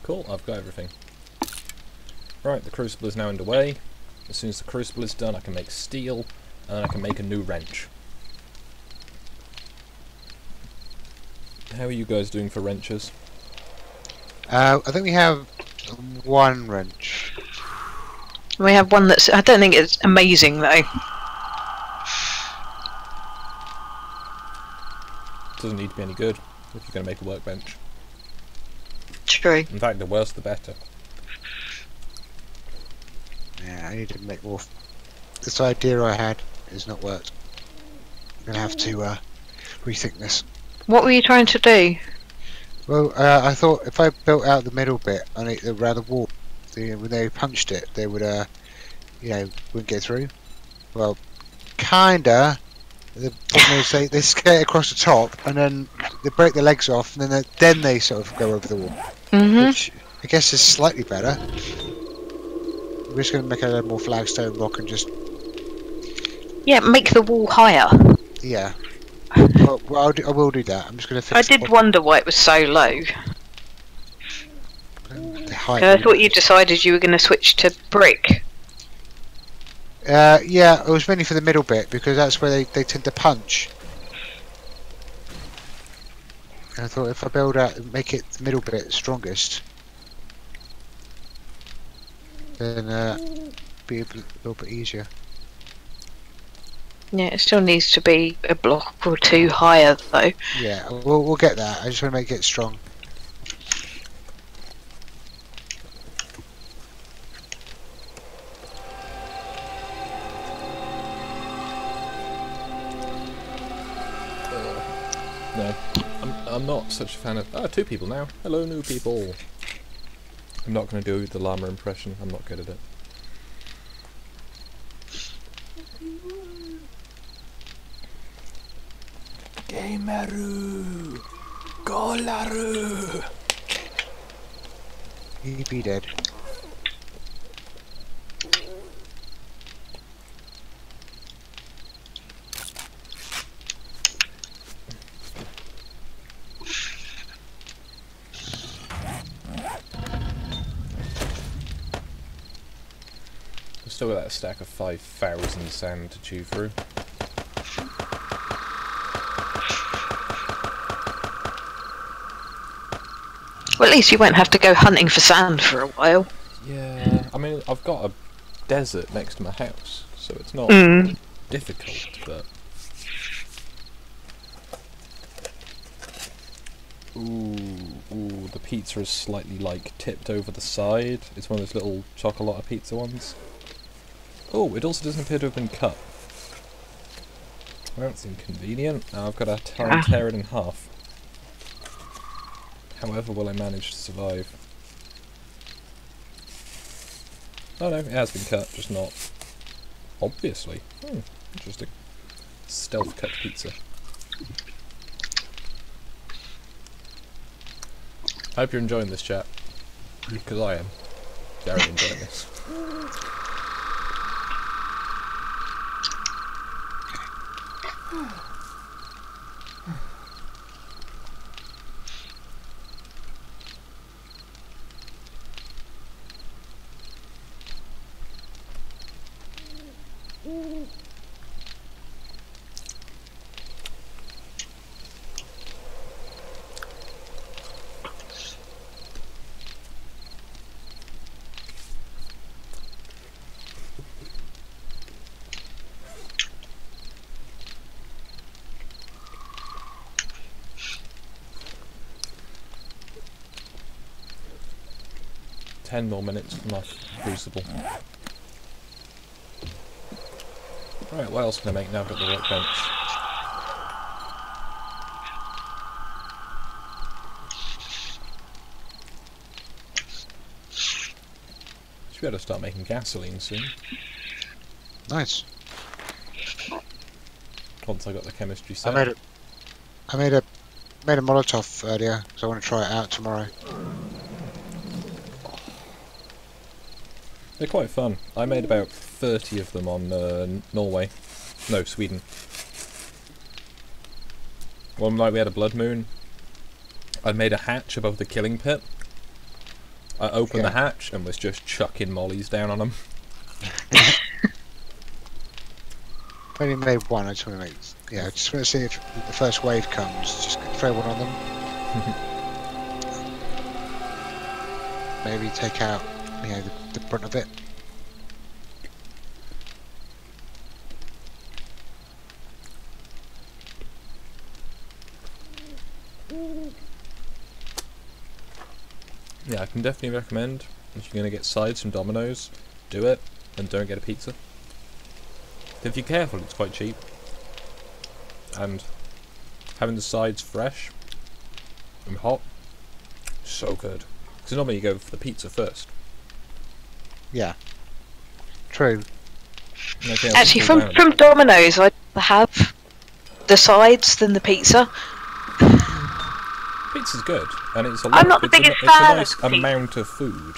[SPEAKER 1] Cool, I've got everything. Right, the crucible is now underway. As soon as the crucible is done, I can make steel, and I can make a new wrench. How are you guys doing for wrenches?
[SPEAKER 5] I think we have one wrench.
[SPEAKER 6] We have one that's, I don't think it's amazing though.
[SPEAKER 1] Doesn't need to be any good if you're going to make a workbench.
[SPEAKER 6] True.
[SPEAKER 1] In fact, the worse the better.
[SPEAKER 5] Yeah, I need to make more. This idea I had has not worked. I'm gonna have to rethink this.
[SPEAKER 6] What were you trying to do?
[SPEAKER 5] Well, I thought if I built out the middle bit on it around the wall, when they punched it, they would, wouldn't get through. Well, kinda. The problem is they skate across the top, and then they break their legs off, and then they sort of go over the wall. Which I guess is slightly better. We're just going to make a little more flagstone rock and just...
[SPEAKER 6] Yeah, make the wall higher.
[SPEAKER 5] Yeah. Well, I will do that. I'm just going to fix
[SPEAKER 6] I did wonder why it was so low.
[SPEAKER 5] The height.
[SPEAKER 6] I thought you decided you were going to switch to brick.
[SPEAKER 5] Yeah, it was mainly for the middle bit, because that's where they tend to punch. And I thought if I build out and make it the middle bit strongest, then be a little bit easier.
[SPEAKER 6] Yeah, it still needs to be a block or two higher though.
[SPEAKER 5] Yeah, we'll get that. I just want to make it strong.
[SPEAKER 1] No, I'm not such a fan of. Ah, 2 people now. Hello, new people. I'm not going to do the llama impression. I'm not good at it. Gameru, Golaru.
[SPEAKER 5] He be dead.
[SPEAKER 1] I've still got that stack of 5,000 sand to chew through.
[SPEAKER 6] Well, at least you won't have to go hunting for sand for a while.
[SPEAKER 1] Yeah, I mean, I've got a desert next to my house, so it's not difficult, but... Ooh, the pizza is slightly, like, tipped over the side. It's one of those little chocolate pizza ones. Oh, it also doesn't appear to have been cut. Well, that's inconvenient. Now I've got to try and tear it in half. However will I manage to survive? Oh no, it has been cut, just not obviously. Interesting. Stealth cut pizza. I hope you're enjoying this, chat. Because I am. Very enjoying this. 10 more minutes for my crucible. Right, what else can I make now? I've got the workbench. Should be able to start making gasoline soon.
[SPEAKER 5] Nice.
[SPEAKER 1] Once I got the chemistry set.
[SPEAKER 5] I made a Molotov earlier, because I want to try it out tomorrow.
[SPEAKER 1] They're quite fun. I made about 30 of them on Norway. No, Sweden. One night we had a blood moon. I made a hatch above the killing pit. I opened the hatch and was just chucking mollies down on them.
[SPEAKER 5] I only made one, I just want to make... Yeah, I just want to see if the first wave comes, just throw one on them. Maybe take out, you know, the brunt of it.
[SPEAKER 1] Yeah, I can definitely recommend, if you're going to get sides from Domino's, do it, and don't get a pizza. If you're careful, it's quite cheap. And having the sides fresh and hot, so good. Because normally you go for the pizza first.
[SPEAKER 5] Yeah. True.
[SPEAKER 6] Actually, from Domino's, I'd rather have the sides than the pizza.
[SPEAKER 1] Pizza's good, and it's a lot.
[SPEAKER 6] I'm not the biggest fan
[SPEAKER 1] It's a nice amount of food,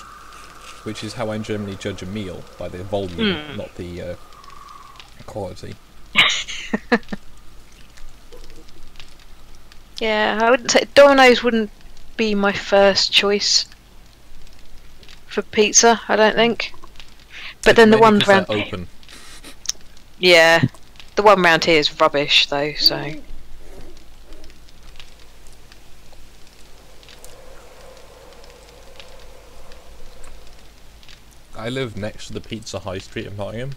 [SPEAKER 1] which is how I generally judge a meal, by the volume, not the quality.
[SPEAKER 6] Yeah, I wouldn't say Domino's wouldn't be my first choice for pizza. I don't think. But then the one round
[SPEAKER 1] open.
[SPEAKER 6] Yeah, the one round here is rubbish though. So.
[SPEAKER 1] I live next to the Pizza High Street in Nottingham.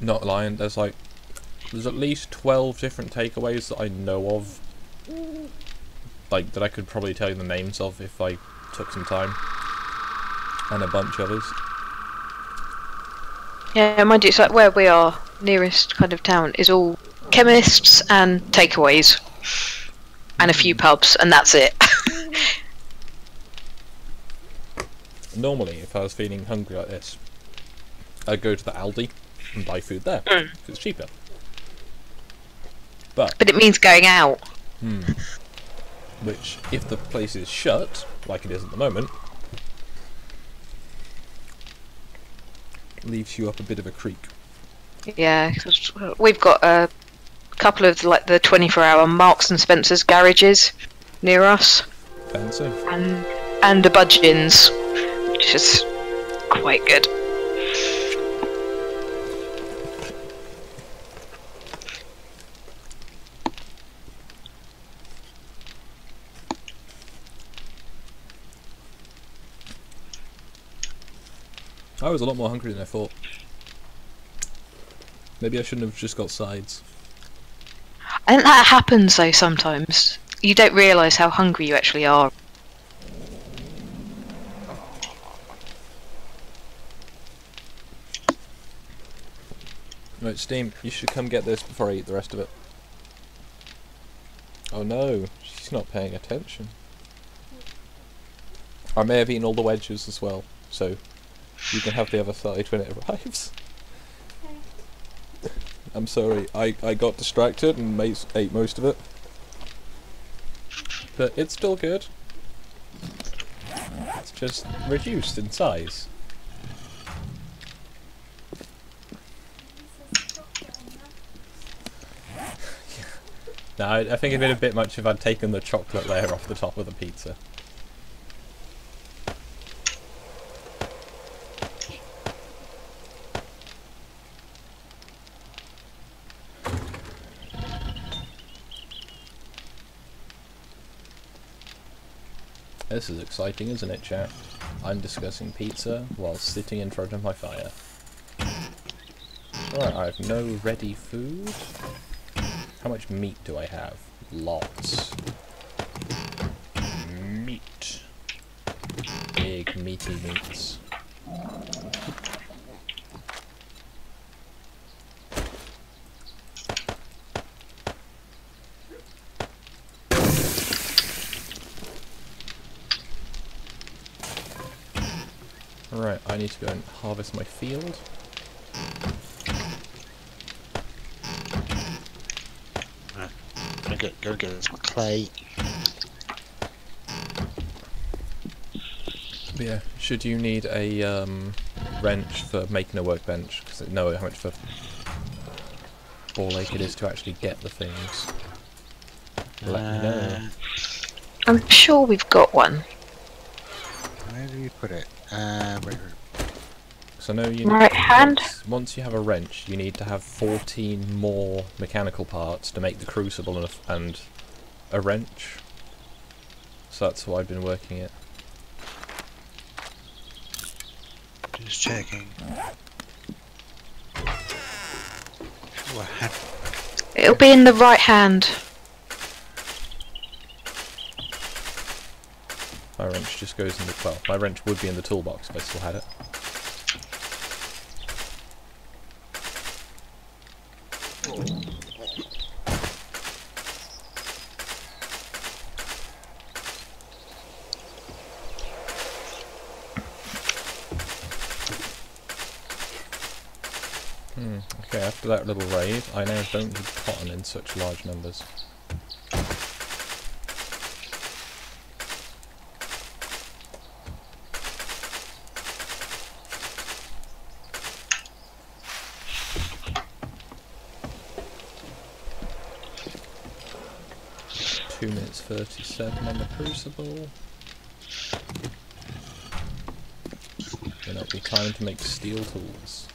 [SPEAKER 1] Not lying. There's at least 12 different takeaways that I know of. Like, that I could probably tell you the names of if I took some time. And a bunch of others.
[SPEAKER 6] Yeah, mind you, it's like where we are, nearest kind of town, is all chemists and takeaways. And a few pubs, and that's it.
[SPEAKER 1] Normally, if I was feeling hungry like this, I'd go to the Aldi and buy food there, because it's cheaper. But
[SPEAKER 6] it means going out.
[SPEAKER 1] Which, if the place is shut, like it is at the moment, leaves you up a bit of a creek.
[SPEAKER 6] Yeah, 'cause we've got a couple of like the 24-hour Marks and Spencer's garages near us,
[SPEAKER 1] Fancy.
[SPEAKER 6] and the Budgeons, which is quite good.
[SPEAKER 1] I was a lot more hungry than I thought. Maybe I shouldn't have just got sides.
[SPEAKER 6] I think that happens though sometimes. You don't realise how hungry you actually are.
[SPEAKER 1] Right, Steam, you should come get this before I eat the rest of it. Oh no, she's not paying attention. I may have eaten all the wedges as well, so you can have the other side when it arrives. I'm sorry, I got distracted and ate most of it. But it's still good. It's just reduced in size. No, I think it'd been a bit much if I'd taken the chocolate layer off the top of the pizza. This is exciting, isn't it, chat? I'm discussing pizza while sitting in front of my fire. Alright, I have no ready food. How much meat do I have? Lots. Meat. Big meaty meats. Right, I need to go and harvest my field.
[SPEAKER 5] Go get some clay.
[SPEAKER 1] But yeah, should you need a wrench for making a workbench, because I know how much of a ball ache it is to actually get the things, let me know.
[SPEAKER 6] I'm sure we've got one.
[SPEAKER 5] Where do you put it? Wait.
[SPEAKER 1] So I know you
[SPEAKER 6] Right hand.
[SPEAKER 1] Once you have a wrench, you need to have 14 more mechanical parts to make the crucible and a wrench. So that's what I've been working it.
[SPEAKER 5] Just checking. Oh, I had...
[SPEAKER 6] It'll be in the right hand.
[SPEAKER 1] My wrench just goes in the... well, my wrench would be in the toolbox if I still had it. Okay, after that little raid, I now don't need cotton in such large numbers. Two minutes 37 on the crucible. Then it'll be time to make steel tools.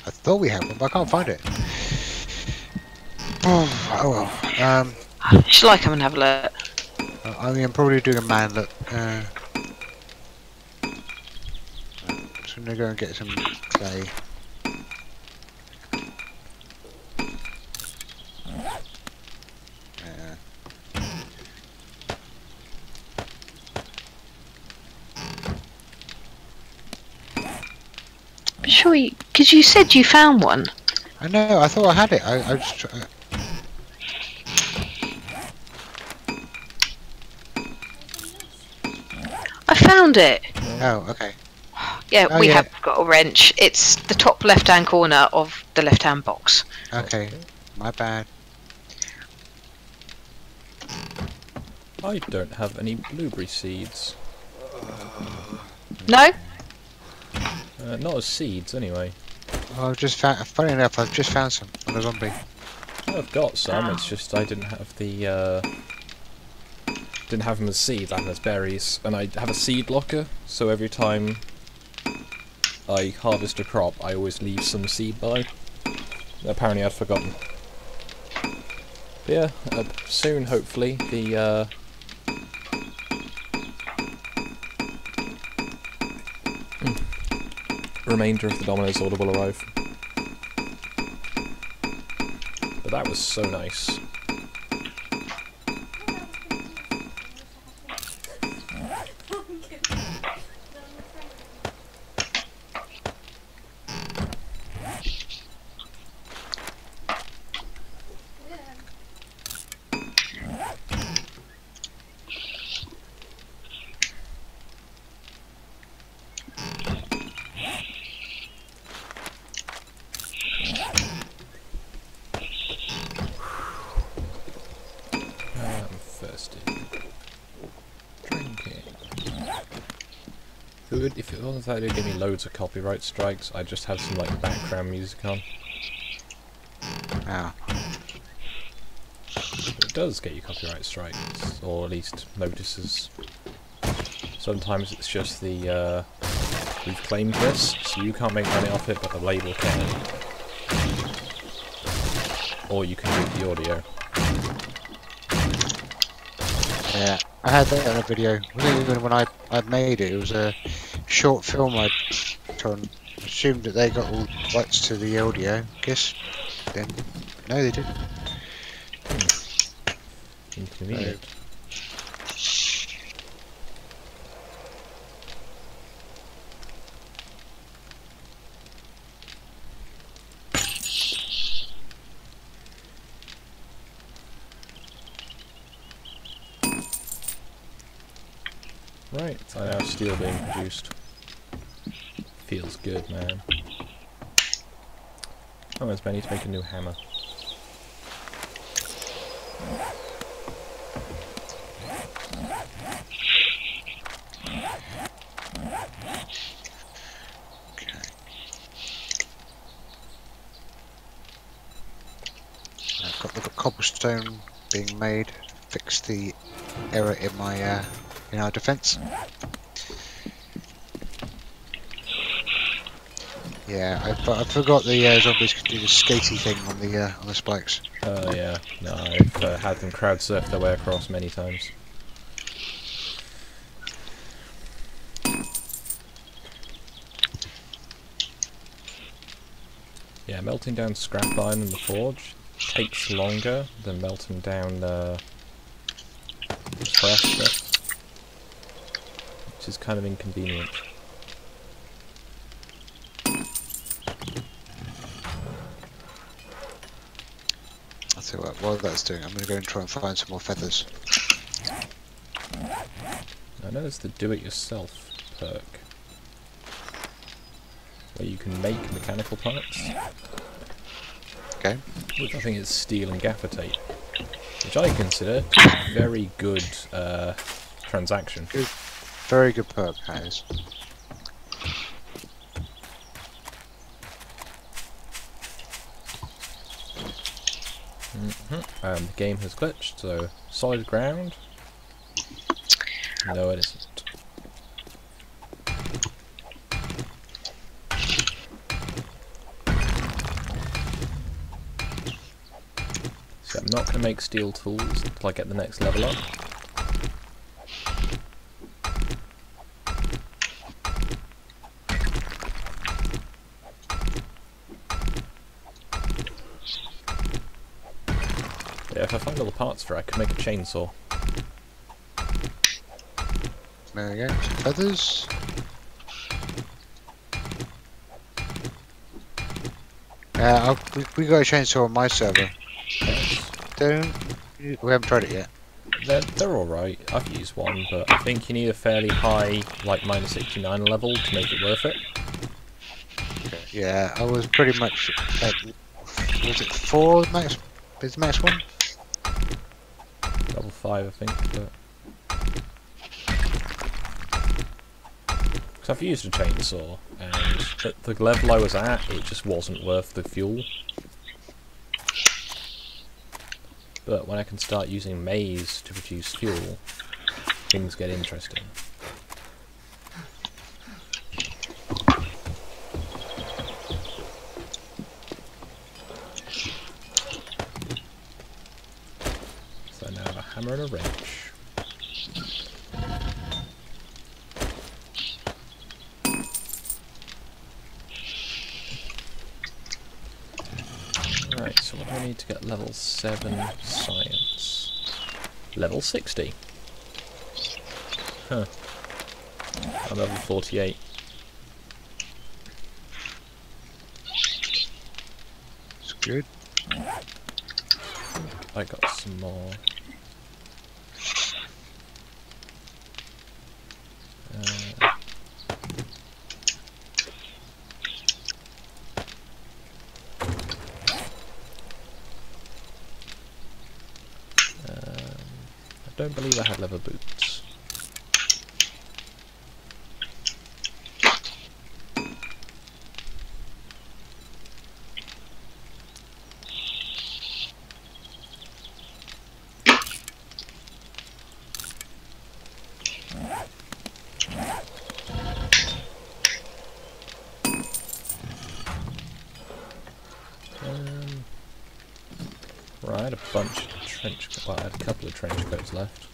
[SPEAKER 5] I thought we had one, but I can't find it. Oh well.
[SPEAKER 6] Shall I come and have a look?
[SPEAKER 5] I mean, I'm probably doing a man look. I'm gonna go and get some clay.
[SPEAKER 6] Sure, because you said you found one.
[SPEAKER 5] I know. I thought I had it. I just.
[SPEAKER 6] I found it.
[SPEAKER 5] Oh, okay.
[SPEAKER 6] Yeah,
[SPEAKER 5] Oh,
[SPEAKER 6] we
[SPEAKER 5] yeah.
[SPEAKER 6] have got a wrench. It's the top left-hand corner of the left-hand box.
[SPEAKER 5] Okay. My bad.
[SPEAKER 1] I don't have any blueberry seeds.
[SPEAKER 6] No?
[SPEAKER 1] Not as seeds, anyway.
[SPEAKER 5] Oh, I've just found. Funny enough, I've just found some on a zombie.
[SPEAKER 1] I've got some. It's just I didn't have the. Didn't have them as seeds. I had them as berries, and I have a seed locker. So every time I harvest a crop, I always leave some seed by. Apparently, I'd forgotten. But yeah, soon, hopefully, the remainder of the Domino's order will arrive. But that was so nice. If it wasn't that it would give me loads of copyright strikes, I'd just have some like background music on.
[SPEAKER 5] Ah.
[SPEAKER 1] But it does get you copyright strikes, or at least notices. Sometimes it's just the we've claimed this, so you can't make money off it, but the label can. Or you can read the audio.
[SPEAKER 5] Yeah, I had that in a video. It wasn't even when I made it. It was a short film I'd done. Assumed that they got all rights to the audio. Guess then, no, they didn't.
[SPEAKER 1] Inconvenient. Right, I now have steel being produced. Feels good, man. Oh, there's Benny to make a new hammer.
[SPEAKER 5] Okay. I've got the cobblestone being made. Fix the error in my in our defense. Yeah, I forgot the zombies could do the skatey thing on the spikes.
[SPEAKER 1] Oh yeah, no, I've had them crowd surf their way across many times. Yeah, melting down scrap iron in the forge takes longer than melting down fresh stuff, which is kind of inconvenient.
[SPEAKER 5] I'll tell you what, while that's doing, I'm going to go and try and find some more feathers.
[SPEAKER 1] I know there's the do-it-yourself perk, where you can make mechanical parts.
[SPEAKER 5] Okay.
[SPEAKER 1] Which I think is steel and gaffer tape, which I consider a very good transaction.
[SPEAKER 5] Good. Very good perk, that is.
[SPEAKER 1] And the game has glitched, so solid ground? No, it isn't. So I'm not going to make steel tools until I get the next level up. Yeah, if I find all the parts for it, I could make a chainsaw.
[SPEAKER 5] There we go. Feathers. We got a chainsaw on my server. We haven't tried it yet.
[SPEAKER 1] They're alright. I've used one, but I think you need a fairly high, like -69 level to make it worth it.
[SPEAKER 5] Yeah, I was pretty much at, was it 4 max? Is max 1?
[SPEAKER 1] Level 5, I think. But because I've used a chainsaw, and at the level I was at, it just wasn't worth the fuel. But when I can start using maize to produce fuel, things get interesting. So now I have a hammer and a wrench. Right, so what do I need to get level 7 science? Level 60. Huh. I'm level 48.
[SPEAKER 5] It's good.
[SPEAKER 1] I got some more. I don't believe I had leather boots. Right, I had a bunch of trench coats. Well, I had a couple of trench coats left.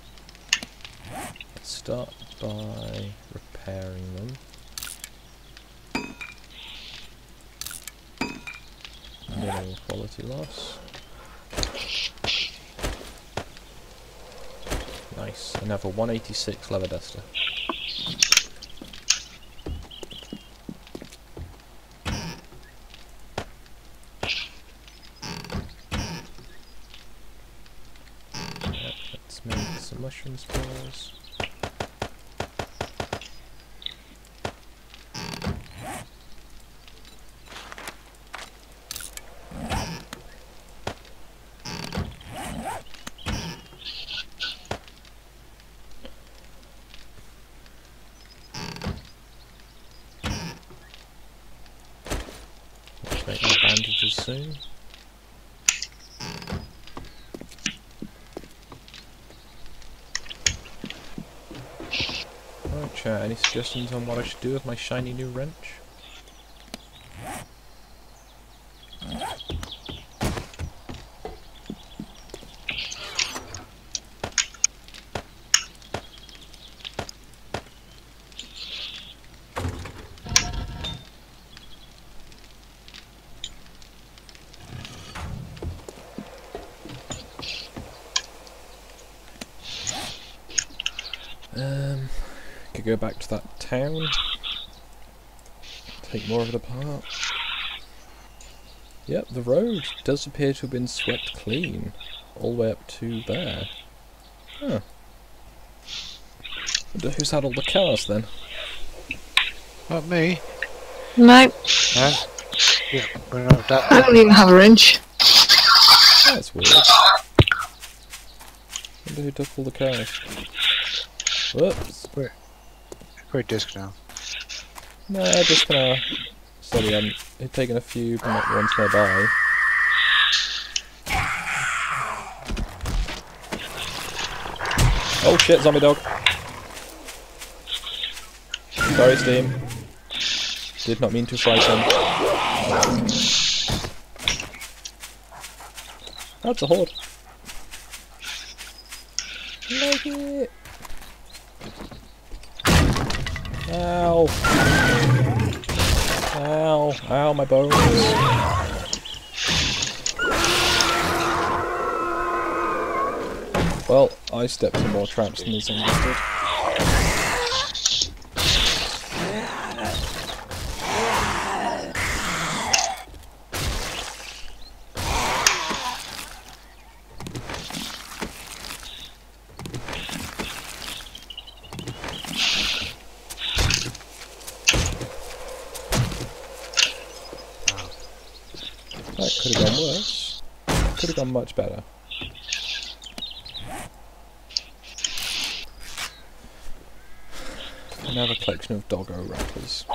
[SPEAKER 1] Let's start by repairing them. Minimal quality loss. Nice. And have a 186 leather duster. Let's make some mushroom spores. Let's make more bandages soon. Right, chat, any suggestions on what I should do with my shiny new wrench? Could go back to that town, take more of it apart. Yep, the road does appear to have been swept clean, all the way up to there. Huh. Wonder who's had all the cars then?
[SPEAKER 5] Not me.
[SPEAKER 4] No,
[SPEAKER 5] Huh? Yeah, we're not that.
[SPEAKER 4] I don't even have a wrench.
[SPEAKER 1] That's weird. Wonder who took all the cars. Whoops.
[SPEAKER 5] We're at disc now.
[SPEAKER 1] No, just gonna study on taking a few from the ones nearby. Oh shit, zombie dog. Sorry, Steam. Did not mean to fright him. That's a horde. Like it. Ow. Ow. Ow, my bones. Well, I stepped in more traps than the zombies did. That could have gone worse. Could have gone much better. Another collection of doggo wrappers.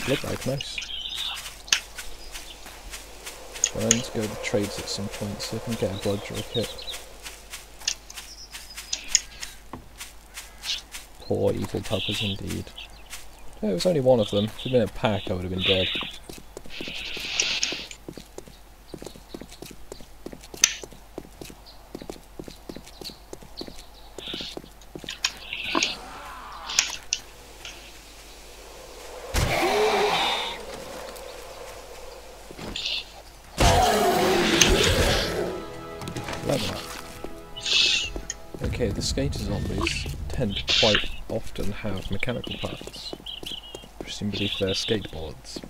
[SPEAKER 1] Look like nice. Well, I need to go to trades at some point so I can get a blood draw kit. Poor evil puppers indeed. Yeah, it was only one of them. If it had been a pack, I would have been dead. Okay, the skater zombies tend to quite often have mechanical parts, presumably for their skateboards.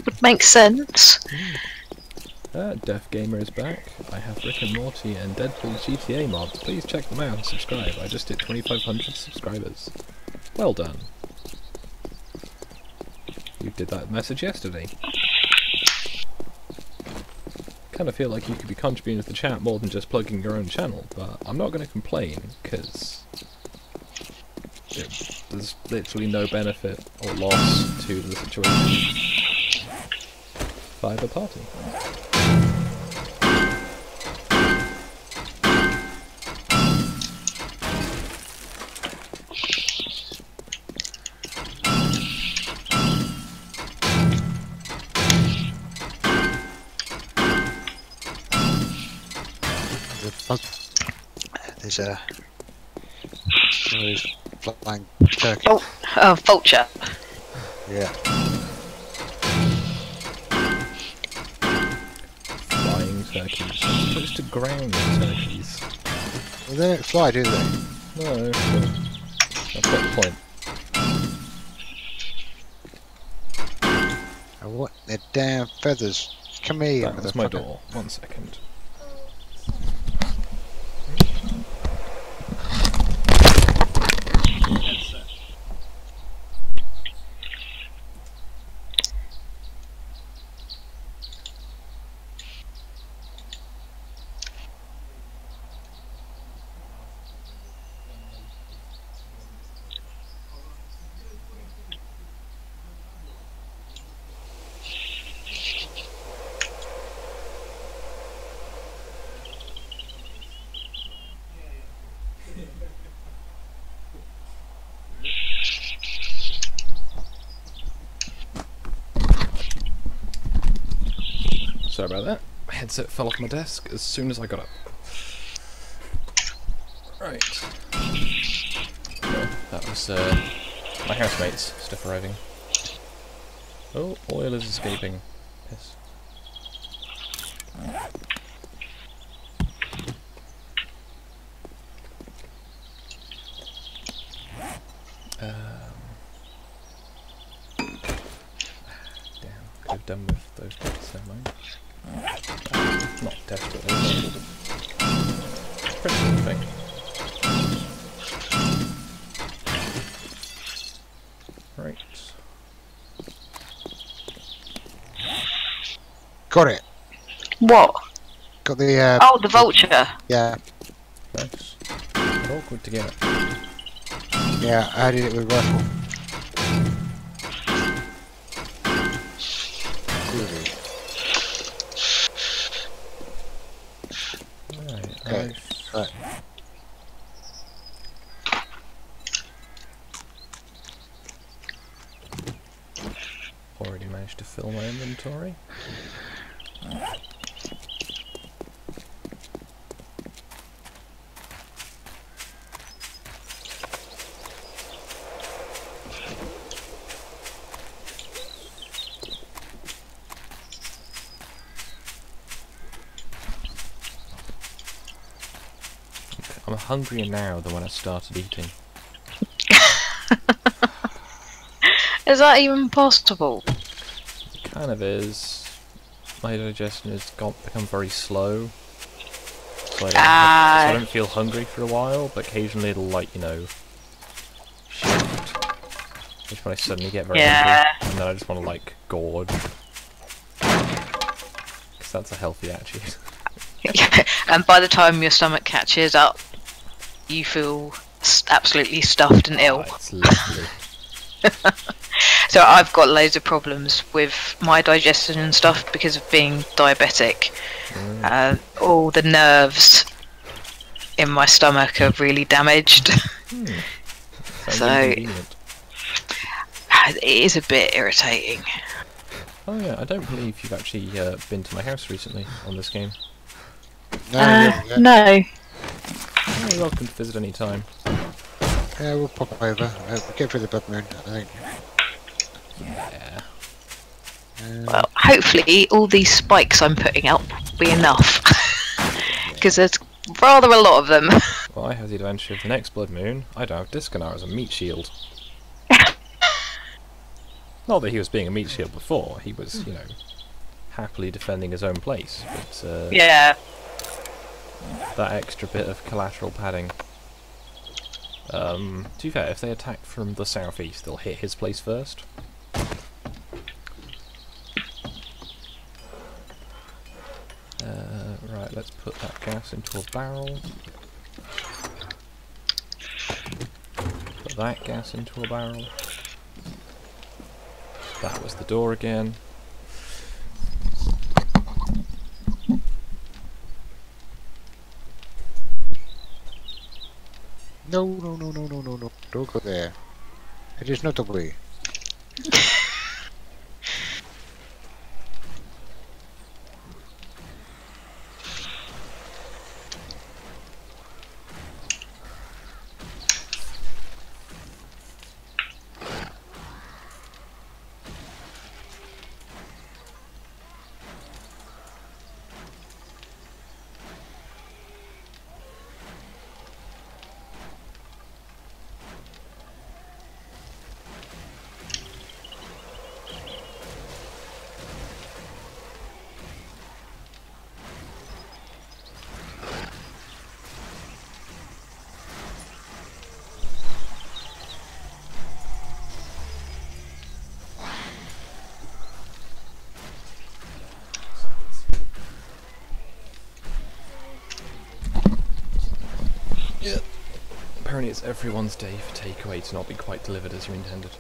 [SPEAKER 6] Would make sense.
[SPEAKER 1] Deaf Gamer is back. I have Rick and Morty and Deadpool GTA mods. Please check them out and subscribe. I just hit 2,500 subscribers. Well done. You did that message yesterday. Kind of feel like you could be contributing to the chat more than just plugging your own channel, but I'm not going to complain, because there's literally no benefit or loss to the situation for either party.
[SPEAKER 5] There's a flying turkey.
[SPEAKER 6] Oh, vulture.
[SPEAKER 5] Yeah.
[SPEAKER 1] Flying turkeys. As opposed to ground turkeys.
[SPEAKER 5] Well, they don't fly, do they?
[SPEAKER 1] No, but that's not the point.
[SPEAKER 5] I want their damn feathers. Come here,
[SPEAKER 1] That was my
[SPEAKER 5] motherfucker.
[SPEAKER 1] door. 1 second. Sorry about that. My headset fell off my desk as soon as I got up. Right. Yeah, that was my housemate's stuff arriving. Oh, oil is escaping. Yes. Damn, could have done with those bits, never mind. Not desperately. Principal thing. Right.
[SPEAKER 5] Got it.
[SPEAKER 6] What?
[SPEAKER 5] Got the.
[SPEAKER 6] Oh, the vulture.
[SPEAKER 5] Yeah,
[SPEAKER 1] Nice. But awkward to get.
[SPEAKER 5] yeah. I did it with rifle. Groovy.
[SPEAKER 1] Right.
[SPEAKER 5] Okay.
[SPEAKER 1] managed to fill my inventory. I'm hungrier now than when I started eating.
[SPEAKER 6] Is that even possible?
[SPEAKER 1] It kind of is. My digestion has become very slow. So I don't feel hungry for a while, but occasionally it'll, like, you know, shift. Which when I suddenly get very hungry, and then I just want to, like, gorge. Because that's a healthy attitude.
[SPEAKER 6] And by the time your stomach catches up, you feel absolutely stuffed and ill.
[SPEAKER 1] It's lovely.
[SPEAKER 6] So I've got loads of problems with my digestion and stuff because of being diabetic. All the nerves in my stomach are really damaged. So
[SPEAKER 1] inconvenient.
[SPEAKER 6] it is a bit irritating.
[SPEAKER 1] Oh yeah, I don't believe you've actually been to my house recently on this game.
[SPEAKER 6] No.
[SPEAKER 1] Oh, you're welcome to visit any time.
[SPEAKER 5] Yeah, we'll pop over. We'll get through the blood moon, I think.
[SPEAKER 1] Yeah.
[SPEAKER 6] Well, hopefully all these spikes I'm putting out will be enough. Because there's rather a lot of them.
[SPEAKER 1] Well, I have the advantage of the next blood moon. I don't have Discanar as a meat shield. Not that he was being a meat shield before. He was, you know, happily defending his own place. But
[SPEAKER 6] Yeah.
[SPEAKER 1] that extra bit of collateral padding. To be fair, if they attack from the southeast, they'll hit his place first. Right, let's put that gas into a barrel. Put that gas into a barrel. That was the door again.
[SPEAKER 5] No, no, no, no, no, no, no. Don't go there. It is not the way.
[SPEAKER 1] Apparently it's everyone's day for takeaway to not be quite delivered as you intended.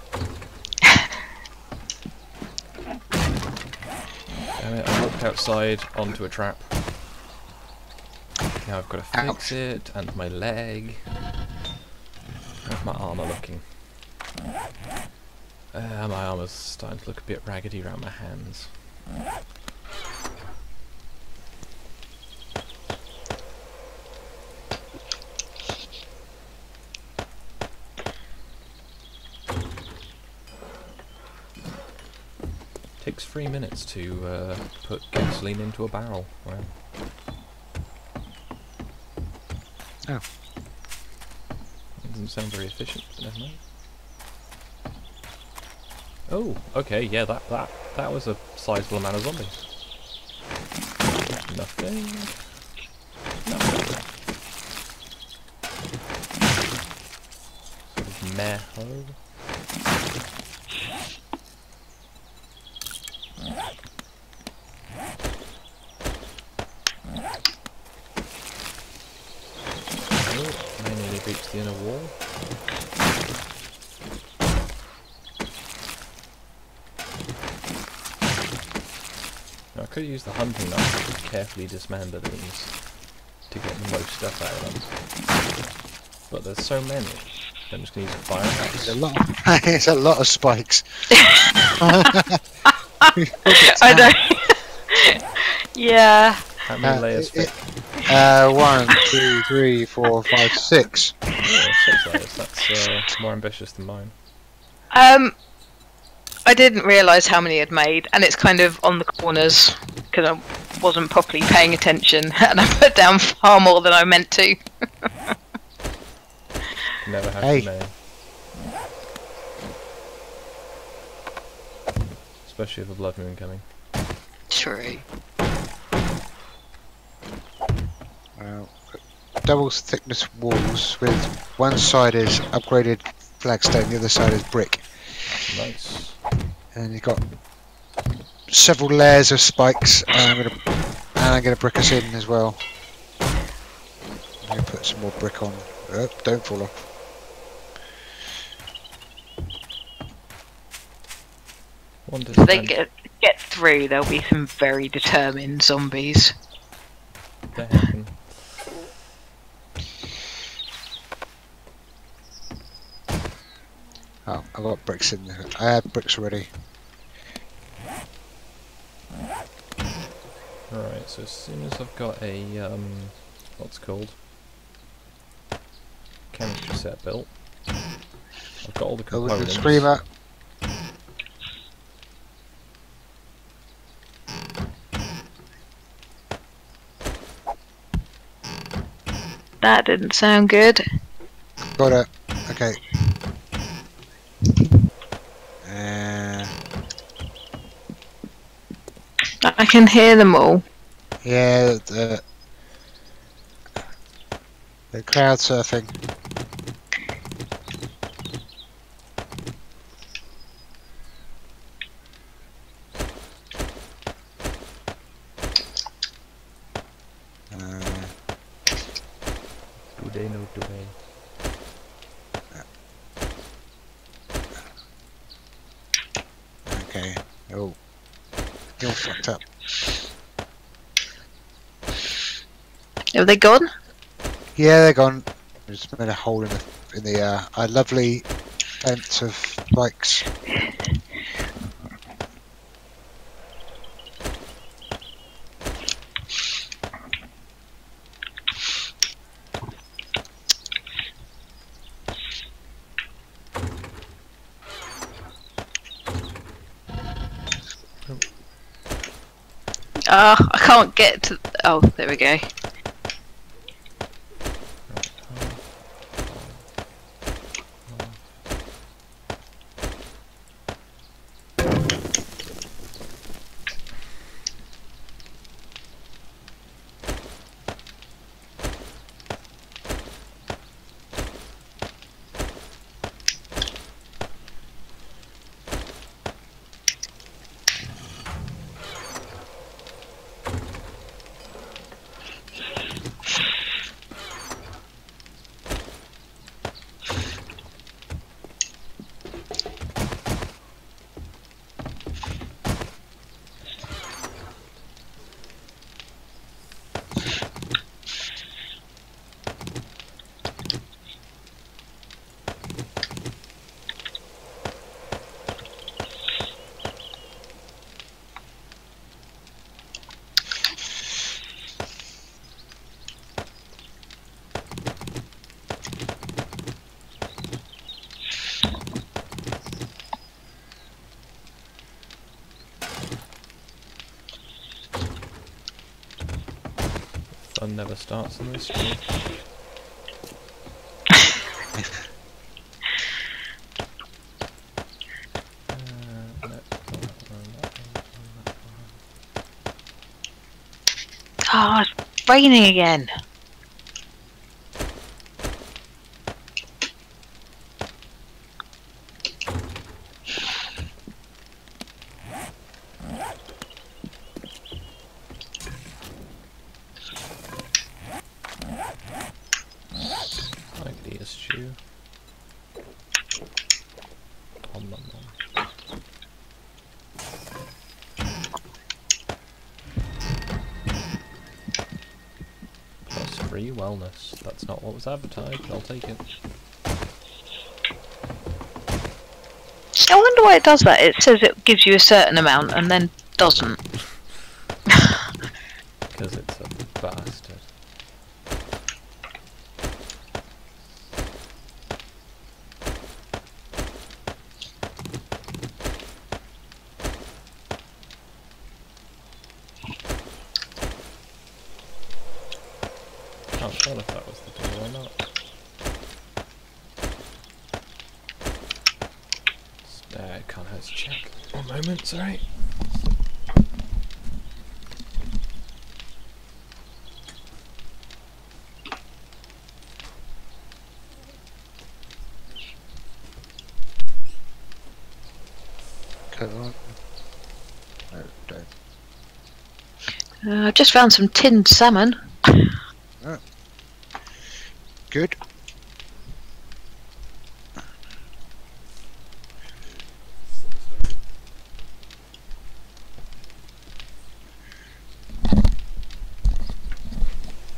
[SPEAKER 1] Damn it, I walked outside onto a trap. Now I've got to fix it, and my leg. How's my armour looking? My armour's starting to look a bit raggedy around my hands. Takes 3 minutes to put gasoline into a barrel. Wow.
[SPEAKER 5] Oh.
[SPEAKER 1] That doesn't sound very efficient, but never mind. Oh, okay, yeah, that was a sizable amount of zombies. Nothing. Nothing. Sort of meh-ho. Reach the inner wall. Now I could use the hunting knife to carefully dismember these to get the most stuff out of them. But there's so many. I'm just gonna use a fire axe.
[SPEAKER 5] It's a lot. It's a lot of spikes.
[SPEAKER 6] I know. Yeah.
[SPEAKER 1] How many layers fit?
[SPEAKER 5] 1, 2, 3, 4, 5, 6.
[SPEAKER 1] Oh, 6 layers. That's more ambitious than mine.
[SPEAKER 6] I didn't realise how many I'd made, and it's kind of on the corners because I wasn't properly paying attention, and I put down far more than I meant to.
[SPEAKER 1] Never have
[SPEAKER 5] Hey.
[SPEAKER 1] to know. Especially with a blood moon coming.
[SPEAKER 6] True.
[SPEAKER 5] Double thickness walls with one side is upgraded flagstone, the other side is brick.
[SPEAKER 1] Nice.
[SPEAKER 5] And you've got several layers of spikes, and I'm gonna brick us in as well. I'm gonna put some more brick on. Oh, don't fall off.
[SPEAKER 6] If they get through, there'll be some very determined zombies.
[SPEAKER 1] They happen.
[SPEAKER 5] Oh, I've got bricks in there. I had bricks already.
[SPEAKER 1] Alright, so as soon as I've got a, what's it called? Chemistry set built. I've got all the
[SPEAKER 5] Oh, with the
[SPEAKER 1] components.
[SPEAKER 5] screamer.
[SPEAKER 6] That didn't sound good.
[SPEAKER 5] Got it. Okay.
[SPEAKER 6] I can hear them all.
[SPEAKER 5] Yeah, the crowd surfing.
[SPEAKER 1] Do they know the way?
[SPEAKER 5] Okay. Oh, you're fucked up.
[SPEAKER 6] Have they gone?
[SPEAKER 5] Yeah, they're gone. Just made a hole in the lovely fence of spikes.
[SPEAKER 6] I can't get to. Oh, there we go.
[SPEAKER 1] Fun never starts on this stream.
[SPEAKER 6] Oh, it's raining again.
[SPEAKER 1] I could eat a stew. Nom nom nom. Plus free wellness. That's not what was advertised, but I'll take it.
[SPEAKER 6] I wonder why it does that. It says it gives you a certain amount and then doesn't.
[SPEAKER 1] Because it's a bastard. Can't tell if that was the door or not. Can't hurt to check. One moment, sorry.
[SPEAKER 5] Come on. No, don't.
[SPEAKER 6] I've just found some tinned salmon.
[SPEAKER 5] Good.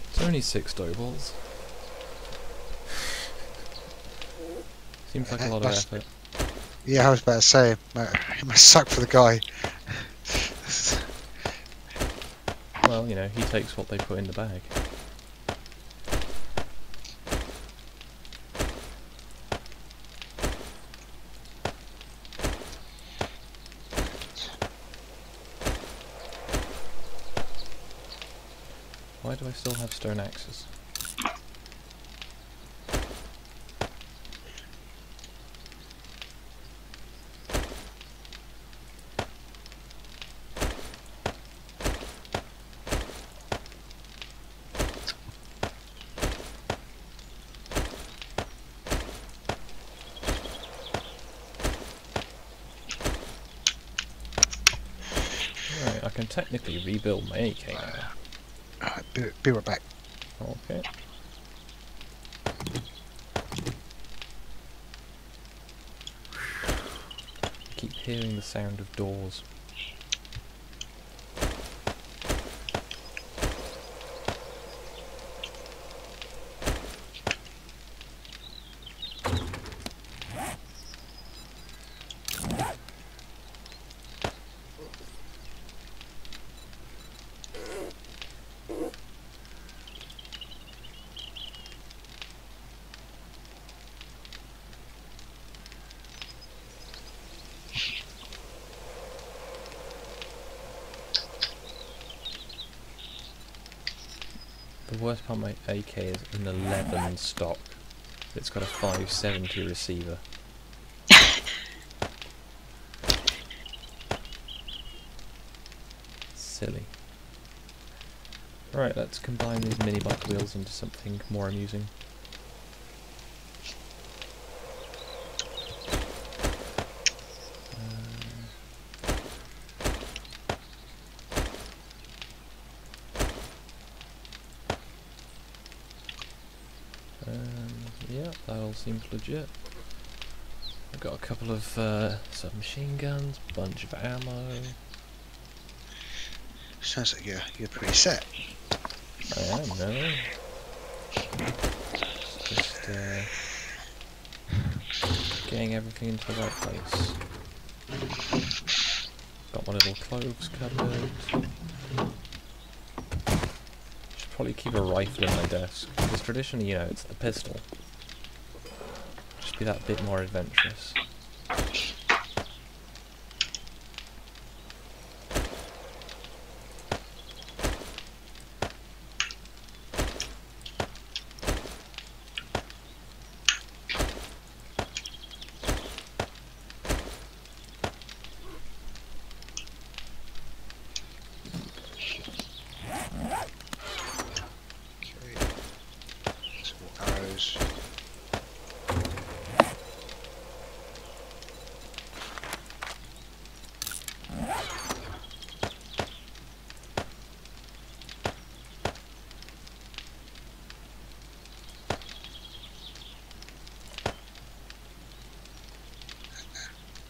[SPEAKER 1] It's only 6 dough balls. Seems like a lot of effort.
[SPEAKER 5] Yeah, I was about to say, it must suck for the guy.
[SPEAKER 1] Well, you know, he takes what they put in the bag. Why do I still have stone axes? Right, I can technically rebuild my AK now.
[SPEAKER 5] Be right back.
[SPEAKER 1] Okay. Keep hearing the sound of doors. The worst part of my AK is an 11 stock. It's got a 570 receiver. Silly. Right, let's combine these mini bike wheels into something more amusing. Yeah, that all seems legit. I've got a couple of submachine guns, bunch of ammo.
[SPEAKER 5] Sounds like you're pretty set.
[SPEAKER 1] I am now. Just getting everything into the right place. Got my little clothes cupboard. Should probably keep a rifle in my desk, because traditionally, you know, it's the pistol. Just be that bit more adventurous.
[SPEAKER 5] Arrows.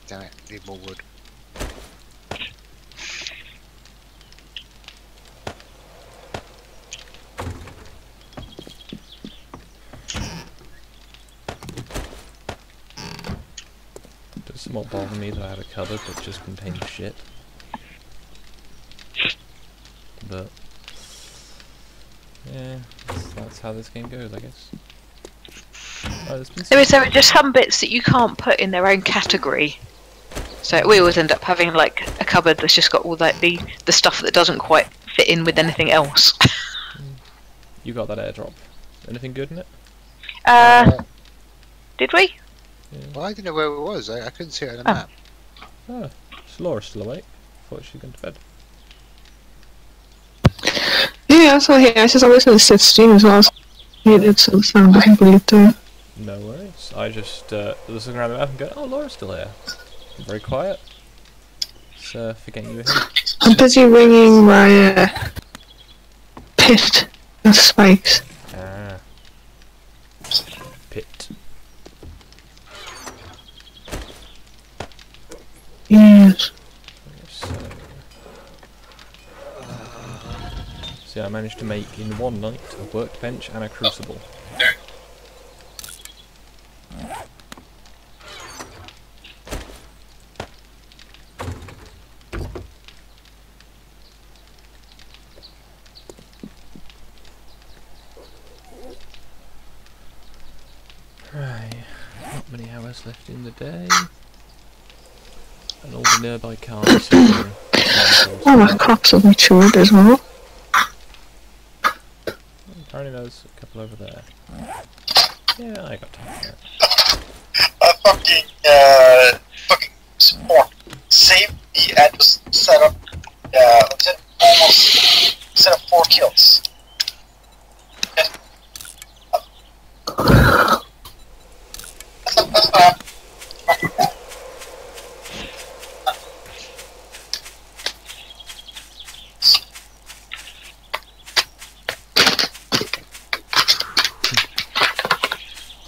[SPEAKER 5] Damn it, need more wood.
[SPEAKER 1] Does somewhat bothering me that I had a cupboard that just contained shit. But yeah, that's how this game goes, I guess. Oh,
[SPEAKER 6] There are just some bits that you can't put in their own category. So we always end up having like a cupboard that's just got all like the stuff that doesn't quite fit in with anything else.
[SPEAKER 1] You got that airdrop. Anything good in it?
[SPEAKER 6] Did we?
[SPEAKER 1] Yeah.
[SPEAKER 5] Well, I didn't know where it was. I couldn't see it on the map.
[SPEAKER 1] Oh, is Laura still awake? Thought she'd gone to bed.
[SPEAKER 4] Yeah, I saw here. I just always going to sit stream as well. Yeah, it's so sound. I think we'll do.
[SPEAKER 1] No worries. I just was looking around the map and go, oh, Laura's still here. Very quiet. It's forgetting you were here.
[SPEAKER 4] I'm busy ringing my pit of spikes.
[SPEAKER 1] Ah. Pit.
[SPEAKER 4] Yes.
[SPEAKER 1] See, I managed to make in one night a workbench and a crucible. Right, not many hours left in the day. And all the nearby cars are
[SPEAKER 4] Oh, my crops have matured as well.
[SPEAKER 1] apparently there's a couple over there. Yeah, I got time for that.
[SPEAKER 8] Fucking support. Save me and just set up, set up 4 kills.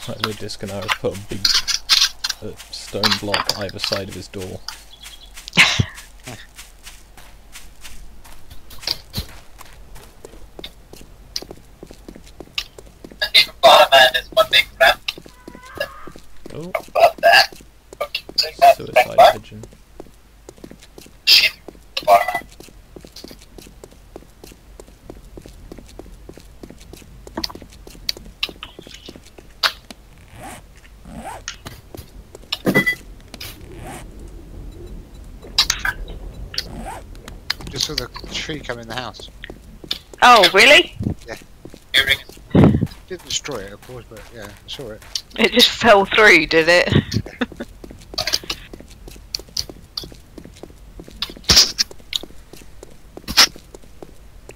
[SPEAKER 1] Like the Disconnect has put a big stone block either side of his door.
[SPEAKER 8] Bottom man is one big crap.
[SPEAKER 1] Oh,
[SPEAKER 8] About that. Okay, take that
[SPEAKER 1] suicide
[SPEAKER 8] back.
[SPEAKER 1] pigeon.
[SPEAKER 8] Shit. Bottom man.
[SPEAKER 5] Just saw the tree come in the house.
[SPEAKER 6] Oh, really?
[SPEAKER 8] Hearing
[SPEAKER 5] Didn't destroy it, of course, but yeah, I saw it.
[SPEAKER 6] It just fell through, did it?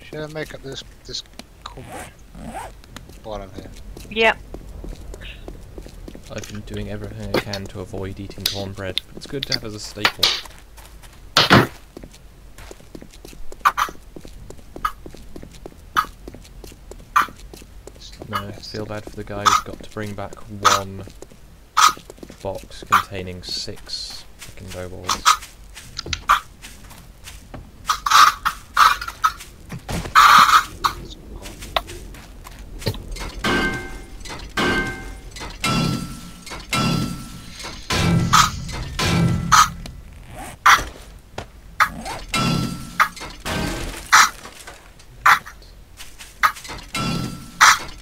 [SPEAKER 5] Should I make up this cornbread? While I'm here.
[SPEAKER 6] Yep.
[SPEAKER 1] I've been doing everything I can to avoid eating cornbread, but it's good to have as a staple. No, I feel bad for the guy who's got to bring back one box containing 6 fucking dough balls.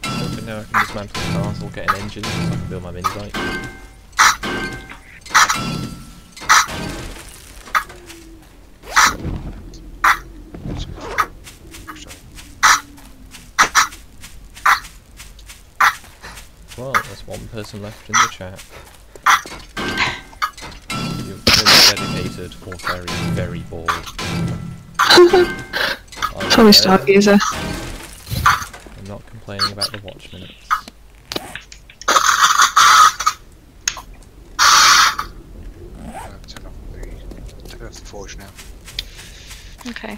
[SPEAKER 1] Hoping now I can dismantle the castle, get an engine so I can build my mini bike. Well, there's one person left in the chat. You're very dedicated or very, very bored.
[SPEAKER 4] Probably Stargazer.
[SPEAKER 1] I'm not complaining about the watch minutes.
[SPEAKER 5] Turn off the forge now.
[SPEAKER 6] Okay.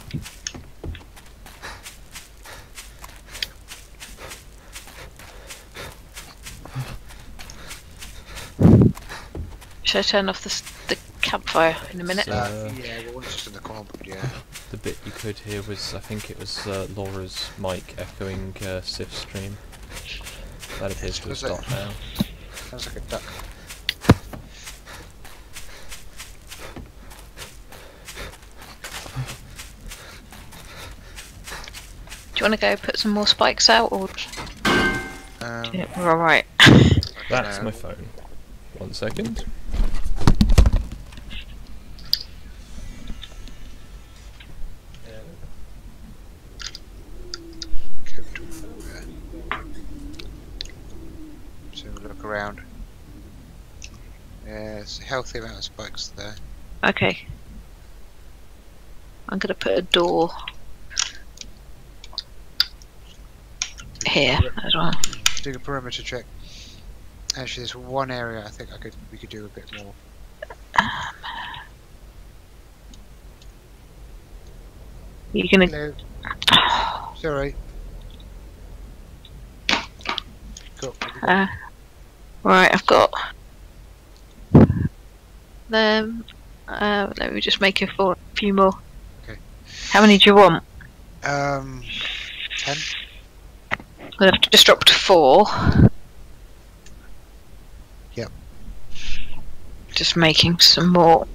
[SPEAKER 6] Should I turn off the campfire in a minute?
[SPEAKER 5] Yeah, well, once it's in the corner, yeah.
[SPEAKER 1] The bit you could hear was, I think it was Laura's mic echoing Sif's stream. That appears to have
[SPEAKER 5] Was it?
[SPEAKER 1] stopped now.
[SPEAKER 5] Sounds like a duck.
[SPEAKER 6] you want to go put some more spikes out, or yeah, we're all right?
[SPEAKER 1] That's my phone. 1 second.
[SPEAKER 5] So we'll look around. Yeah, it's a healthy amount of spikes there.
[SPEAKER 6] Okay. I'm gonna put a door here as well.
[SPEAKER 5] Do a perimeter check. Actually, there's one area I think we could do a bit more.
[SPEAKER 6] You're gonna.
[SPEAKER 5] Hello. Sorry. Cool.
[SPEAKER 6] Right, I've got them. Let me just make a few more.
[SPEAKER 5] Okay.
[SPEAKER 6] How many do you want?
[SPEAKER 5] 10.
[SPEAKER 6] I'm gonna have to just drop to 4.
[SPEAKER 5] Yep.
[SPEAKER 6] Just making some more.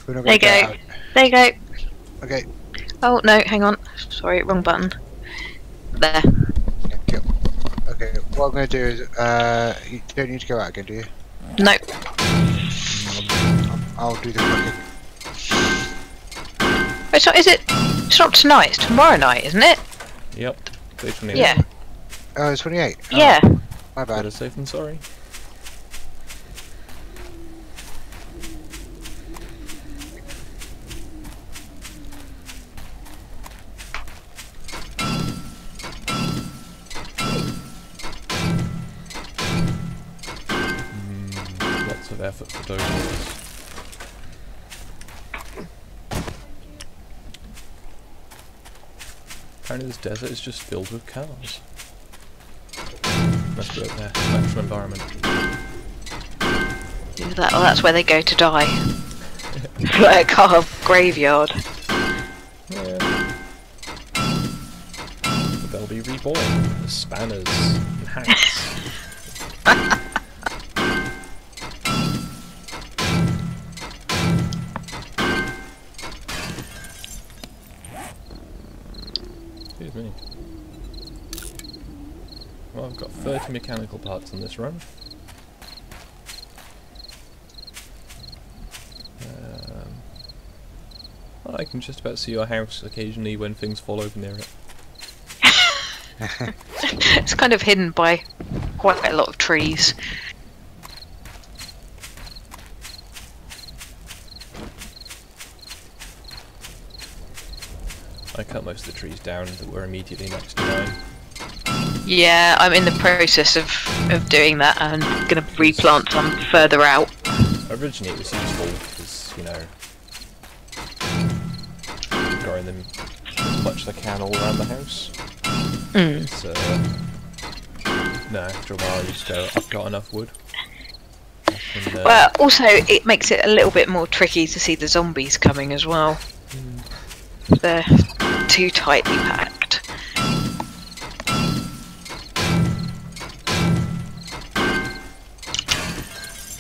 [SPEAKER 5] We're not
[SPEAKER 6] There you
[SPEAKER 5] gonna
[SPEAKER 6] go.
[SPEAKER 5] out.
[SPEAKER 6] There you go.
[SPEAKER 5] Okay.
[SPEAKER 6] Oh no, hang on. Sorry, wrong button. There.
[SPEAKER 5] Yeah, cool. Okay. What I'm gonna do is, you don't need to go out again, do you?
[SPEAKER 6] No.
[SPEAKER 5] I'll do the cooking.
[SPEAKER 6] It's not. Is it? It's not tonight. It's tomorrow night, isn't it?
[SPEAKER 1] Yep. Day 28.
[SPEAKER 6] Yeah.
[SPEAKER 5] Oh, it's 28. Oh,
[SPEAKER 6] Yeah.
[SPEAKER 5] my bad.
[SPEAKER 1] Better safe than sorry. Lots of effort for doing this. Apparently this desert is just filled with cars. Must be up there. Natural environment.
[SPEAKER 6] Well, that's where they go to die. Like a car graveyard.
[SPEAKER 1] Yeah. But they'll be reborn as spanners and hacks. Excuse me. Well, I've got 30 mechanical parts on this run. I can just about see your house occasionally when things fall over near it.
[SPEAKER 6] It's kind of hidden by quite a lot of trees.
[SPEAKER 1] I cut most of the trees down that were immediately next to mine.
[SPEAKER 6] Yeah, I'm in the process of doing that. I'm going to replant some further out.
[SPEAKER 1] Originally it was useful because, you know, growing them as much as I can all around the house. So, no, after a while you just go, I've got enough wood. Can,
[SPEAKER 6] Well, also it makes it a little bit more tricky to see the zombies coming as well. They're too tightly packed.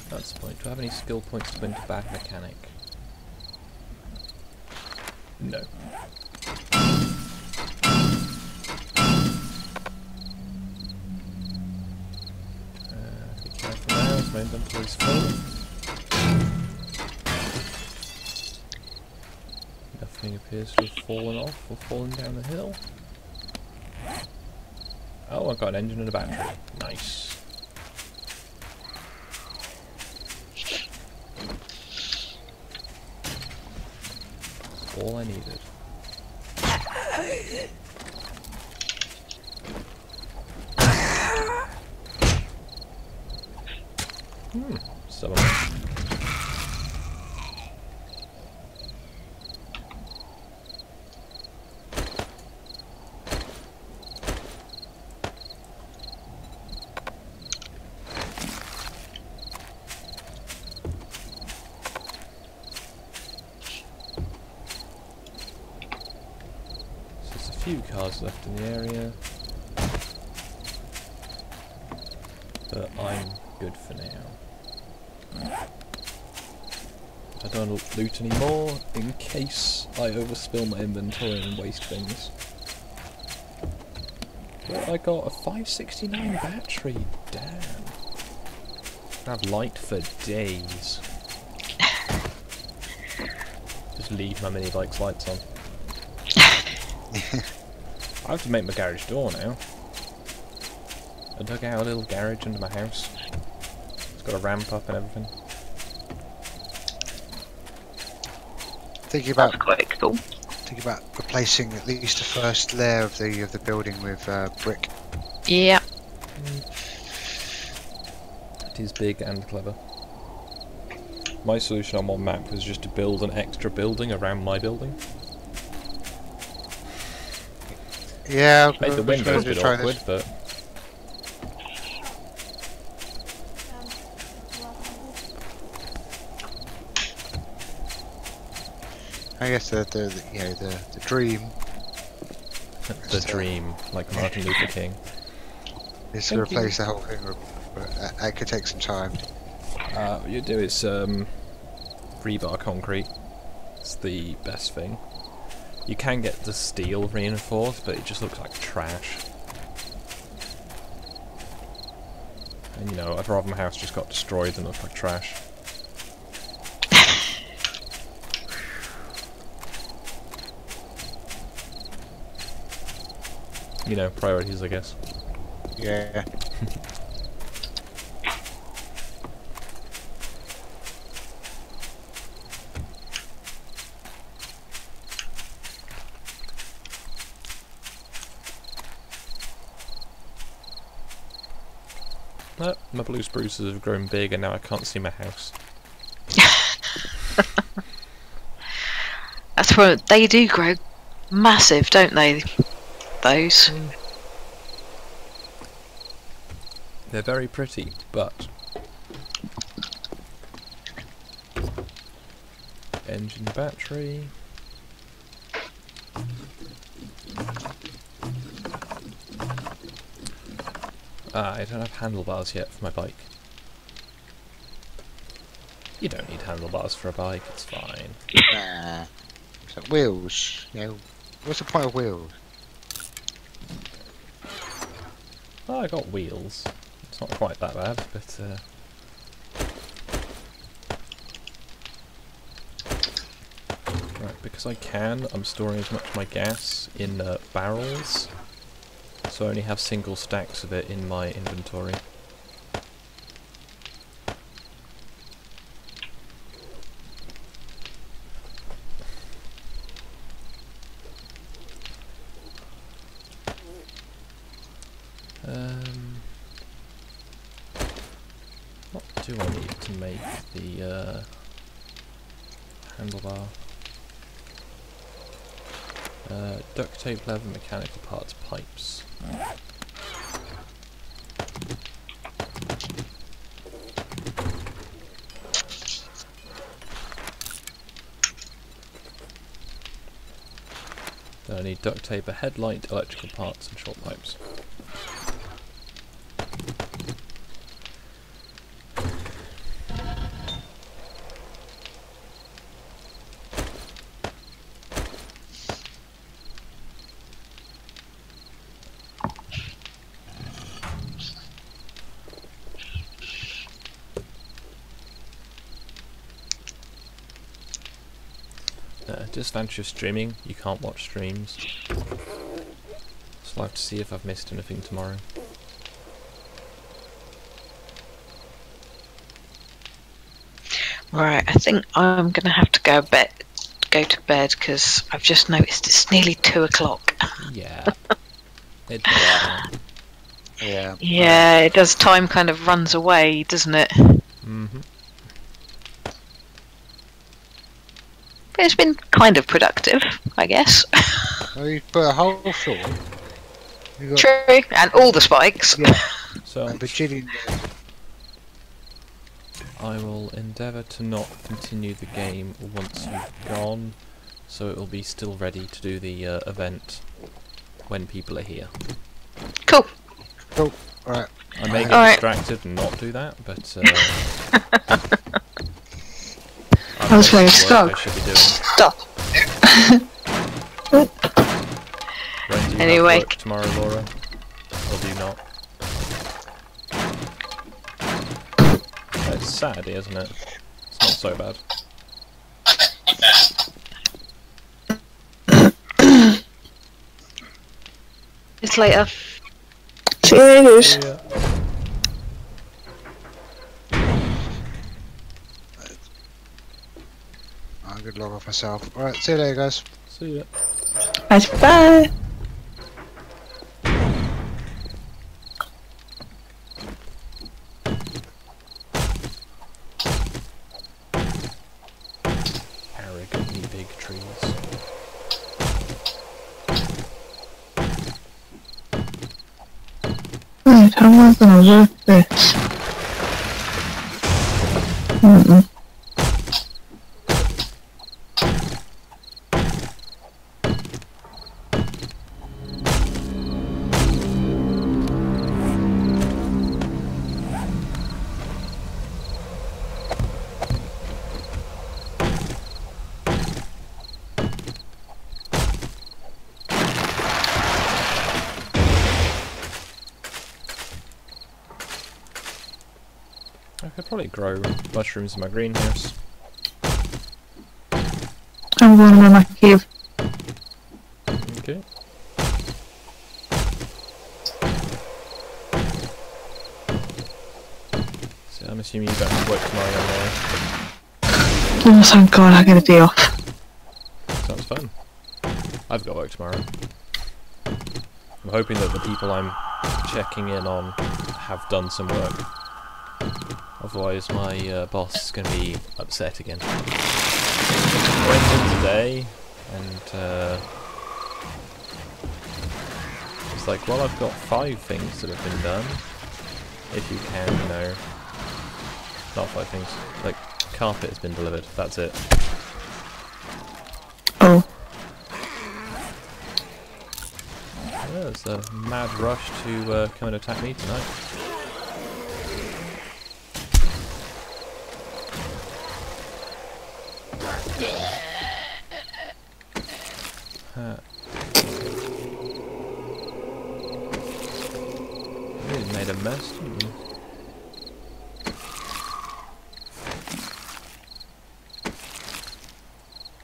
[SPEAKER 1] That's the point. Do I have any skill points to win back mechanic? No. Be careful now, as my inventory's full. Nothing appears to have fallen off or fallen down the hill. Oh, I've got an engine and a battery. Nice. All I needed. Stubborn. few cars left in the area, but I'm good for now. I don't loot anymore in case I overspill my inventory and waste things. But I got a 569 battery, damn. I have light for days. Just leave my mini bike's lights on. I have to make my garage door now. I dug out a little garage under my house. It's got a ramp up and everything.
[SPEAKER 5] Thinking about
[SPEAKER 6] That's quite cool.
[SPEAKER 5] replacing at least the first layer of the building with brick.
[SPEAKER 6] Yeah.
[SPEAKER 1] It is big and clever. My solution on one map was just to build an extra building around my building.
[SPEAKER 5] Yeah,
[SPEAKER 1] Made the windows a bit awkward, but
[SPEAKER 5] I guess the dream
[SPEAKER 1] the dream, like Martin Luther King.
[SPEAKER 5] is to replace the whole thing, but that could take some time.
[SPEAKER 1] What you do is rebar concrete. It's the best thing. You can get the steel reinforced, but it just looks like trash. And you know, I'd rather my house just got destroyed than look like trash. You know, priorities, I guess.
[SPEAKER 5] Yeah.
[SPEAKER 1] No, my blue spruces have grown big and now I can't see my house.
[SPEAKER 6] That's what they do grow massive, don't they? Those.
[SPEAKER 1] They're very pretty, but engine battery. I don't have handlebars yet for my bike. You don't need handlebars for a bike, it's fine.
[SPEAKER 5] Nah. So wheels, you know, what's the point of wheels?
[SPEAKER 1] Oh, I got wheels. It's not quite that bad, but right, because I can, I'm storing as much of my gas in barrels. So I only have single stacks of it in my inventory. What do I need to make the handlebar? Duct tape, leather, mechanical parts, pipes. Then I need duct tape, a headlight, electrical parts and short pipes. Disadvantage of streaming, you can't watch streams. So I'll have to see if I've missed anything tomorrow.
[SPEAKER 6] Right, I think I'm gonna have to go to bed because I've just noticed it's nearly 2 o'clock.
[SPEAKER 1] Yeah. It does.
[SPEAKER 5] Yeah.
[SPEAKER 6] Yeah, it does. Time kind of runs away, doesn't it?
[SPEAKER 1] Mm-hmm.
[SPEAKER 6] But it's been kind of productive, I guess.
[SPEAKER 5] Well, you put a whole floor. You got
[SPEAKER 6] True, and all the spikes.
[SPEAKER 5] yeah,
[SPEAKER 1] So
[SPEAKER 5] a bajillion.
[SPEAKER 1] I will endeavour to not continue the game once you've gone, so it will be still ready to do the event when people are here.
[SPEAKER 6] Cool.
[SPEAKER 5] Cool. Alright.
[SPEAKER 1] I may get
[SPEAKER 6] Alright.
[SPEAKER 1] distracted and not do that, but
[SPEAKER 4] I was playing
[SPEAKER 1] Skog. I
[SPEAKER 4] Skog.
[SPEAKER 1] should be doing.
[SPEAKER 4] Stop.
[SPEAKER 1] When do you
[SPEAKER 6] Anyway.
[SPEAKER 1] have work tomorrow, Laura? Or do you not? It's Saturday, isn't it? It's not so bad.
[SPEAKER 6] It's later.
[SPEAKER 4] See you later.
[SPEAKER 1] Yeah.
[SPEAKER 5] I'm gonna log off myself. Alright, see you later, guys.
[SPEAKER 1] See ya.
[SPEAKER 4] Right, bye.
[SPEAKER 1] Arrogantly big trees.
[SPEAKER 4] Right, how am I gonna work this?
[SPEAKER 1] I could probably grow mushrooms in my greenhouse.
[SPEAKER 4] I'm going to my cave.
[SPEAKER 1] Okay. So I'm assuming you don't have work tomorrow then, Laura.
[SPEAKER 4] Oh, thank God, I get a day off.
[SPEAKER 1] Sounds fun. I've got work tomorrow. I'm hoping that the people I'm checking in on have done some work. Otherwise my boss is going to be upset again. I went in today and it's like, well, I've got 5 things that have been done. If you can, you know, not 5 things, like carpet has been delivered, that's it.
[SPEAKER 4] Oh.
[SPEAKER 1] Yeah, there's a mad rush to come and attack me tonight. Really made a mess, didn't you?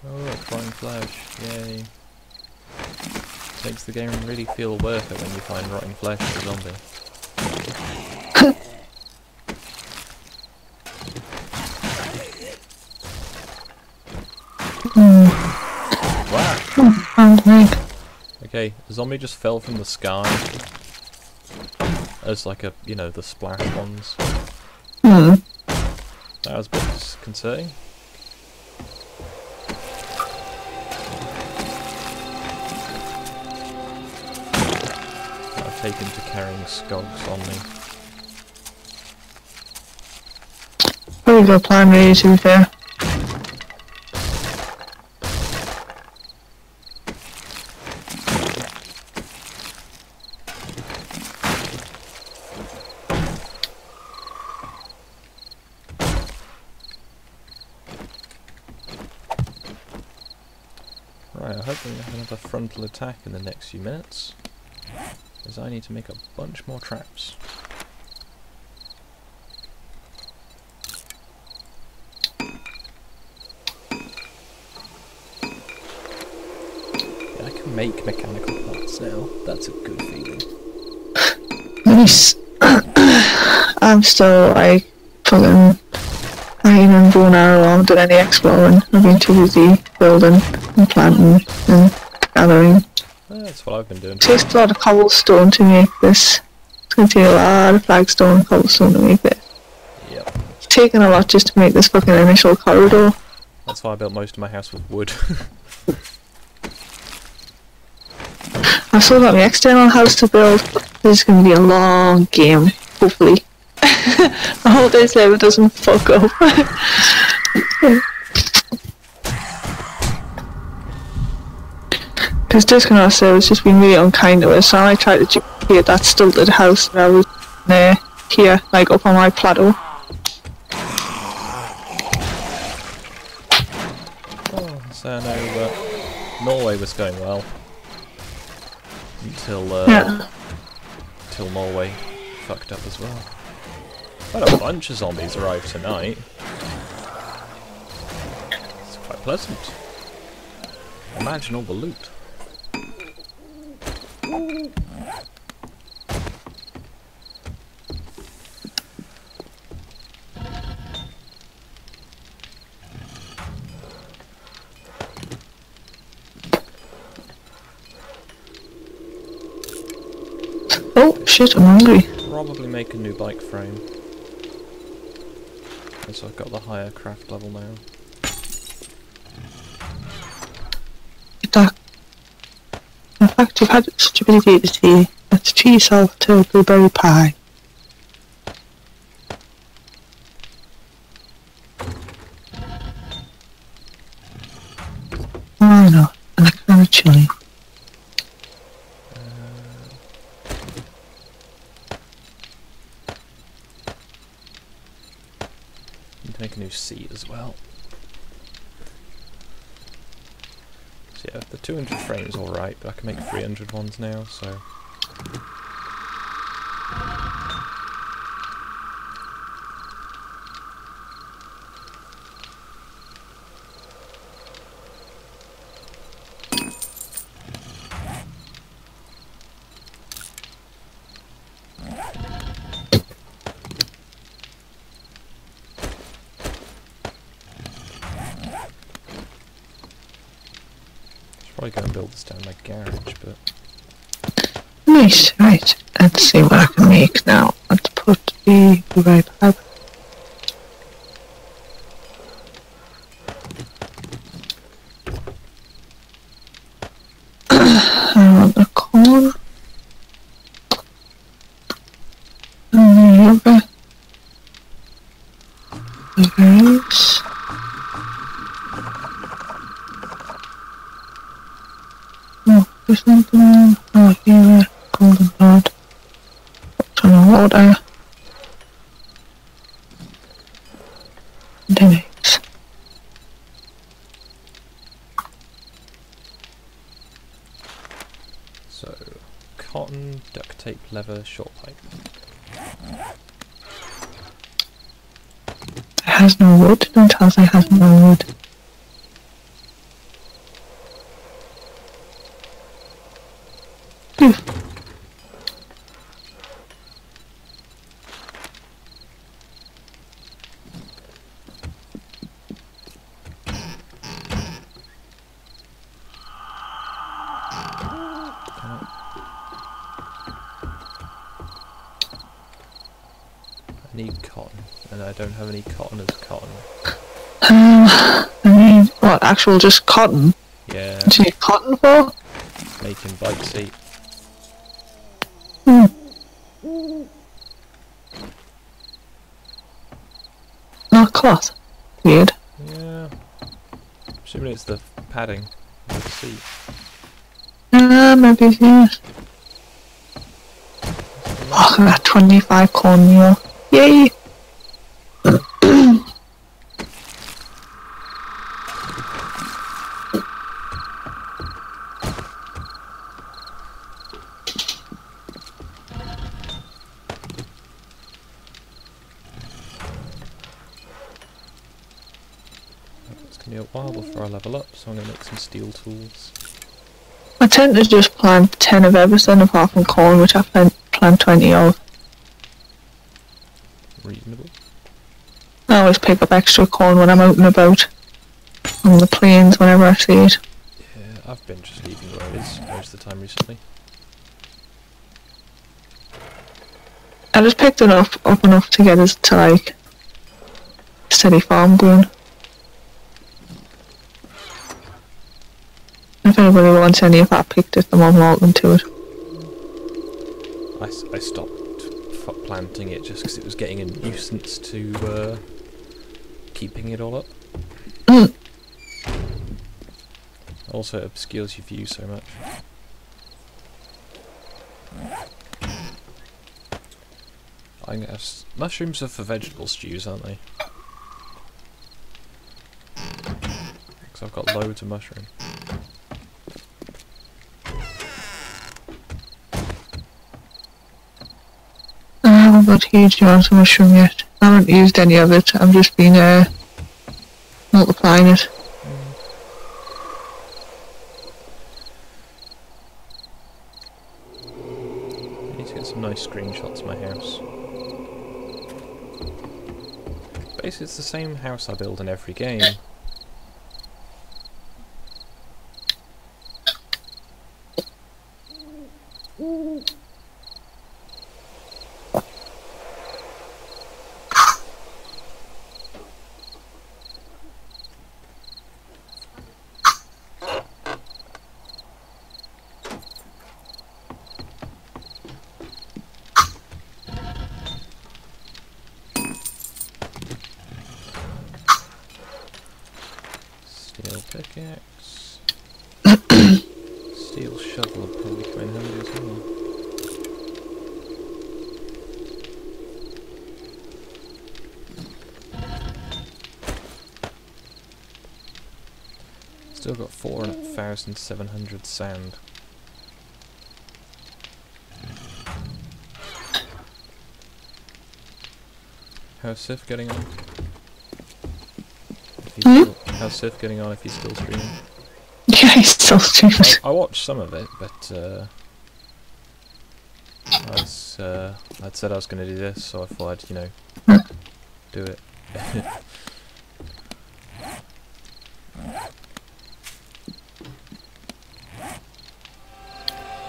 [SPEAKER 1] Oh look, flying flesh, yay. Makes the game really feel worth it when you find rotting flesh in a zombie. Wow! Okay, the zombie just fell from the sky. As like a, you know, the splash ones. That was a bit disconcerting. I've taken to carrying Skogs on me.
[SPEAKER 4] Probably got a plan ready, to be fair.
[SPEAKER 1] Right, I hope we have another frontal attack in the next few minutes, as I need to make a bunch more traps. Yeah, I can make mechanical parts now, that's a good feeling.
[SPEAKER 4] Nice. I'm still like fucking hanging and going around doing any exploring. I've been too busy building and planting and gathering.
[SPEAKER 1] That's what I've been doing.
[SPEAKER 4] It takes a lot of cobblestone to make this. It's going to take a lot of flagstone and cobblestone to make this.
[SPEAKER 1] Yep.
[SPEAKER 4] It's taken a lot just to make this fucking initial corridor.
[SPEAKER 1] That's why I built most of my house with wood.
[SPEAKER 4] I've still got my external house to build. This is going to be a long game, hopefully. I hope this server doesn't fuck up. Because Disconnect was just being really unkind to us, so I tried to duplicate that stilted house that I was there, here, like up on my plateau.
[SPEAKER 1] Oh, so no, Norway was going well. Until Norway fucked up as well. Quite a bunch of zombies arrived tonight. It's quite pleasant. Imagine all the loot.
[SPEAKER 4] Oh shit, I'm hungry.
[SPEAKER 1] Probably make a new bike frame. So I've got the higher craft level now.
[SPEAKER 4] That. In fact, you've had such ability to see. Let's treat yourself to a blueberry pie. Oh no, and a can of chili.
[SPEAKER 1] Need to make a new seat as well. So yeah, the 200 frames alright, but I can make 300 ones now, so... Probably go and build this down in my garage, but...
[SPEAKER 4] Nice, right. Let's see what I can make now. Let's put the blueberry pie. I want the corn. And the other. Blueberries. Oh, there's something. Oh, here, golden rod. Ton of water. And then eggs.
[SPEAKER 1] So, cotton, duct tape, leather, short pipe.
[SPEAKER 4] It has no wood. Don't tell us it has no wood.
[SPEAKER 1] I need cotton, and I don't have any cotton as cotton.
[SPEAKER 4] I mean, what, actual just cotton?
[SPEAKER 1] Yeah,
[SPEAKER 4] What do you need cotton for?
[SPEAKER 1] making bike seat.
[SPEAKER 4] Not cloth. Weird.
[SPEAKER 1] Yeah. Assuming it's the padding of the seat.
[SPEAKER 4] Maybe, yes. Oh, that 25 cornmeal. Yay!
[SPEAKER 1] It's gonna be a while before I level up, so I'm gonna make some steel tools.
[SPEAKER 4] I tend to just plant 10 of everything apart from corn, which I plant 20 of.
[SPEAKER 1] Reasonable.
[SPEAKER 4] I always pick up extra corn when I'm out and about on the plains whenever I see it.
[SPEAKER 1] Yeah, I've been just leaving where it is most of the time recently.
[SPEAKER 4] I just picked it up enough to get us to like steady farm going. If anybody wants any of that picked it, I'm more than welcome to it.
[SPEAKER 1] I stopped planting it just because it was getting a nuisance to keeping it all up. Also, it obscures your view so much. I guess mushrooms are for vegetable stews, aren't they? Because I've got loads of mushroom.
[SPEAKER 4] I haven't got huge amounts of mushroom yet. I haven't used any of it. I've just been multiplying it.
[SPEAKER 1] I need to get some nice screenshots of my house. Basically, it's the same house I build in every game. Steel pickaxe. Steel shovel would probably come in handy as well. Still got 4,700 sand. How's Sif getting on? How's Sif getting on if he's still streaming?
[SPEAKER 4] Yeah, he's still streaming.
[SPEAKER 1] I watched some of it, but I'd said I was going to do this, so I thought I'd, you know, do it.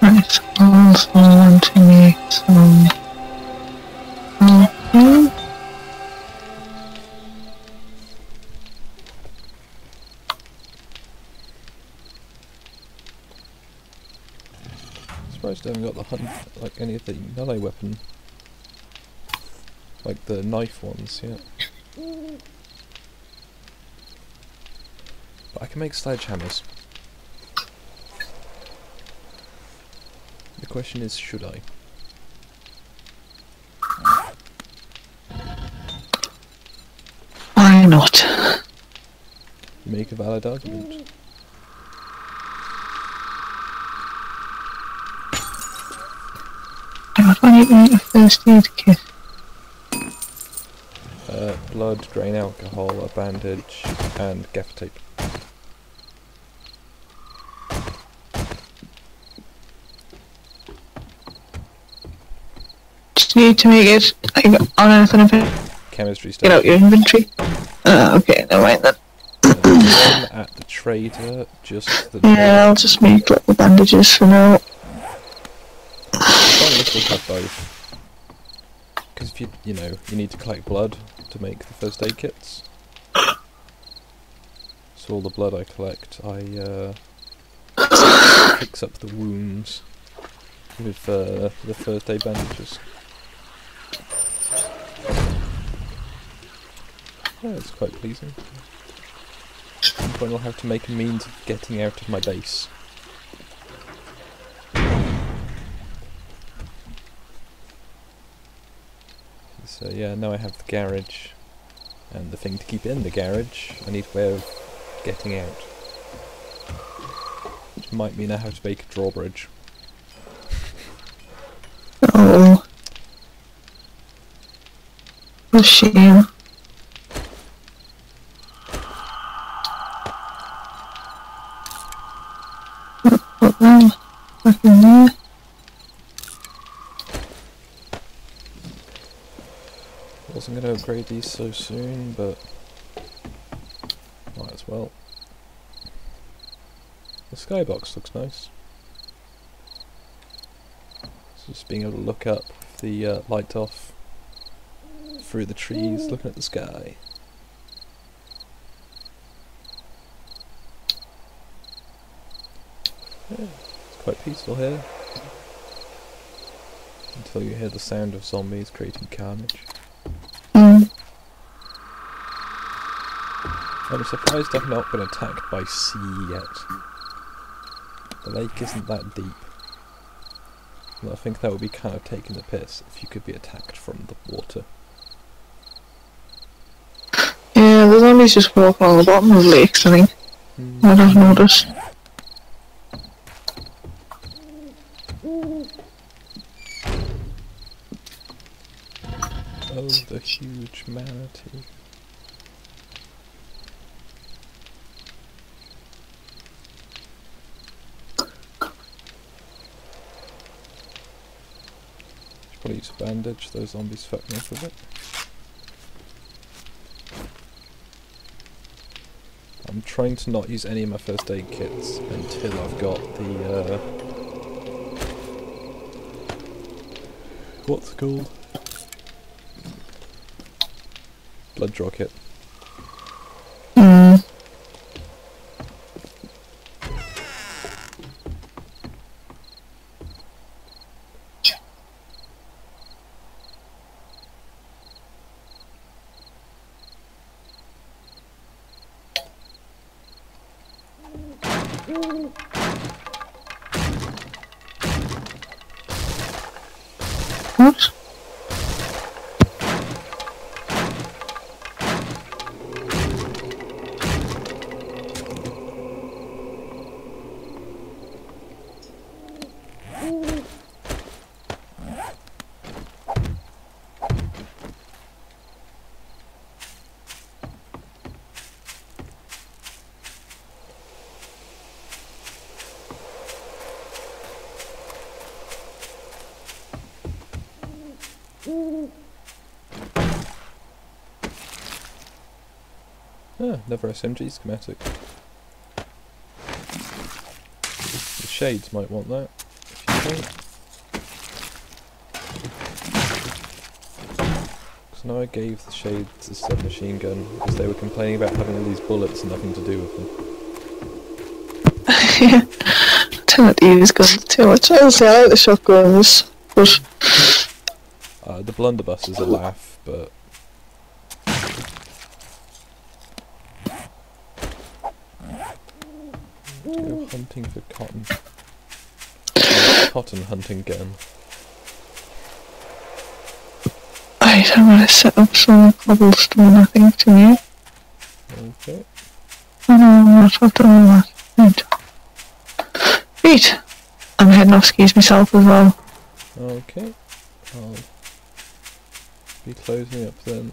[SPEAKER 4] Right, I also want to make some...
[SPEAKER 1] Surprised I haven't got the hunt, like any of the melee weapon, like the knife ones yet. But I can make sledgehammers. The question is, should I?
[SPEAKER 4] Why not?
[SPEAKER 1] You make a valid argument.
[SPEAKER 4] I need to make a first aid kit.
[SPEAKER 1] Blood, drain alcohol, a bandage, and gaffer tape.
[SPEAKER 4] Just need to make it like, on anything of it.
[SPEAKER 1] Chemistry stuff.
[SPEAKER 4] Get out your inventory. Okay, never mind then.
[SPEAKER 1] One at the trader, just the...
[SPEAKER 4] Yeah, I'll just make little bandages for now.
[SPEAKER 1] Pointless to have both. Because if you know, you need to collect blood to make the first aid kits. So all the blood I collect, I fix up the wounds with the first aid bandages. Yeah, it's quite pleasing. At some point I'll have to make a means of getting out of my base. So yeah, now I have the garage and the thing to keep in the garage. I need a way of getting out. Which might mean I have to make a drawbridge.
[SPEAKER 4] Oh. What a shame. Put them back in there.
[SPEAKER 1] Wasn't going to upgrade these so soon, but might as well. The skybox looks nice. So just being able to look up with the light off through the trees, looking at the sky. Yeah, it's quite peaceful here. Until you hear the sound of zombies creating carnage. I'm surprised I've not been attacked by sea yet. The lake isn't that deep. And I think that would be kind of taking the piss if you could be attacked from the water.
[SPEAKER 4] Yeah, the zombies just walk along the bottom of lakes, I think. I don't notice.
[SPEAKER 1] Oh, the huge manatee. Should probably use a bandage, those zombies fucked me up a bit. I'm trying to not use any of my first aid kits until I've got the, what's it called? Blood draw kit.
[SPEAKER 4] What?
[SPEAKER 1] Ah, another SMG schematic. The shades might want that, if you think. Because now I gave the shades a submachine gun because they were complaining about having all these bullets and nothing to do with them.
[SPEAKER 4] Yeah, I tend not to use guns too much. I would say I like the shotguns, but
[SPEAKER 1] The blunderbuss is a laugh, but go hunting for cotton. Cotton hunting gun.
[SPEAKER 4] right, I'm gonna set up some cobblestone, I think, to me.
[SPEAKER 1] Okay.
[SPEAKER 4] Oh no, I'm not. I've done all that. Right. Right. I'm heading off skis myself as well.
[SPEAKER 1] Okay. I'll be closing up then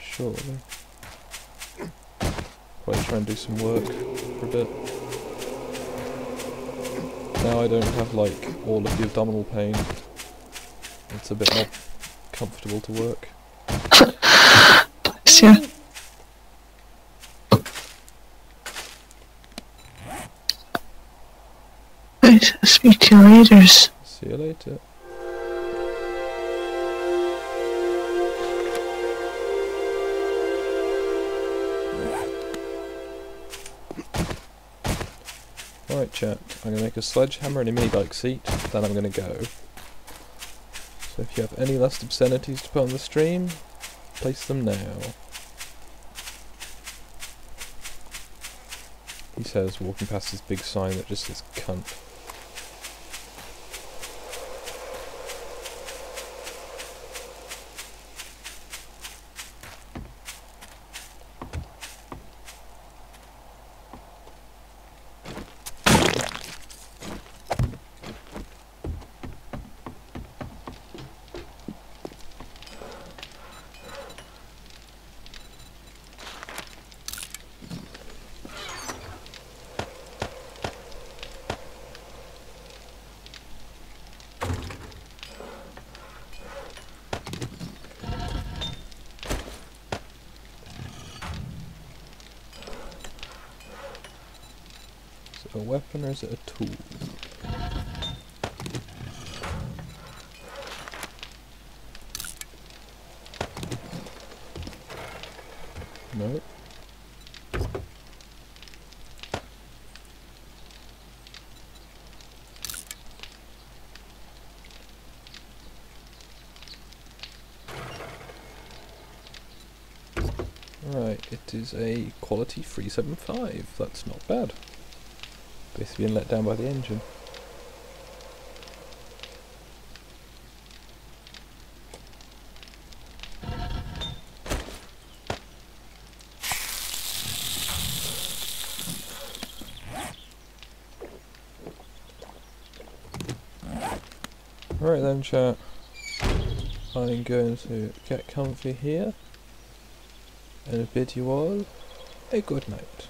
[SPEAKER 1] shortly. Probably try and do some work for a bit. Now I don't have like all of the abdominal pain. It's a bit more comfortable to work.
[SPEAKER 4] Bless you. Right, I'll speak to you later.
[SPEAKER 1] See you later. Alright chat, I'm going to make a sledgehammer and a mini bike seat, then I'm going to go. So if you have any last obscenities to put on the stream, place them now. He says, walking past this big sign that just says cunt. A weapon or is it a tool? No. Right, it is a quality 375. That's not bad. Basically being let down by the engine. Right then, chat. I'm going to get comfy here and bid you all a good night.